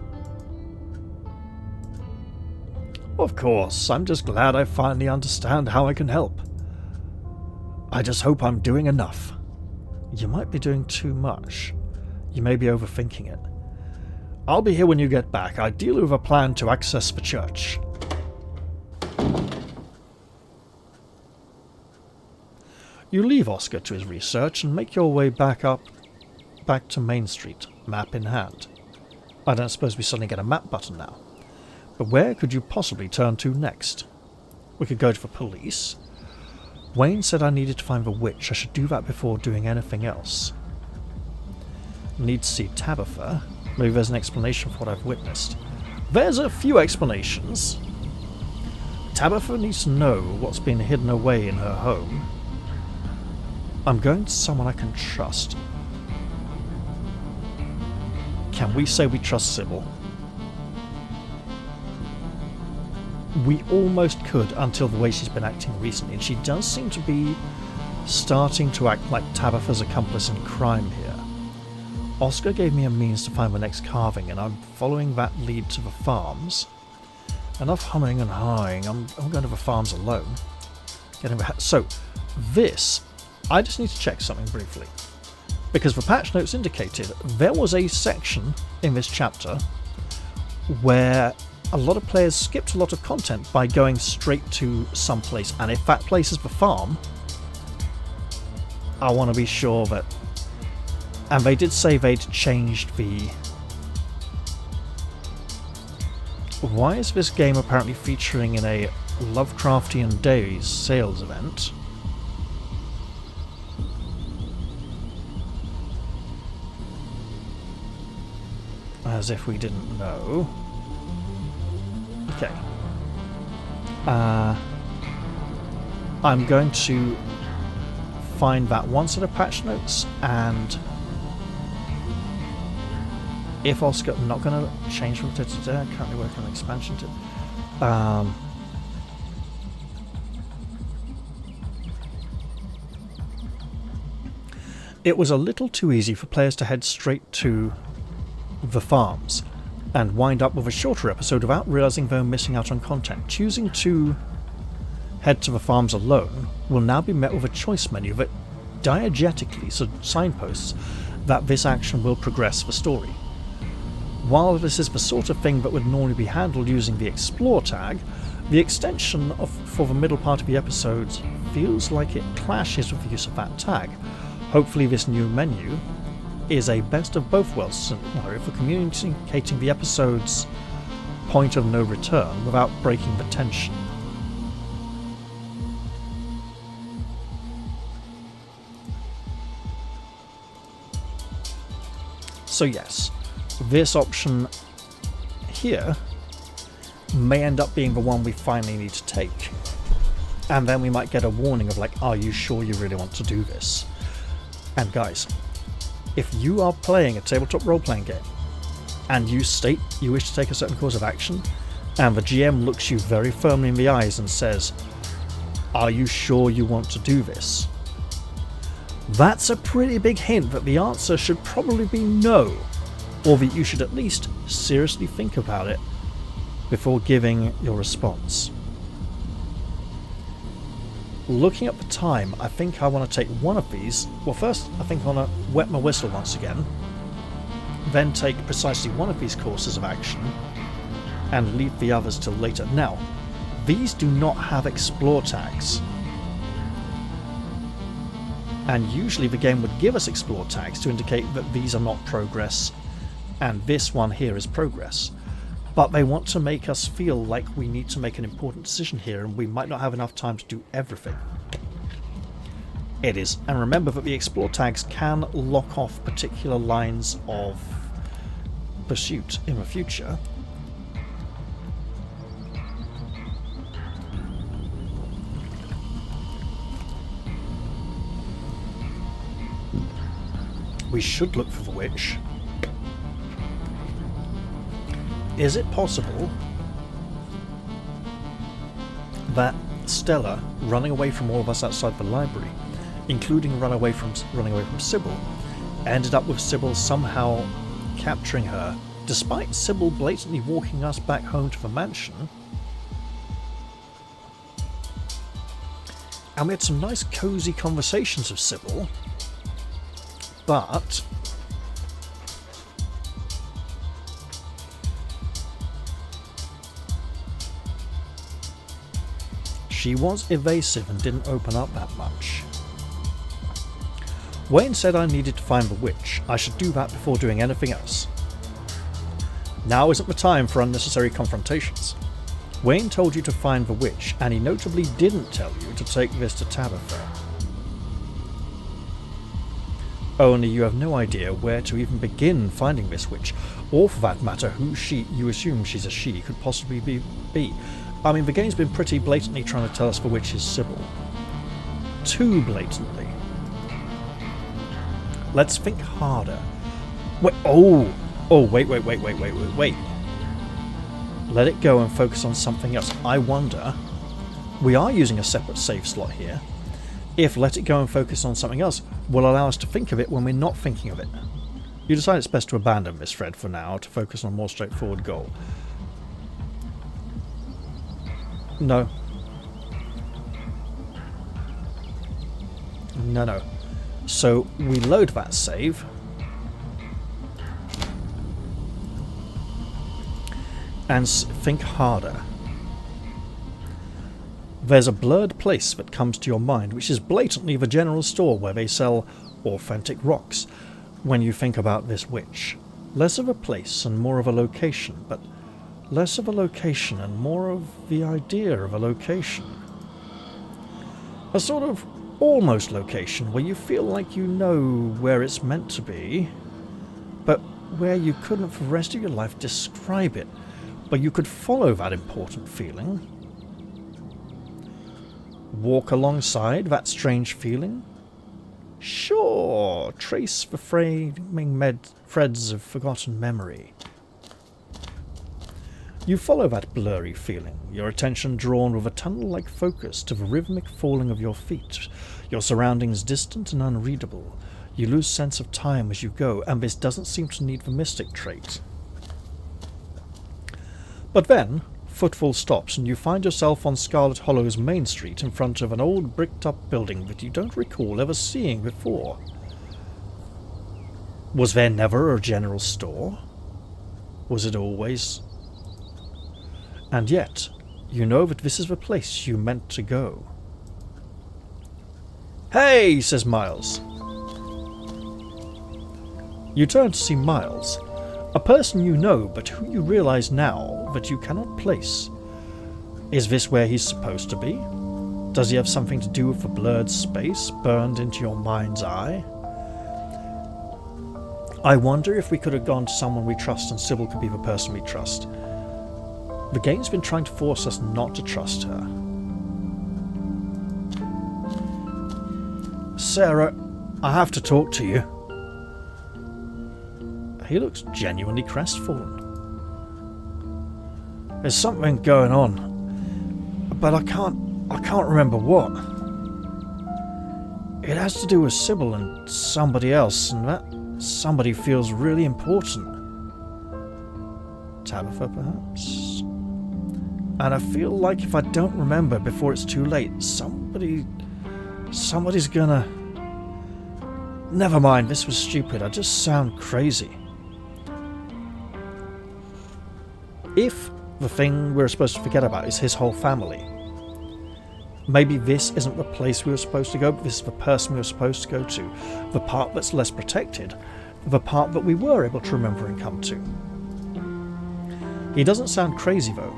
Of course. I'm just glad I finally understand how I can help. I just hope I'm doing enough. You might be doing too much. You may be overthinking it. I'll be here when you get back. I deal with a plan to access the church. You leave Oscar to his research and make your way back to Main Street, map in hand. I don't suppose we suddenly get a map button now. But where could you possibly turn to next? We could go to the police. Wayne said I needed to find the witch. I should do that before doing anything else. Need to see Tabitha. Maybe there's an explanation for what I've witnessed. There's a few explanations. Tabitha needs to know what's been hidden away in her home. I'm going to someone I can trust. Can we say we trust Sybil? We almost could until the way she's been acting recently, and she does seem to be starting to act like Tabitha's accomplice in crime here. Oscar gave me a means to find the next carving, and I'm following that lead to the farms. Enough humming and hawing. I'm going to the farms alone. So, this... I just need to check something briefly. Because the patch notes indicated there was a section in this chapter where a lot of players skipped a lot of content by going straight to some place. And if that place is the farm, I want to be sure that... And they did say they'd changed the... Why is this game apparently featuring in a Lovecraftian Days sales event? As if we didn't know. Okay. I'm going to find that one set of patch notes, and if Oscar... I'm not going to change from today. Currently working on expansion to... It was a little too easy for players to head straight to the farms and wind up with a shorter episode without realizing they were missing out on content. Choosing to head to the farms alone will now be met with a choice menu that diegetically signposts that this action will progress the story. While this is the sort of thing that would normally be handled using the explore tag, the extension for the middle part of the episode feels like it clashes with the use of that tag. Hopefully this new menu is a best of both worlds scenario for communicating the episode's point of no return without breaking the tension. So yes, this option here may end up being the one we finally need to take. And then we might get a warning of like, are you sure you really want to do this? And guys, if you are playing a tabletop role-playing game and you state you wish to take a certain course of action, and the GM looks you very firmly in the eyes and says, are you sure you want to do this? That's a pretty big hint that the answer should probably be no, or that you should at least seriously think about it before giving your response. Looking at the time, I think I want to take one of these. Well, first I think I want to wet my whistle once again, then take precisely one of these courses of action and leave the others till later. Now, these do not have explore tags, and usually the game would give us explore tags to indicate that these are not progress and this one here is progress. But they want to make us feel like we need to make an important decision here and we might not have enough time to do everything. It is. And remember that the explore tags can lock off particular lines of pursuit in the future. We should look for the witch. Is it possible that Stella, running away from all of us outside the library, including running away from Sybil, ended up with Sybil somehow capturing her, despite Sybil blatantly walking us back home to the mansion? And we had some nice cozy conversations with Sybil, but she was evasive and didn't open up that much. Wayne said I needed to find the witch. I should do that before doing anything else. Now isn't the time for unnecessary confrontations. Wayne told you to find the witch, and he notably didn't tell you to take this to Tabitha. Only you have no idea where to even begin finding this witch, or for that matter who you assume she's a she could possibly be. I mean, the game's been pretty blatantly trying to tell us the witch is Sybil. Too blatantly. Let's think harder. Wait, wait. Let it go and focus on something else. I wonder, we are using a separate save slot here, if let it go and focus on something else will allow us to think of it when we're not thinking of it. You decide it's best to abandon this thread for now to focus on a more straightforward goal. No. No. So we load that save. And think harder. There's a blurred place that comes to your mind, which is blatantly the general store where they sell authentic rocks. When you think about this witch, less of a place and more of a location, but less of a location and more of the idea of a location. A sort of almost location where you feel like you know where it's meant to be, but where you couldn't for the rest of your life describe it, but you could follow that important feeling. Walk alongside that strange feeling. Sure, trace the framing threads of forgotten memory. You follow that blurry feeling, your attention drawn with a tunnel-like focus to the rhythmic falling of your feet, your surroundings distant and unreadable. You lose sense of time as you go, and this doesn't seem to need the mystic trait. But then, footfall stops and you find yourself on Scarlet Hollow's main street in front of an old bricked-up building that you don't recall ever seeing before. Was there never a general store? Was it always? And yet, you know that this is the place you meant to go. "Hey!" says Miles. You turn to see Miles, A person you know, but who you realise now that you cannot place. Is this where he's supposed to be? Does he have something to do with the blurred space burned into your mind's eye? I wonder if we could have gone to someone we trust and Sybil could be the person we trust. The game's been trying to force us not to trust her. Sarah, I have to talk to you. He looks genuinely crestfallen. There's something going on, but I can't remember what. It has to do with Sybil and somebody else, and that somebody feels really important. Tabitha, perhaps? And I feel like if I don't remember before it's too late, somebody's gonna... Never mind, this was stupid. I just sound crazy. If the thing we're supposed to forget about is his whole family, maybe this isn't the place we were supposed to go, but this is the person we were supposed to go to. The part that's less protected. The part that we were able to remember and come to. He doesn't sound crazy though.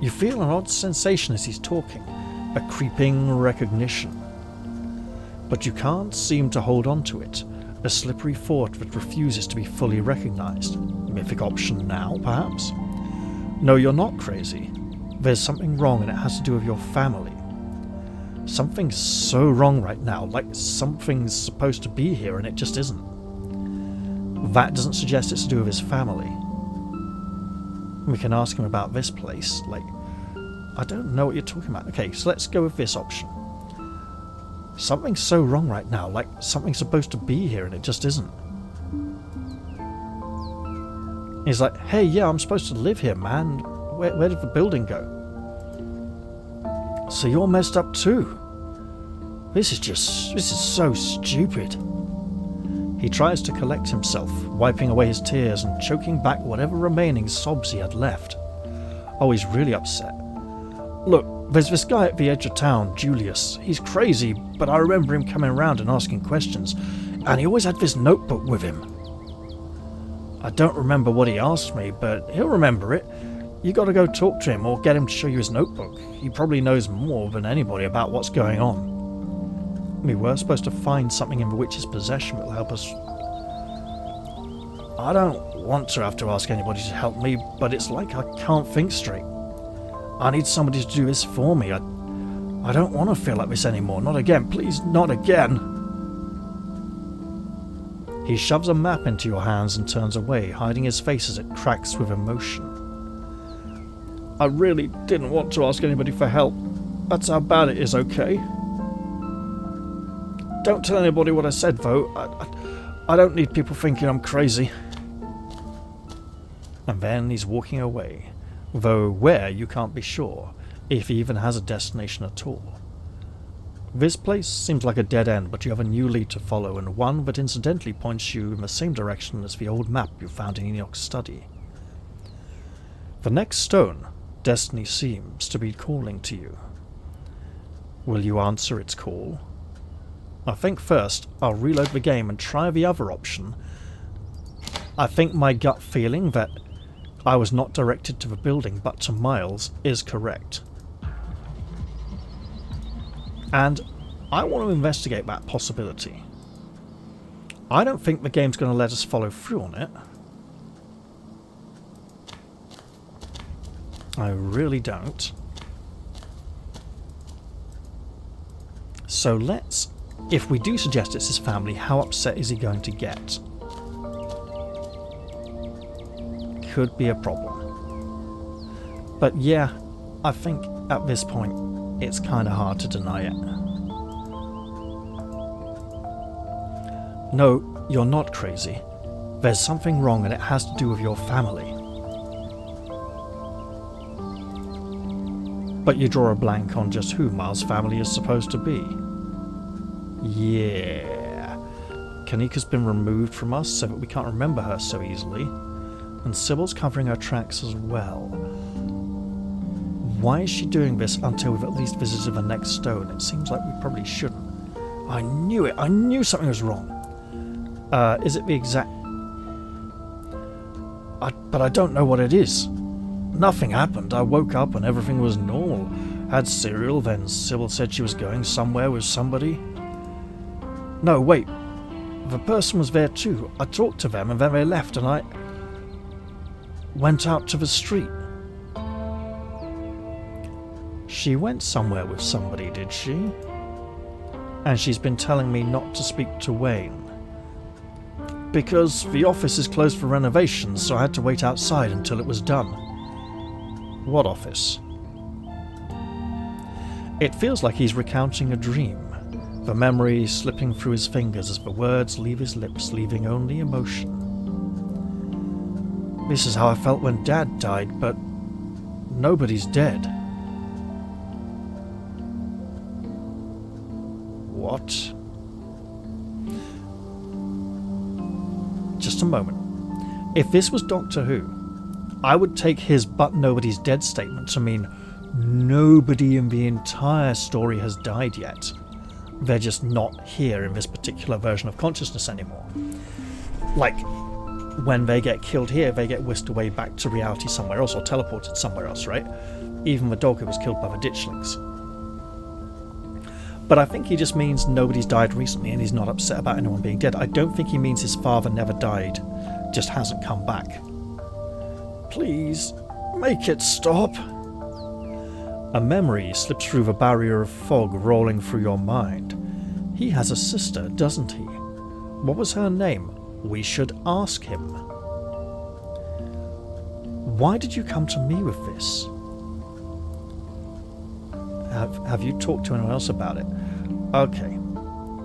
You feel an odd sensation as he's talking. A creeping recognition. But you can't seem to hold on to it. A slippery thought that refuses to be fully recognised. Mythic option now, perhaps? No, you're not crazy. There's something wrong and it has to do with your family. Something's so wrong right now, like something's supposed to be here and it just isn't. That doesn't suggest it's to do with his family. We can ask him about this place, like... I don't know what you're talking about. Okay, so let's go with this option. Something's so wrong right now, like something's supposed to be here and it just isn't. He's like, hey, yeah, I'm supposed to live here, man. Where did the building go? So you're messed up too. This is so stupid. He tries to collect himself, wiping away his tears and choking back whatever remaining sobs he had left. Oh, he's really upset. Look, there's this guy at the edge of town, Julius. He's crazy, but I remember him coming around and asking questions, and he always had this notebook with him. I don't remember what he asked me, but he'll remember it. You gotta go talk to him or get him to show you his notebook. He probably knows more than anybody about what's going on. We were supposed to find something in the witch's possession that will help us. I don't want to have to ask anybody to help me, but it's like I can't think straight. I need somebody to do this for me. I don't want to feel like this anymore. Not again, please, not again. He shoves a map into your hands and turns away, hiding his face as it cracks with emotion. I really didn't want to ask anybody for help. That's how bad it is, okay? Don't tell anybody what I said, though. I don't need people thinking I'm crazy. And then he's walking away, though where you can't be sure, if he even has a destination at all. This place seems like a dead end, but you have a new lead to follow, and one that incidentally points you in the same direction as the old map you found in Enoch's study. The next stone, destiny seems to be calling to you. Will you answer its call? I think first I'll reload the game and try the other option. I think my gut feeling that I was not directed to the building but to Miles is correct. And I want to investigate that possibility. I don't think the game's going to let us follow through on it. I really don't. So let's... If we do suggest it's his family, how upset is he going to get? Could be a problem. But yeah, I think at this point it's kind of hard to deny it. No, you're not crazy. There's something wrong and it has to do with your family. But you draw a blank on just who Miles' family is supposed to be. Yeah. Kanika's been removed from us so that we can't remember her so easily. And Sybil's covering her tracks as well. Why is she doing this until we've at least visited the next stone? It seems like we probably shouldn't. I knew it! I knew something was wrong! Is it the exact... But I don't know what it is. Nothing happened. I woke up and everything was normal. Had cereal, then Sybil said she was going somewhere with somebody. No, wait. The person was there too. I talked to them and then they left and I went out to the street. She went somewhere with somebody, did she? And she's been telling me not to speak to Wayne. Because the office is closed for renovations, so I had to wait outside until it was done. What office? It feels like he's recounting a dream, the memory slipping through his fingers as the words leave his lips, leaving only emotion. This is how I felt when Dad died, but nobody's dead. What? Just a moment. If this was Doctor Who, I would take his "but nobody's dead" statement to mean nobody in the entire story has died yet. They're just not here in this particular version of consciousness anymore. Like, when they get killed here, they get whisked away back to reality somewhere else or teleported somewhere else, right? Even the dog who was killed by the ditchlings. But I think he just means nobody's died recently and he's not upset about anyone being dead. I don't think he means his father never died, just hasn't come back. Please, make it stop. A memory slips through the barrier of fog rolling through your mind. He has a sister, doesn't he? What was her name? We should ask him. Why did you come to me with this? Have you talked to anyone else about it? Okay.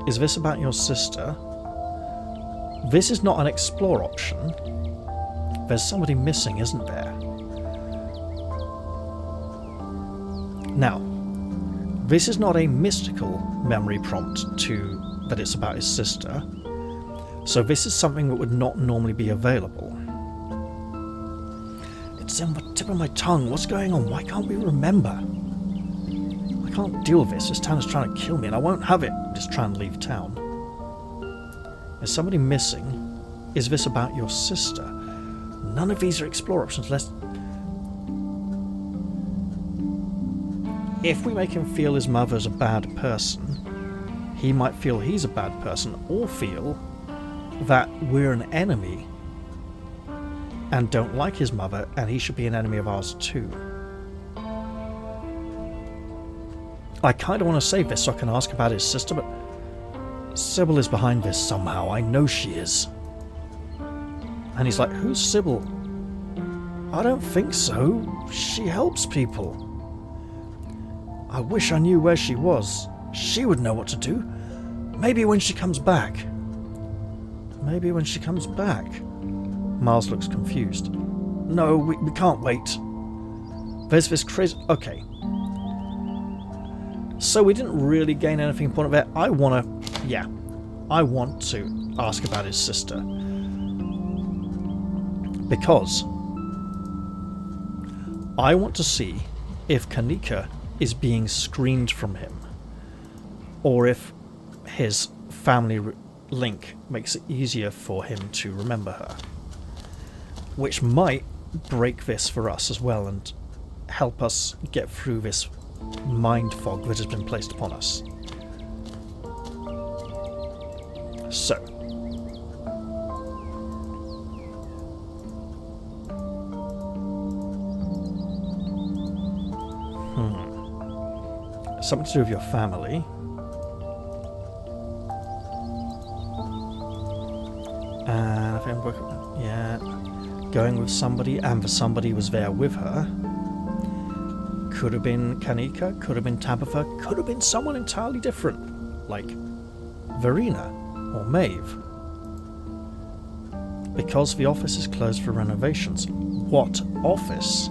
Is this about your sister? This is not an explore option. There's somebody missing, isn't there? Now, this is not a mystical memory prompt that it's about his sister, so this is something that would not normally be available. It's in the tip of my tongue. What's going on? Why can't we remember? I can't deal with this. This town is trying to kill me and I won't have it. Just try and leave town. Is somebody missing? Is this about your sister? None of these are explore options. If we make him feel his mother's a bad person, he might feel he's a bad person, or feel that we're an enemy and don't like his mother and he should be an enemy of ours too. I kind of want to save this so I can ask about his sister, but Sybil is behind this somehow. I know she is. And he's like, who's Sybil? I don't think so. She helps people. I wish I knew where she was. She would know what to do. Maybe when she comes back. Maybe when she comes back. Miles looks confused. No, we can't wait. There's this crazy... Okay. So we didn't really gain anything important there. I want to ask about his sister. Because I want to see if Kanika is being screened from him, or if his family link makes it easier for him to remember her, which might break this for us as well and help us get through this mind fog that has been placed upon us. So, something to do with your family. And I think I'm working, yeah, going with somebody, and the somebody was there with her. Could have been Kanika, could have been Tabitha, could have been someone entirely different, like Verena or Maeve. Because the office is closed for renovations. What office?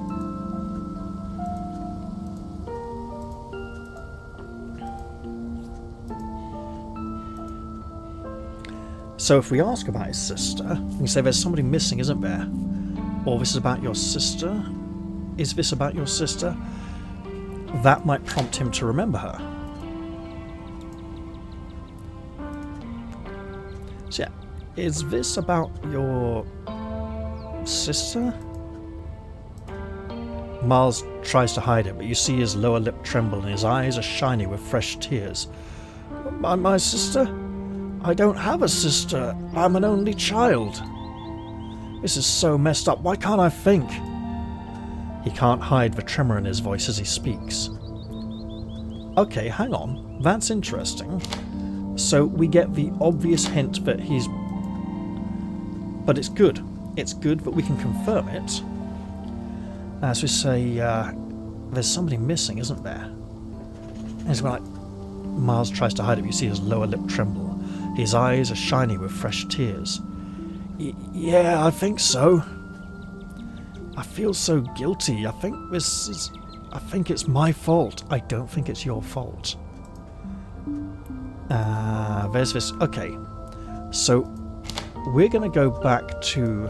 So if we ask about his sister, we say there's somebody missing, isn't there? Or this is about your sister? Is this about your sister? That might prompt him to remember her. So yeah, is this about your Sister? Miles tries to hide it, but you see his lower lip tremble and his eyes are shiny with fresh tears. My sister? I don't have a sister. I'm an only child. This is so messed up. Why can't I think? He can't hide the tremor in his voice as he speaks. Okay, hang on. That's interesting. So we get the obvious hint that he's... But it's good. It's good that we can confirm it. As we say, there's somebody missing, isn't there? As well, like, Miles tries to hide it, you see his lower lip tremble. His eyes are shiny with fresh tears. Yeah, I think so. I feel so guilty. I think it's my fault. I don't think it's your fault. There's this. Okay. So, we're going to go back to...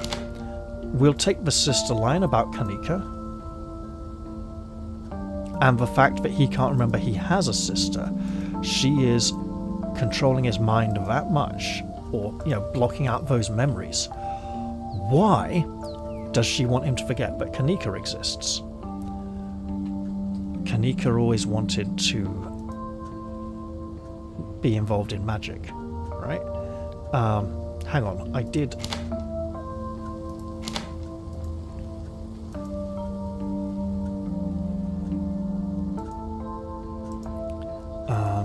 We'll take the sister line about Kanika. And the fact that he can't remember he has a sister. She is controlling his mind that much. Or, blocking out those memories. Why does she want him to forget that Kanika exists? Kanika always wanted to be involved in magic, right? Hang on, I did...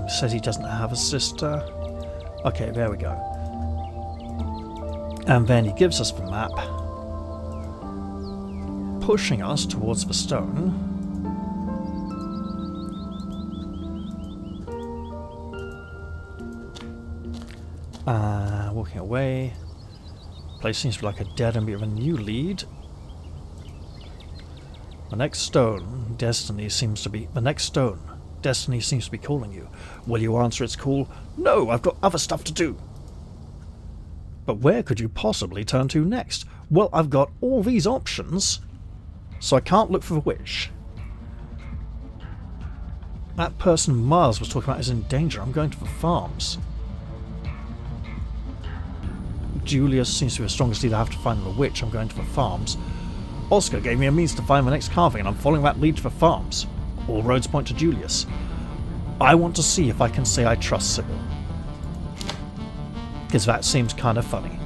says he doesn't have a sister. Okay, there we go. And then he gives us the map, pushing us towards the stone. Walking away. Place seems to be like a dead end, but we have a new lead. The next stone, Destiny seems to be... The next stone, Destiny seems to be calling you. Will you answer its call? No, I've got other stuff to do. But where could you possibly turn to next? Well, I've got all these options, so I can't look for the witch. That person Miles was talking about is in danger. I'm going to the farms. Julius seems to be the strongest lead. I have to find the witch. I'm going to the farms. Oscar gave me a means to find the next carving, and I'm following that lead to the farms. All roads point to Julius. I want to see if I can say I trust Sybil. Because that seems kind of funny.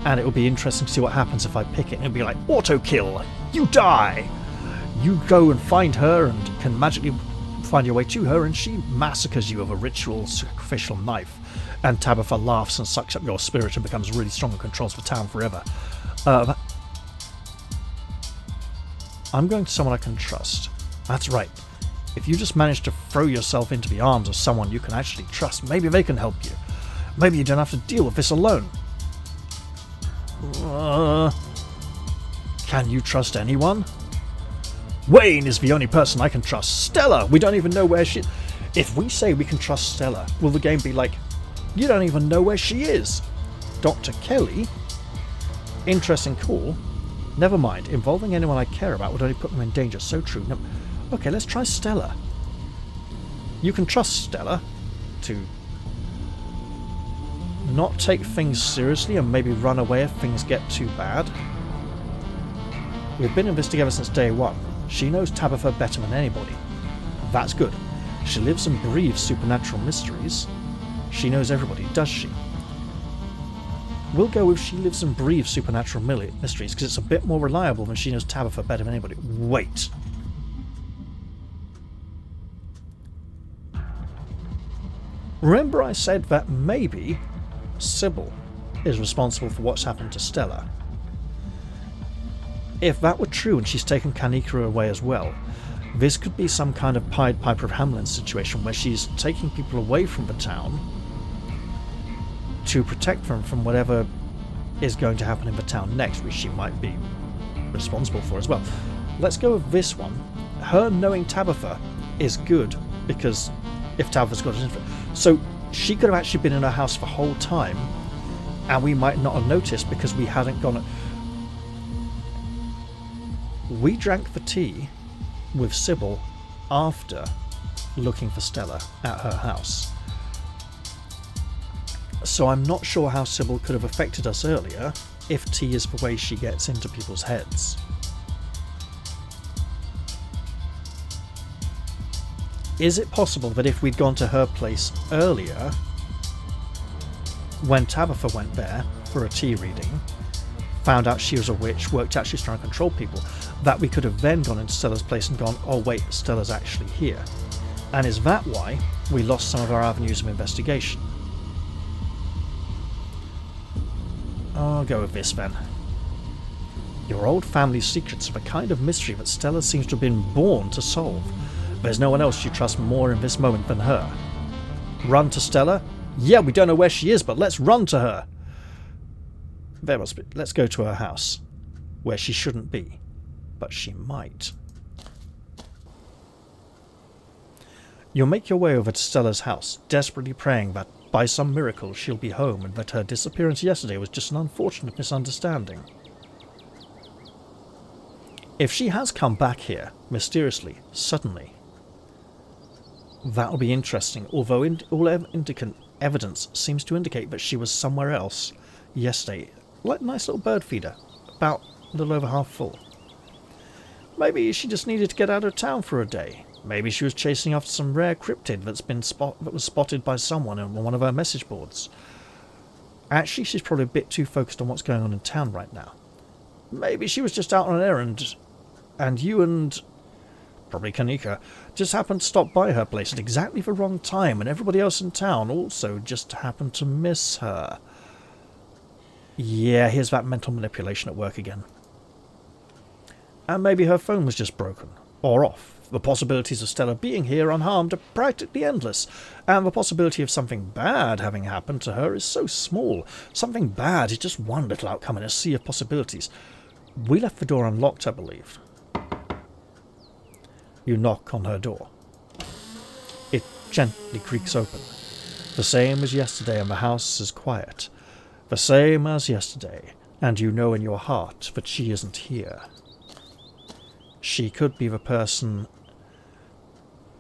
And it will be interesting to see what happens if I pick it. It'll be like, auto kill! You die! You go and find her and can magically find your way to her, and she massacres you with a ritual sacrificial knife. And Tabitha laughs and sucks up your spirit and becomes really strong and controls the town forever. I'm going to someone I can trust. That's right. If you just manage to throw yourself into the arms of someone you can actually trust, maybe they can help you. Maybe you don't have to deal with this alone. Can you trust anyone? Wayne is the only person I can trust. Stella! We don't even know where she... If we say we can trust Stella, will the game be like, you don't even know where she is? Dr. Kelly? Interesting call. Never mind. Involving anyone I care about would only put them in danger. So true. No. Okay, let's try Stella. You can trust Stella to not take things seriously and maybe run away if things get too bad. We've been in this together since day one. She knows Tabitha better than anybody. That's good. She lives and breathes supernatural mysteries. She knows everybody, does she? We'll go with she lives and breathes supernatural mysteries because it's a bit more reliable than she knows Tabitha better than anybody. Wait. Remember I said that maybe Sybil is responsible for what's happened to Stella? If that were true and she's taken Kanika away as well, this could be some kind of Pied Piper of Hamelin situation where she's taking people away from the town to protect them from whatever is going to happen in the town next, which she might be responsible for as well. Let's go with this one. Her knowing Tabitha is good because if Tabitha's got it, so she could have actually been in her house the whole time, and we might not have noticed because we hadn't gone. We drank the tea with Sybil after looking for Stella at her house. So I'm not sure how Sybil could have affected us earlier if T is the way she gets into people's heads. Is it possible that if we'd gone to her place earlier, when Tabitha went there for a tea reading, found out she was a witch, worked out she's trying to control people, that we could have then gone into Stella's place and gone, oh wait, Stella's actually here? And is that why we lost some of our avenues of investigation? I'll go with this then. Your old family's secrets are the kind of mystery that Stella seems to have been born to solve. There's no one else you trust more in this moment than her. Run to Stella? Yeah, we don't know where she is, but let's run to her. There must be. Let's go to her house, where she shouldn't be, but she might. You'll make your way over to Stella's house, desperately praying that by some miracle she'll be home and that her disappearance yesterday was just an unfortunate misunderstanding. If she has come back here, mysteriously, suddenly, that'll be interesting, although all evidence seems to indicate that she was somewhere else yesterday. Like a nice little bird feeder, about a little over half full. Maybe she just needed to get out of town for a day. Maybe she was chasing after some rare cryptid that was spotted by someone on one of her message boards. Actually, she's probably a bit too focused on what's going on in town right now. Maybe she was just out on an errand, and you and probably Kanika just happened to stop by her place at exactly the wrong time, and everybody else in town also just happened to miss her. Yeah, here's that mental manipulation at work again. And maybe her phone was just broken, or off. The possibilities of Stella being here unharmed are practically endless, and the possibility of something bad having happened to her is so small. Something bad is just one little outcome in a sea of possibilities. We left the door unlocked, I believe. You knock on her door. It gently creaks open. The same as yesterday, and the house is quiet. The same as yesterday, and you know in your heart that she isn't here. She could be the person...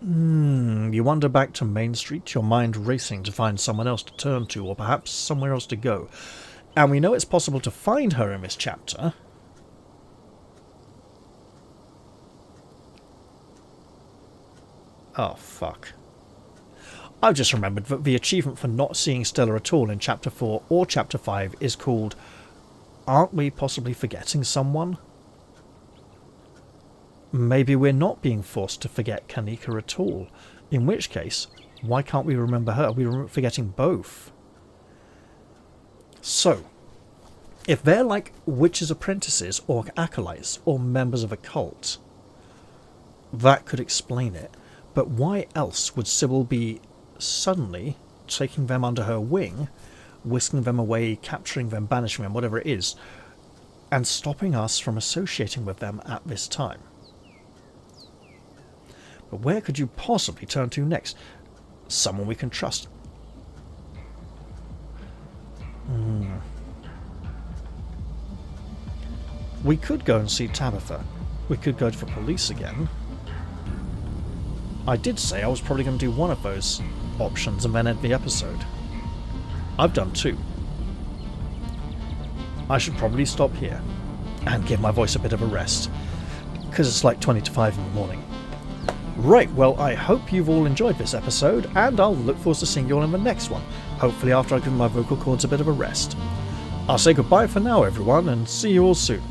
You wander back to Main Street, your mind racing to find someone else to turn to, or perhaps somewhere else to go. And we know it's possible to find her in this chapter. Oh, fuck. I've just remembered that the achievement for not seeing Stella at all in Chapter 4 or Chapter 5 is called Aren't We Possibly Forgetting Someone? Maybe we're not being forced to forget Kanika at all. In which case, why can't we remember her? We're forgetting both. So, if they're like witches' apprentices or acolytes or members of a cult, that could explain it. But why else would Sybil be suddenly taking them under her wing, whisking them away, capturing them, banishing them, whatever it is, and stopping us from associating with them at this time? But where could you possibly turn to next? Someone we can trust. We could go and see Tabitha. We could go to the police again. I did say I was probably going to do one of those options and then end the episode. I've done two. I should probably stop here and give my voice a bit of a rest, because it's like 20 to 5 in the morning. Right, well, I hope you've all enjoyed this episode, and I'll look forward to seeing you all in the next one, hopefully after I've given my vocal cords a bit of a rest. I'll say goodbye for now, everyone, and see you all soon.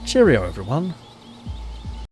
Cheerio, everyone.